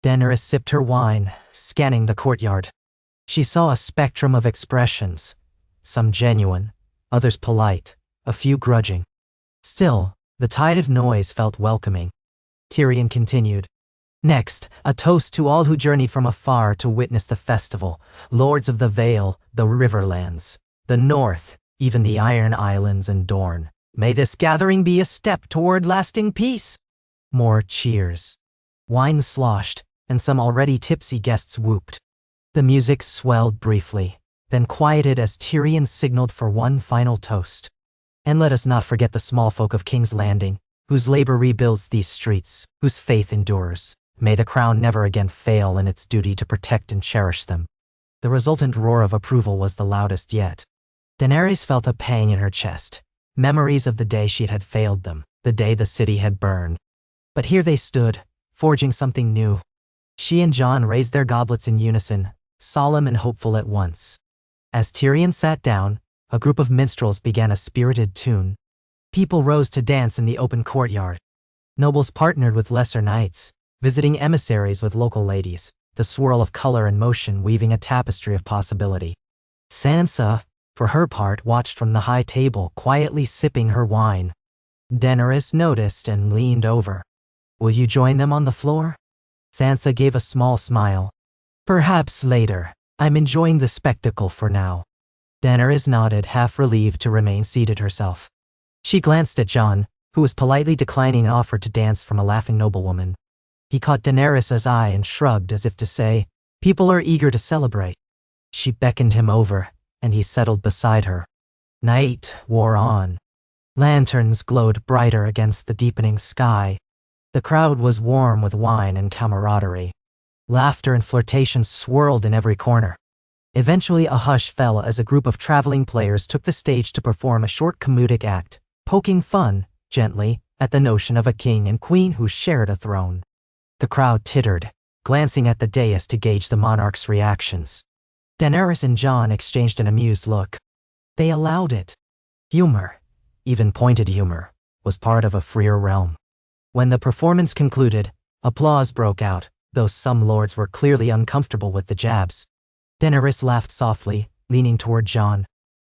Daenerys sipped her wine, scanning the courtyard. She saw a spectrum of expressions, some genuine, others polite, a few grudging. Still, the tide of noise felt welcoming. Tyrion continued. "Next, a toast to all who journeyed from afar to witness the festival, lords of the Vale, the Riverlands, the North, even the Iron Islands and Dorne. May this gathering be a step toward lasting peace." More cheers. Wine sloshed, and some already tipsy guests whooped. The music swelled briefly, then quieted as Tyrion signaled for one final toast. "And let us not forget the small folk of King's Landing, whose labor rebuilds these streets, whose faith endures. May the crown never again fail in its duty to protect and cherish them." The resultant roar of approval was the loudest yet. Daenerys felt a pang in her chest. Memories of the day she had failed them, the day the city had burned. But here they stood, forging something new. She and Jon raised their goblets in unison, solemn and hopeful at once. As Tyrion sat down, a group of minstrels began a spirited tune. People rose to dance in the open courtyard. Nobles partnered with lesser knights, visiting emissaries with local ladies, the swirl of color and motion weaving a tapestry of possibility. Sansa, for her part, watched from the high table, quietly sipping her wine. Daenerys noticed and leaned over. "Will you join them on the floor?" Sansa gave a small smile. "Perhaps later. I'm enjoying the spectacle for now." Daenerys nodded, half relieved to remain seated herself. She glanced at Jon, who was politely declining an offer to dance from a laughing noblewoman. He caught Daenerys' eye and shrugged as if to say, "People are eager to celebrate." She beckoned him over, and he settled beside her. Night wore on. Lanterns glowed brighter against the deepening sky. The crowd was warm with wine and camaraderie. Laughter and flirtation swirled in every corner. Eventually a hush fell as a group of traveling players took the stage to perform a short comedic act, poking fun, gently, at the notion of a king and queen who shared a throne. The crowd tittered, glancing at the dais to gauge the monarch's reactions. Daenerys and Jon exchanged an amused look. They allowed it. Humor, even pointed humor, was part of a freer realm. When the performance concluded, applause broke out, though some lords were clearly uncomfortable with the jabs. Daenerys laughed softly, leaning toward Jon.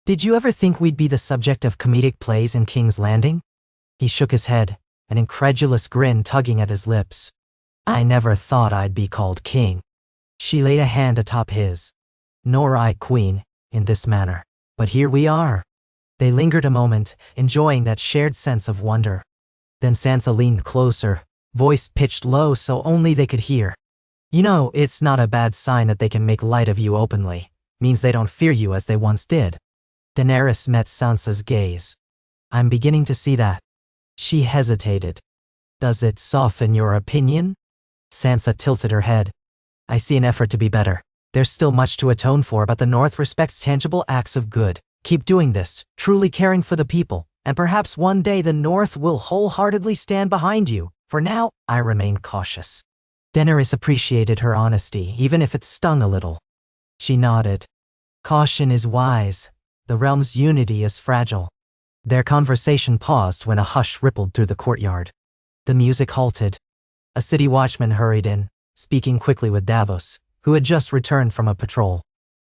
"Did you ever think we'd be the subject of comedic plays in King's Landing?" He shook his head, an incredulous grin tugging at his lips. "I never thought I'd be called king." She laid a hand atop his. "Nor I, queen, in this manner. But here we are." They lingered a moment, enjoying that shared sense of wonder. Then Sansa leaned closer, voice pitched low so only they could hear. "You know, it's not a bad sign that they can make light of you openly. Means they don't fear you as they once did." Daenerys met Sansa's gaze. "I'm beginning to see that." She hesitated. "Does it soften your opinion?" Sansa tilted her head. "I see an effort to be better. There's still much to atone for, but the North respects tangible acts of good. Keep doing this, truly caring for the people, and perhaps one day the North will wholeheartedly stand behind you. For now, I remain cautious." Daenerys appreciated her honesty, even if it stung a little. She nodded. "Caution is wise. The realm's unity is fragile." Their conversation paused when a hush rippled through the courtyard. The music halted. A city watchman hurried in, speaking quickly with Davos, who had just returned from a patrol.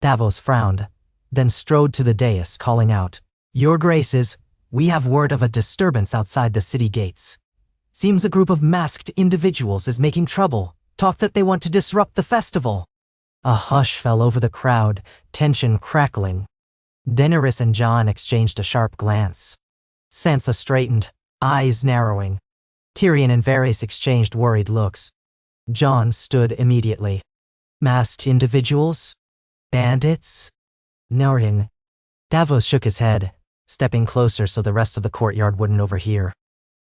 Davos frowned, then strode to the dais, calling out, "Your Graces, we have word of a disturbance outside the city gates. Seems a group of masked individuals is making trouble, talk that they want to disrupt the festival." A hush fell over the crowd, tension crackling. Daenerys and Jon exchanged a sharp glance. Sansa straightened, eyes narrowing. Tyrion and Varys exchanged worried looks. Jon stood immediately. "Masked individuals? Bandits?" "Nothing." Davos shook his head, stepping closer so the rest of the courtyard wouldn't overhear.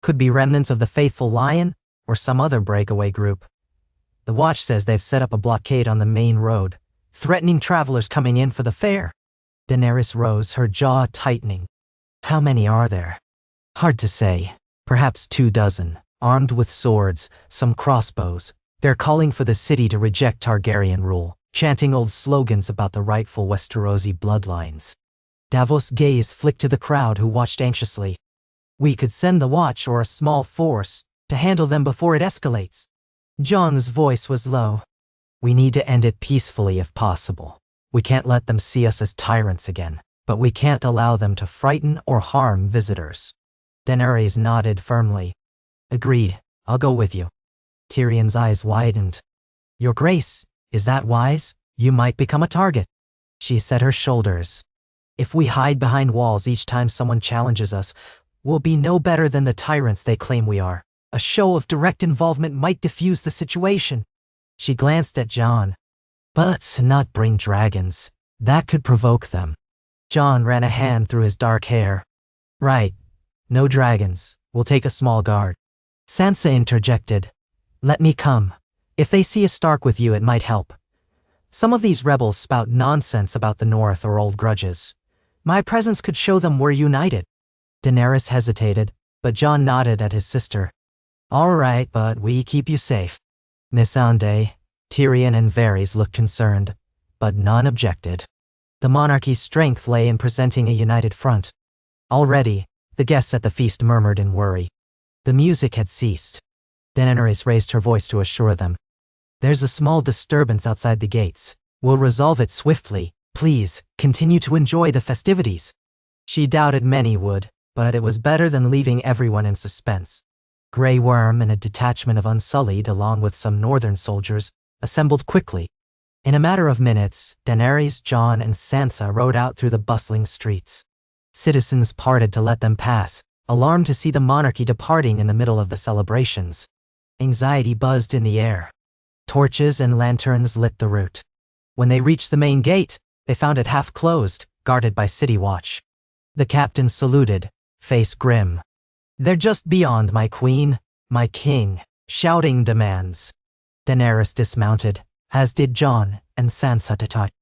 "Could be remnants of the Faithful Lion, or some other breakaway group. The watch says they've set up a blockade on the main road, threatening travelers coming in for the fair." Daenerys rose, her jaw tightening. "How many are there?" "Hard to say. Perhaps 24, armed with swords, some crossbows. They're calling for the city to reject Targaryen rule, chanting old slogans about the rightful Westerosi bloodlines." Davos' gaze flicked to the crowd who watched anxiously. "We could send the watch or a small force to handle them before it escalates." Jon's voice was low. "We need to end it peacefully if possible. We can't let them see us as tyrants again, but we can't allow them to frighten or harm visitors." Daenerys nodded firmly. "Agreed, I'll go with you." Tyrion's eyes widened. "Your Grace, is that wise? You might become a target." She set her shoulders. "If we hide behind walls each time someone challenges us, we'll be no better than the tyrants they claim we are. A show of direct involvement might diffuse the situation." She glanced at Jon. "But not bring dragons. That could provoke them." Jon ran a hand through his dark hair. "Right. No dragons. We'll take a small guard." Sansa interjected. "Let me come. If they see a Stark with you, it might help. Some of these rebels spout nonsense about the North or old grudges. My presence could show them we're united." Daenerys hesitated, but Jon nodded at his sister. "All right, but we keep you safe." Missandei, Tyrion and Varys looked concerned, but none objected. The monarchy's strength lay in presenting a united front. Already, the guests at the feast murmured in worry. The music had ceased. Daenerys raised her voice to assure them. "There's a small disturbance outside the gates. We'll resolve it swiftly. Please, continue to enjoy the festivities." She doubted many would, but it was better than leaving everyone in suspense. Grey Worm and a detachment of Unsullied, along with some northern soldiers, assembled quickly. In a matter of minutes, Daenerys, Jon, and Sansa rode out through the bustling streets. Citizens parted to let them pass, alarmed to see the monarchy departing in the middle of the celebrations. Anxiety buzzed in the air. Torches and lanterns lit the route. When they reached the main gate, they found it half closed, guarded by city watch. The captain saluted, face grim. "They're just beyond, my queen, my king," shouting demands. Daenerys dismounted, as did Jon and Sansa to touch.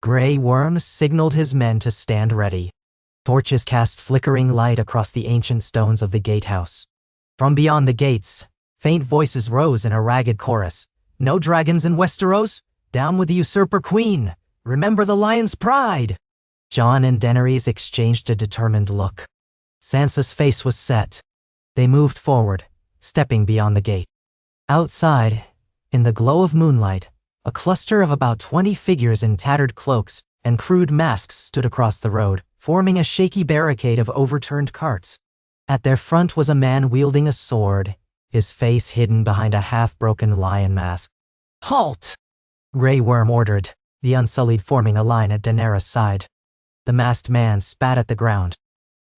Grey Worm signaled his men to stand ready. Torches cast flickering light across the ancient stones of the gatehouse. From beyond the gates, faint voices rose in a ragged chorus. "No dragons in Westeros? Down with the usurper queen! Remember the lion's pride!" Jon and Daenerys exchanged a determined look. Sansa's face was set. They moved forward, stepping beyond the gate. Outside, in the glow of moonlight, a cluster of about 20 figures in tattered cloaks and crude masks stood across the road, forming a shaky barricade of overturned carts. At their front was a man wielding a sword, his face hidden behind a half-broken lion mask. "Halt!" Grey Worm ordered, the Unsullied forming a line at Daenerys' side. The masked man spat at the ground.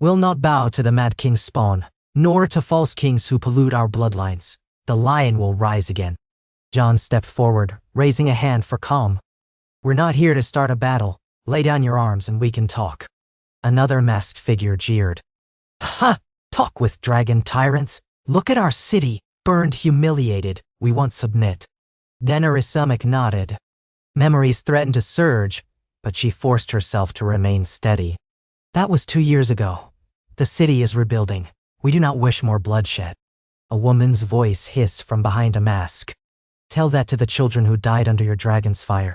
"We'll not bow to the Mad King's spawn, nor to false kings who pollute our bloodlines. The lion will rise again." Jon stepped forward, raising a hand for calm. "We're not here to start a battle. Lay down your arms and we can talk." Another masked figure jeered. "Ha! Talk with dragon tyrants. Look at our city, burned humiliated. We won't submit." Daenerys' stomach nodded. Memories threatened to surge, but she forced herself to remain steady. "That was 2 years ago. The city is rebuilding. We do not wish more bloodshed." A woman's voice hissed from behind a mask. "Tell that to the children who died under your dragon's fire."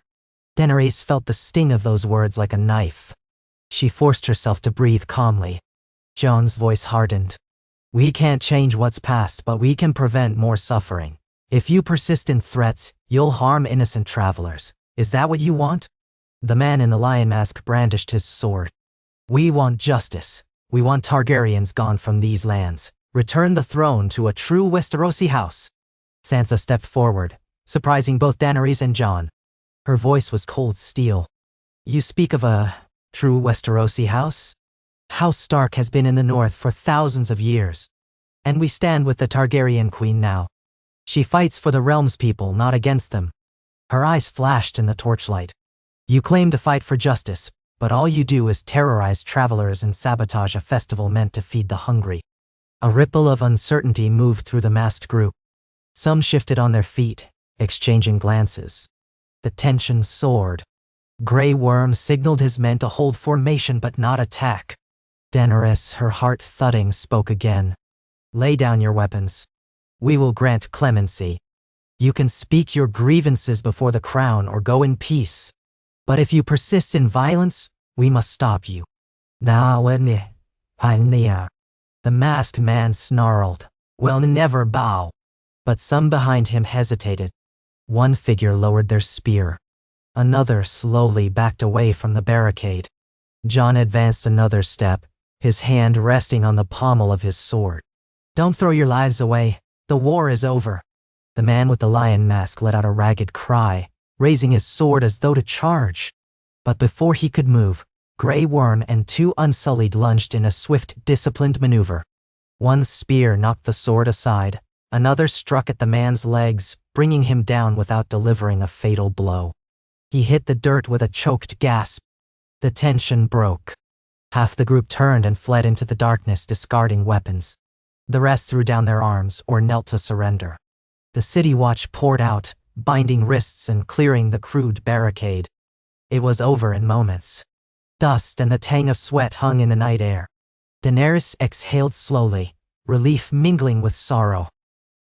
Daenerys felt the sting of those words like a knife. She forced herself to breathe calmly. Jon's voice hardened. "We can't change what's past, but we can prevent more suffering. If you persist in threats, you'll harm innocent travelers. Is that what you want?" The man in the lion mask brandished his sword. "We want justice. We want Targaryens gone from these lands. Return the throne to a true Westerosi house." Sansa stepped forward, surprising both Daenerys and Jon. Her voice was cold steel. "You speak of a true Westerosi house? House Stark has been in the north for thousands of years. And we stand with the Targaryen queen now. She fights for the realm's people, not against them." Her eyes flashed in the torchlight. "You claim to fight for justice, but all you do is terrorize travelers and sabotage a festival meant to feed the hungry." A ripple of uncertainty moved through the masked group. Some shifted on their feet, exchanging glances. The tension soared. Grey Worm signaled his men to hold formation but not attack. Daenerys, her heart thudding, spoke again. "Lay down your weapons. We will grant clemency. You can speak your grievances before the crown or go in peace. But if you persist in violence, we must stop you." The masked man snarled. "We'll never bow." But some behind him hesitated. One figure lowered their spear. Another slowly backed away from the barricade. Jon advanced another step, his hand resting on the pommel of his sword. "Don't throw your lives away. The war is over." The man with the lion mask let out a ragged cry, raising his sword as though to charge. But before he could move, Grey Worm and 2 Unsullied lunged in a swift, disciplined maneuver. One spear knocked the sword aside, another struck at the man's legs, bringing him down without delivering a fatal blow. He hit the dirt with a choked gasp. The tension broke. Half the group turned and fled into the darkness, discarding weapons. The rest threw down their arms or knelt to surrender. The city watch poured out, binding wrists and clearing the crude barricade. It was over in moments. Dust and the tang of sweat hung in the night air. Daenerys exhaled slowly, relief mingling with sorrow.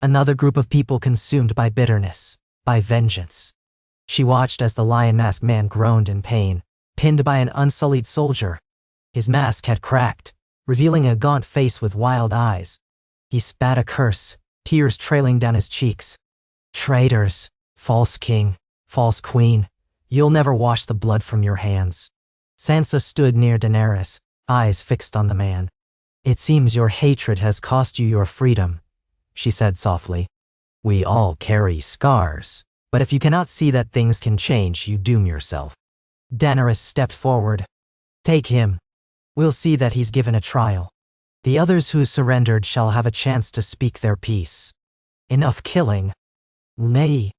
Another group of people consumed by bitterness, by vengeance. She watched as the lion-masked man groaned in pain, pinned by an unsullied soldier. His mask had cracked, revealing a gaunt face with wild eyes. He spat a curse, tears trailing down his cheeks. "Traitors, false king, false queen, you'll never wash the blood from your hands." Sansa stood near Daenerys, eyes fixed on the man. "It seems your hatred has cost you your freedom," she said softly. "We all carry scars, but if you cannot see that things can change, you doom yourself." Daenerys stepped forward. "Take him. We'll see that he's given a trial. The others who surrendered shall have a chance to speak their piece." Enough killing. Nay.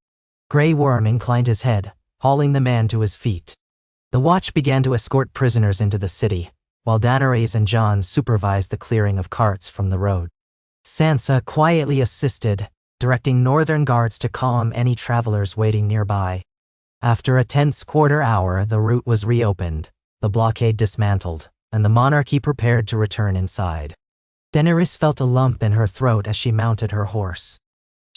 Grey Worm inclined his head, hauling the man to his feet. The watch began to escort prisoners into the city, while Daenerys and Jon supervised the clearing of carts from the road. Sansa quietly assisted, directing northern guards to calm any travelers waiting nearby. After a tense quarter hour, the route was reopened, the blockade dismantled, and the monarchy prepared to return inside. Daenerys felt a lump in her throat as she mounted her horse.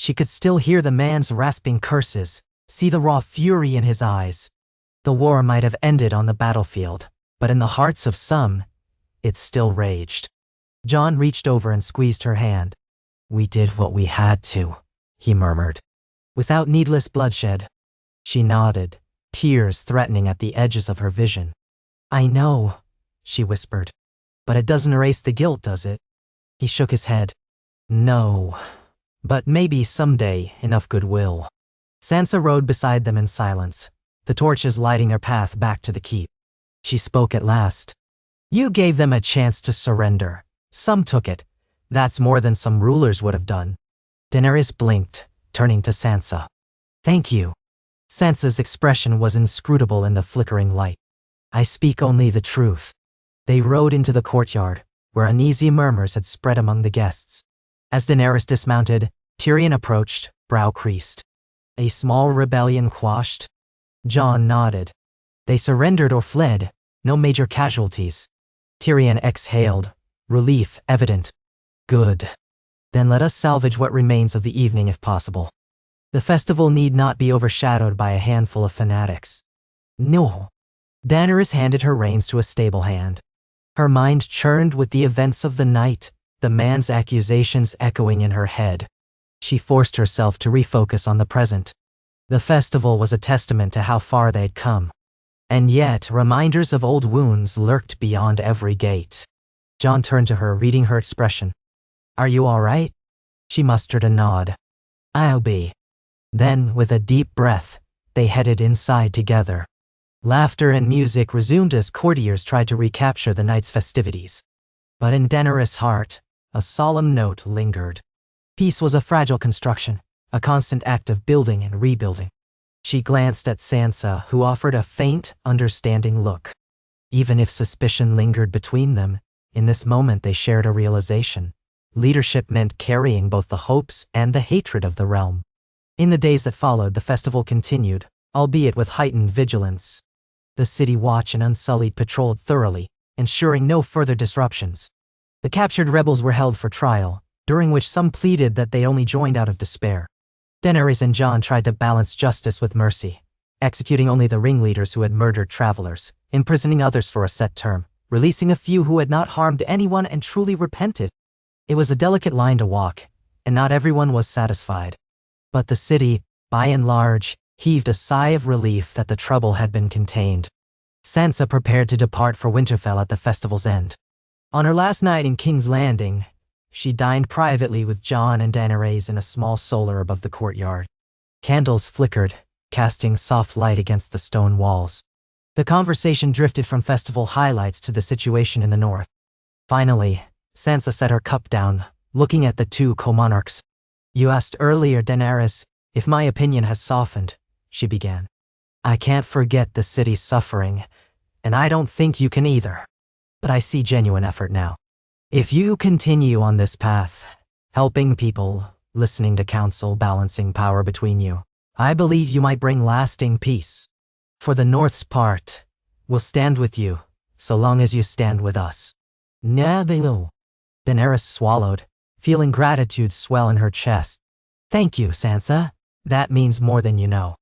She could still hear the man's rasping curses, see the raw fury in his eyes. The war might have ended on the battlefield, but in the hearts of some, it still raged. Jon reached over and squeezed her hand. "We did what we had to," he murmured. "Without needless bloodshed." She nodded, tears threatening at the edges of her vision. "I know," she whispered. "But it doesn't erase the guilt, does it?" He shook his head. "No. But maybe someday enough goodwill." Sansa rode beside them in silence, the torches lighting their path back to the keep. She spoke at last. "You gave them a chance to surrender. Some took it. That's more than some rulers would have done." Daenerys blinked, turning to Sansa. "Thank you." Sansa's expression was inscrutable in the flickering light. "I speak only the truth." They rode into the courtyard, where uneasy murmurs had spread among the guests. As Daenerys dismounted, Tyrion approached, brow creased. "A small rebellion quashed?" Jon nodded. "They surrendered or fled, no major casualties." Tyrion exhaled, relief evident. "Good. Then let us salvage what remains of the evening if possible. The festival need not be overshadowed by a handful of fanatics." "No." Daenerys handed her reins to a stable hand. Her mind churned with the events of the night, the man's accusations echoing in her head. She forced herself to refocus on the present. The festival was a testament to how far they'd come. And yet, reminders of old wounds lurked beyond every gate. Jon turned to her, reading her expression. "Are you all right?" She mustered a nod. "I'll be." Then, with a deep breath, they headed inside together. Laughter and music resumed as courtiers tried to recapture the night's festivities. But in Daenerys' heart, a solemn note lingered. Peace was a fragile construction, a constant act of building and rebuilding. She glanced at Sansa, who offered a faint, understanding look. Even if suspicion lingered between them, in this moment they shared a realization. Leadership meant carrying both the hopes and the hatred of the realm. In the days that followed, the festival continued, albeit with heightened vigilance. The city watch and Unsullied patrolled thoroughly, ensuring no further disruptions. The captured rebels were held for trial, during which some pleaded that they only joined out of despair. Daenerys and Jon tried to balance justice with mercy, executing only the ringleaders who had murdered travelers, imprisoning others for a set term, releasing a few who had not harmed anyone and truly repented. It was a delicate line to walk, and not everyone was satisfied. But the city, by and large, heaved a sigh of relief that the trouble had been contained. Sansa prepared to depart for Winterfell at the festival's end. On her last night in King's Landing, she dined privately with Jon and Daenerys in a small solar above the courtyard. Candles flickered, casting soft light against the stone walls. The conversation drifted from festival highlights to the situation in the north. Finally, Sansa set her cup down, looking at the two Co-Monarchs. "You asked earlier, Daenerys, if my opinion has softened," she began. "I can't forget the city's suffering, and I don't think you can either. But I see genuine effort now. If you continue on this path, helping people, listening to counsel, balancing power between you, I believe you might bring lasting peace. For the North's part, we'll stand with you, so long as you stand with us." "No." Daenerys swallowed, feeling gratitude swell in her chest. "Thank you, Sansa. That means more than you know."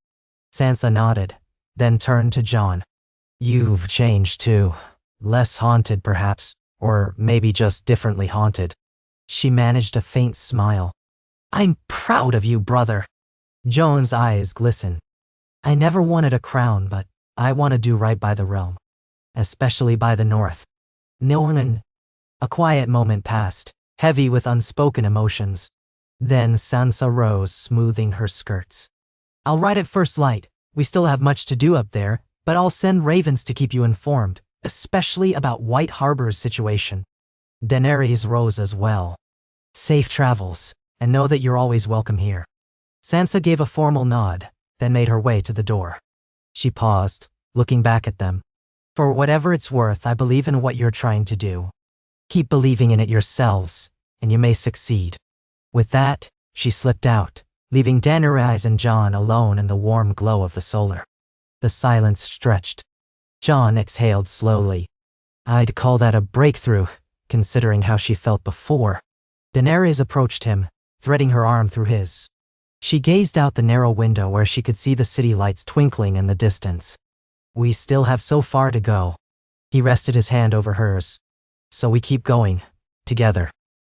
Sansa nodded, then turned to Jon. "You've changed too. Less haunted, perhaps, or maybe just differently haunted." She managed a faint smile. "I'm proud of you, brother." Jon's eyes glistened. "I never wanted a crown, but I want to do right by the realm. Especially by the North." "No." A quiet moment passed, heavy with unspoken emotions. Then Sansa rose, smoothing her skirts. "I'll ride at first light. We still have much to do up there, but I'll send ravens to keep you informed, especially about White Harbor's situation." Daenerys rose as well. "Safe travels, and know that you're always welcome here." Sansa gave a formal nod, then made her way to the door. She paused, looking back at them. "For whatever it's worth, I believe in what you're trying to do. Keep believing in it yourselves, and you may succeed." With that, she slipped out, leaving Daenerys and Jon alone in the warm glow of the solar. The silence stretched. Jon exhaled slowly. "I'd call that a breakthrough, considering how she felt before." Daenerys approached him, threading her arm through his. She gazed out the narrow window where she could see the city lights twinkling in the distance. "We still have so far to go." He rested his hand over hers. "So we keep going, together."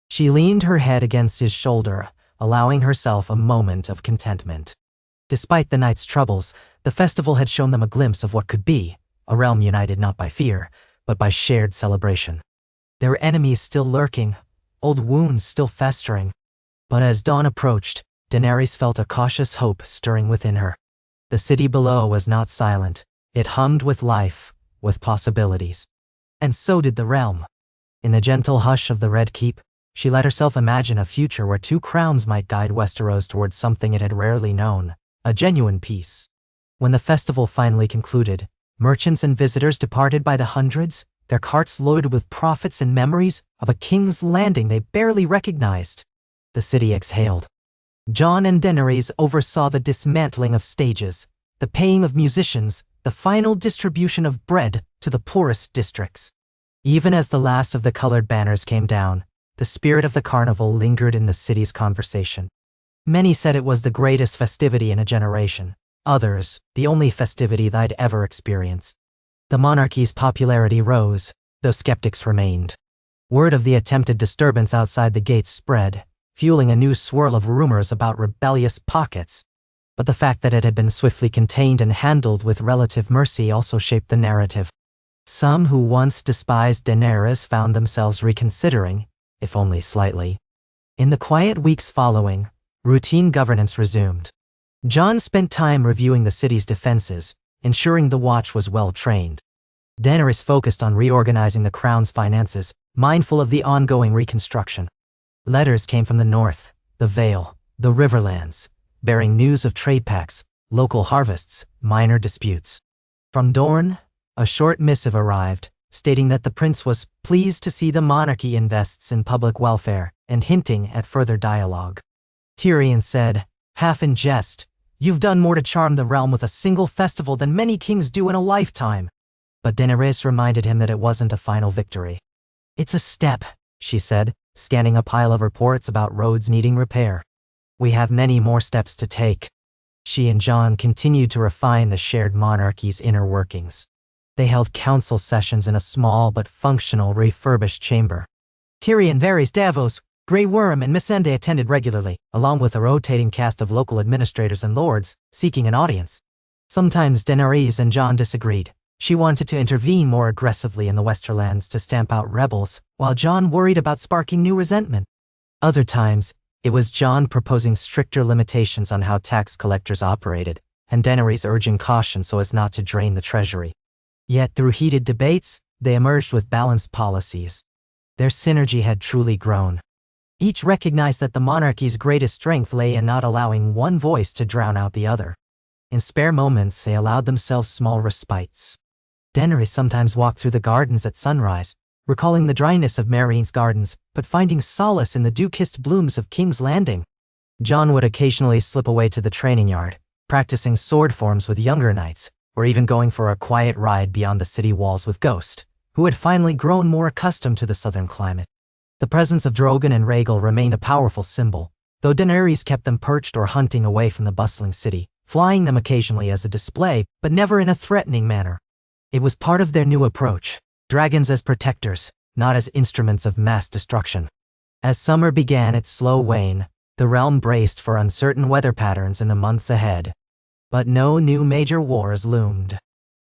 She leaned her head against his shoulder, allowing herself a moment of contentment. Despite the night's troubles, the festival had shown them a glimpse of what could be, a realm united not by fear, but by shared celebration. There were enemies still lurking, old wounds still festering. But as dawn approached, Daenerys felt a cautious hope stirring within her. The city below was not silent. It hummed with life, with possibilities. And so did the realm. In the gentle hush of the Red Keep, she let herself imagine a future where two crowns might guide Westeros towards something it had rarely known, a genuine peace. When the festival finally concluded, merchants and visitors departed by the hundreds, their carts loaded with profits and memories of a king's landing they barely recognized. The city exhaled. Jon and Daenerys oversaw the dismantling of stages, the paying of musicians, the final distribution of bread to the poorest districts. Even as the last of the colored banners came down, the spirit of the carnival lingered in the city's conversation. Many said it was the greatest festivity in a generation. Others, the only festivity they'd ever experienced. The monarchy's popularity rose, though skeptics remained. Word of the attempted disturbance outside the gates spread, fueling a new swirl of rumors about rebellious pockets. But the fact that it had been swiftly contained and handled with relative mercy also shaped the narrative. Some who once despised Daenerys found themselves reconsidering, if only slightly. In the quiet weeks following, routine governance resumed. Jon spent time reviewing the city's defenses, ensuring the watch was well trained. Daenerys focused on reorganizing the crown's finances, mindful of the ongoing reconstruction. Letters came from the north, the Vale, the Riverlands, bearing news of trade pacts, local harvests, minor disputes. From Dorne, a short missive arrived, stating that the prince was pleased to see the monarchy invests in public welfare and hinting at further dialogue. Tyrion said, half in jest, "You've done more to charm the realm with a single festival than many kings do in a lifetime." But Daenerys reminded him that it wasn't a final victory. "It's a step," she said, scanning a pile of reports about roads needing repair. "We have many more steps to take." She and Jon continued to refine the shared monarchy's inner workings. They held council sessions in a small but functional refurbished chamber. Tyrion, Varys Davos, Grey Worm and Missandei attended regularly, along with a rotating cast of local administrators and lords, seeking an audience. Sometimes Daenerys and Jon disagreed. She wanted to intervene more aggressively in the Westerlands to stamp out rebels, while Jon worried about sparking new resentment. Other times, it was Jon proposing stricter limitations on how tax collectors operated, and Daenerys urging caution so as not to drain the treasury. Yet through heated debates, they emerged with balanced policies. Their synergy had truly grown. Each recognized that the monarchy's greatest strength lay in not allowing one voice to drown out the other. In spare moments, they allowed themselves small respites. Daenerys sometimes walked through the gardens at sunrise, recalling the dryness of Meereen's gardens, but finding solace in the dew-kissed blooms of King's Landing. Jon would occasionally slip away to the training yard, practicing sword forms with younger knights, or even going for a quiet ride beyond the city walls with Ghost, who had finally grown more accustomed to the southern climate. The presence of Drogon and Rhaegal remained a powerful symbol, though Daenerys kept them perched or hunting away from the bustling city, flying them occasionally as a display, but never in a threatening manner. It was part of their new approach, dragons as protectors, not as instruments of mass destruction. As summer began its slow wane, the realm braced for uncertain weather patterns in the months ahead. But no new major wars loomed.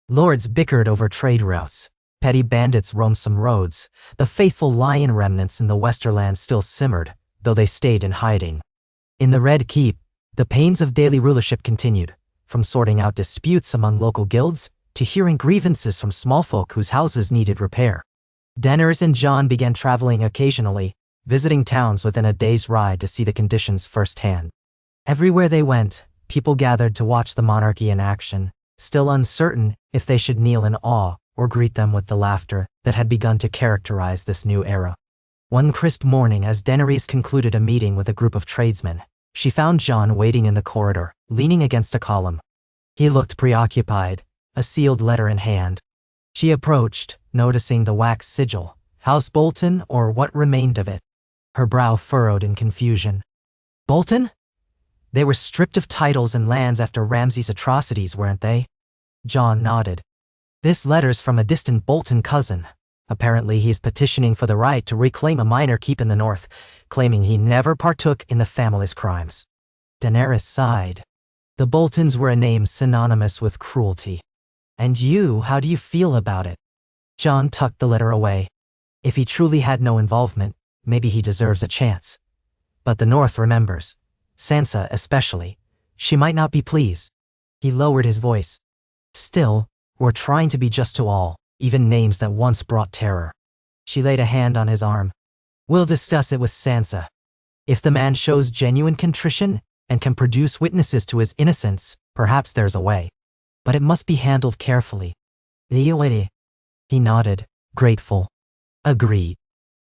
Lords bickered over trade routes. Petty bandits roamed some roads. The faithful lion remnants in the Westerlands still simmered, though they stayed in hiding. In the Red Keep, the pains of daily rulership continued, from sorting out disputes among local guilds to hearing grievances from small folk whose houses needed repair. Daenerys and Jon began traveling occasionally, visiting towns within a day's ride to see the conditions firsthand. Everywhere they went, people gathered to watch the monarchy in action, still uncertain if they should kneel in awe or greet them with the laughter that had begun to characterize this new era. One crisp morning, as Daenerys concluded a meeting with a group of tradesmen, she found Jon waiting in the corridor, leaning against a column. He looked preoccupied, a sealed letter in hand. She approached, noticing the wax sigil, House Bolton or what remained of it. Her brow furrowed in confusion. Bolton? They were stripped of titles and lands after Ramsay's atrocities, weren't they? Jon nodded. This letter's from a distant Bolton cousin. Apparently he's petitioning for the right to reclaim a minor keep in the north, claiming he never partook in the family's crimes. Daenerys sighed. The Boltons were a name synonymous with cruelty. And you, how do you feel about it? Jon tucked the letter away. If he truly had no involvement, maybe he deserves a chance. But the North remembers. Sansa especially. She might not be pleased. He lowered his voice. Still, we're trying to be just to all, even names that once brought terror. She laid a hand on his arm. We'll discuss it with Sansa. If the man shows genuine contrition and can produce witnesses to his innocence, perhaps there's a way. But it must be handled carefully. He nodded, grateful. Agreed.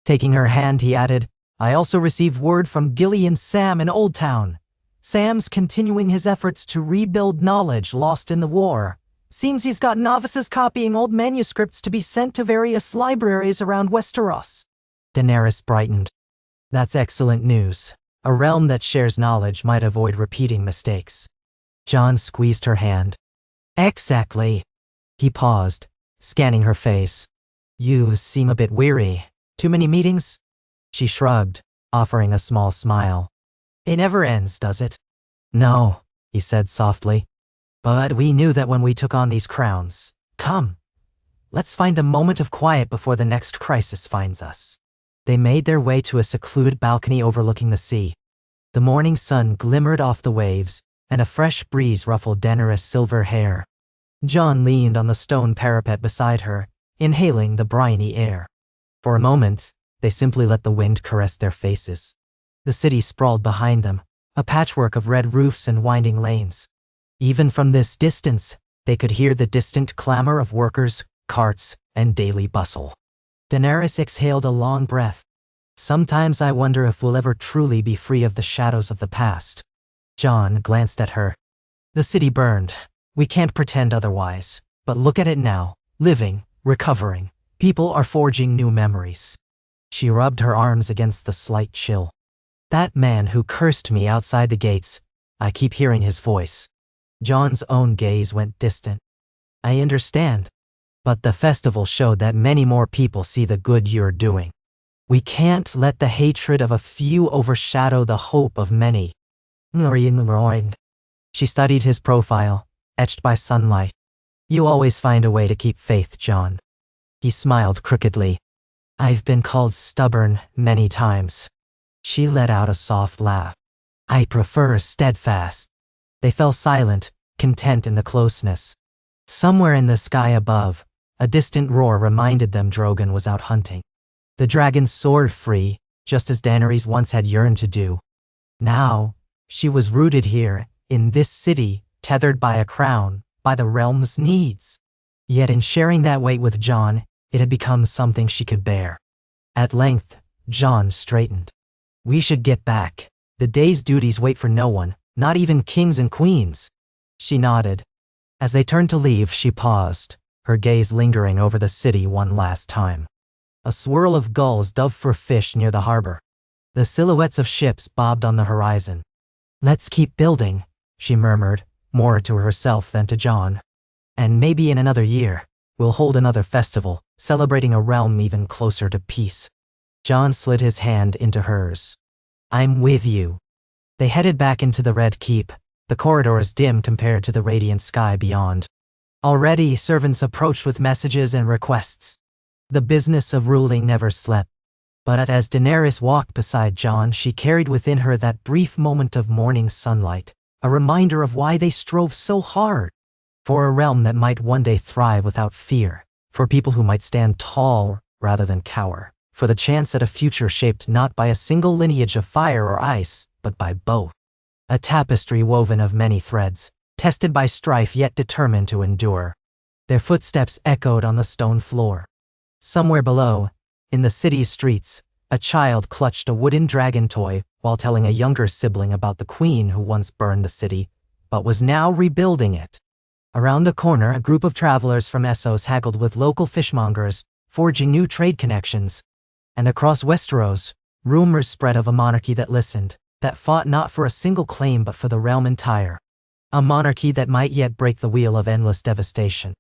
Taking her hand, he added, I also received word from Gilly and Sam in Old Town. Sam's continuing his efforts to rebuild knowledge lost in the war. Seems he's got novices copying old manuscripts to be sent to various libraries around Westeros. Daenerys brightened. That's excellent news. A realm that shares knowledge might avoid repeating mistakes. Jon squeezed her hand. Exactly. He paused, scanning her face. You seem a bit weary. Too many meetings? She shrugged, offering a small smile. It never ends, does it? No, he said softly. But we knew that when we took on these crowns. Come. Let's find a moment of quiet before the next crisis finds us. They made their way to a secluded balcony overlooking the sea. The morning sun glimmered off the waves, and a fresh breeze ruffled Daenerys' silver hair. Jon leaned on the stone parapet beside her, inhaling the briny air. For a moment, they simply let the wind caress their faces. The city sprawled behind them, a patchwork of red roofs and winding lanes. Even from this distance, they could hear the distant clamor of workers, carts, and daily bustle. Daenerys exhaled a long breath. Sometimes I wonder if we'll ever truly be free of the shadows of the past. Jon glanced at her. The city burned. We can't pretend otherwise. But look at it now. Living, recovering. People are forging new memories. She rubbed her arms against the slight chill. That man who cursed me outside the gates, I keep hearing his voice. Jon's own gaze went distant. I understand. But the festival showed that many more people see the good you're doing. We can't let the hatred of a few overshadow the hope of many. She studied his profile, etched by sunlight. You always find a way to keep faith, Jon. He smiled crookedly. I've been called stubborn many times. She let out a soft laugh. I prefer steadfast. They fell silent, content in the closeness. Somewhere in the sky above, a distant roar reminded them Drogon was out hunting. The dragons soared free, just as Daenerys once had yearned to do. Now, she was rooted here, in this city, tethered by a crown, by the realm's needs. Yet in sharing that weight with Jon, it had become something she could bear. At length, Jon straightened. We should get back. The day's duties wait for no one, not even kings and queens. She nodded. As they turned to leave, she paused, her gaze lingering over the city one last time. A swirl of gulls dove for fish near the harbor. The silhouettes of ships bobbed on the horizon. Let's keep building, she murmured, more to herself than to Jon. And maybe in another year, we'll hold another festival, celebrating a realm even closer to peace. Jon slid his hand into hers. I'm with you. They headed back into the Red Keep, the corridors dim compared to the radiant sky beyond. Already, servants approached with messages and requests. The business of ruling never slept. But as Daenerys walked beside Jon, she carried within her that brief moment of morning sunlight, a reminder of why they strove so hard. For a realm that might one day thrive without fear, for people who might stand tall rather than cower, for the chance at a future shaped not by a single lineage of fire or ice, but by both. A tapestry woven of many threads, tested by strife yet determined to endure. Their footsteps echoed on the stone floor. Somewhere below, in the city's streets, a child clutched a wooden dragon toy while telling a younger sibling about the queen who once burned the city, but was now rebuilding it. Around the corner, a group of travelers from Essos haggled with local fishmongers, forging new trade connections. And across Westeros, rumors spread of a monarchy that listened, that fought not for a single claim but for the realm entire. A monarchy that might yet break the wheel of endless devastation.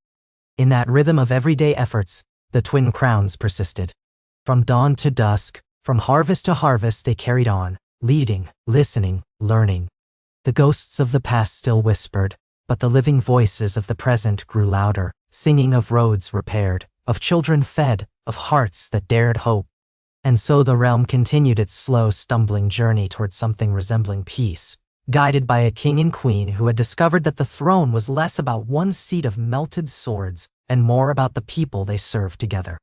In that rhythm of everyday efforts, the twin crowns persisted. From dawn to dusk, from harvest to harvest they carried on, leading, listening, learning. The ghosts of the past still whispered, but the living voices of the present grew louder, singing of roads repaired, of children fed, of hearts that dared hope. And so the realm continued its slow, stumbling journey toward something resembling peace, guided by a king and queen who had discovered that the throne was less about one seat of melted swords and more about the people they served together.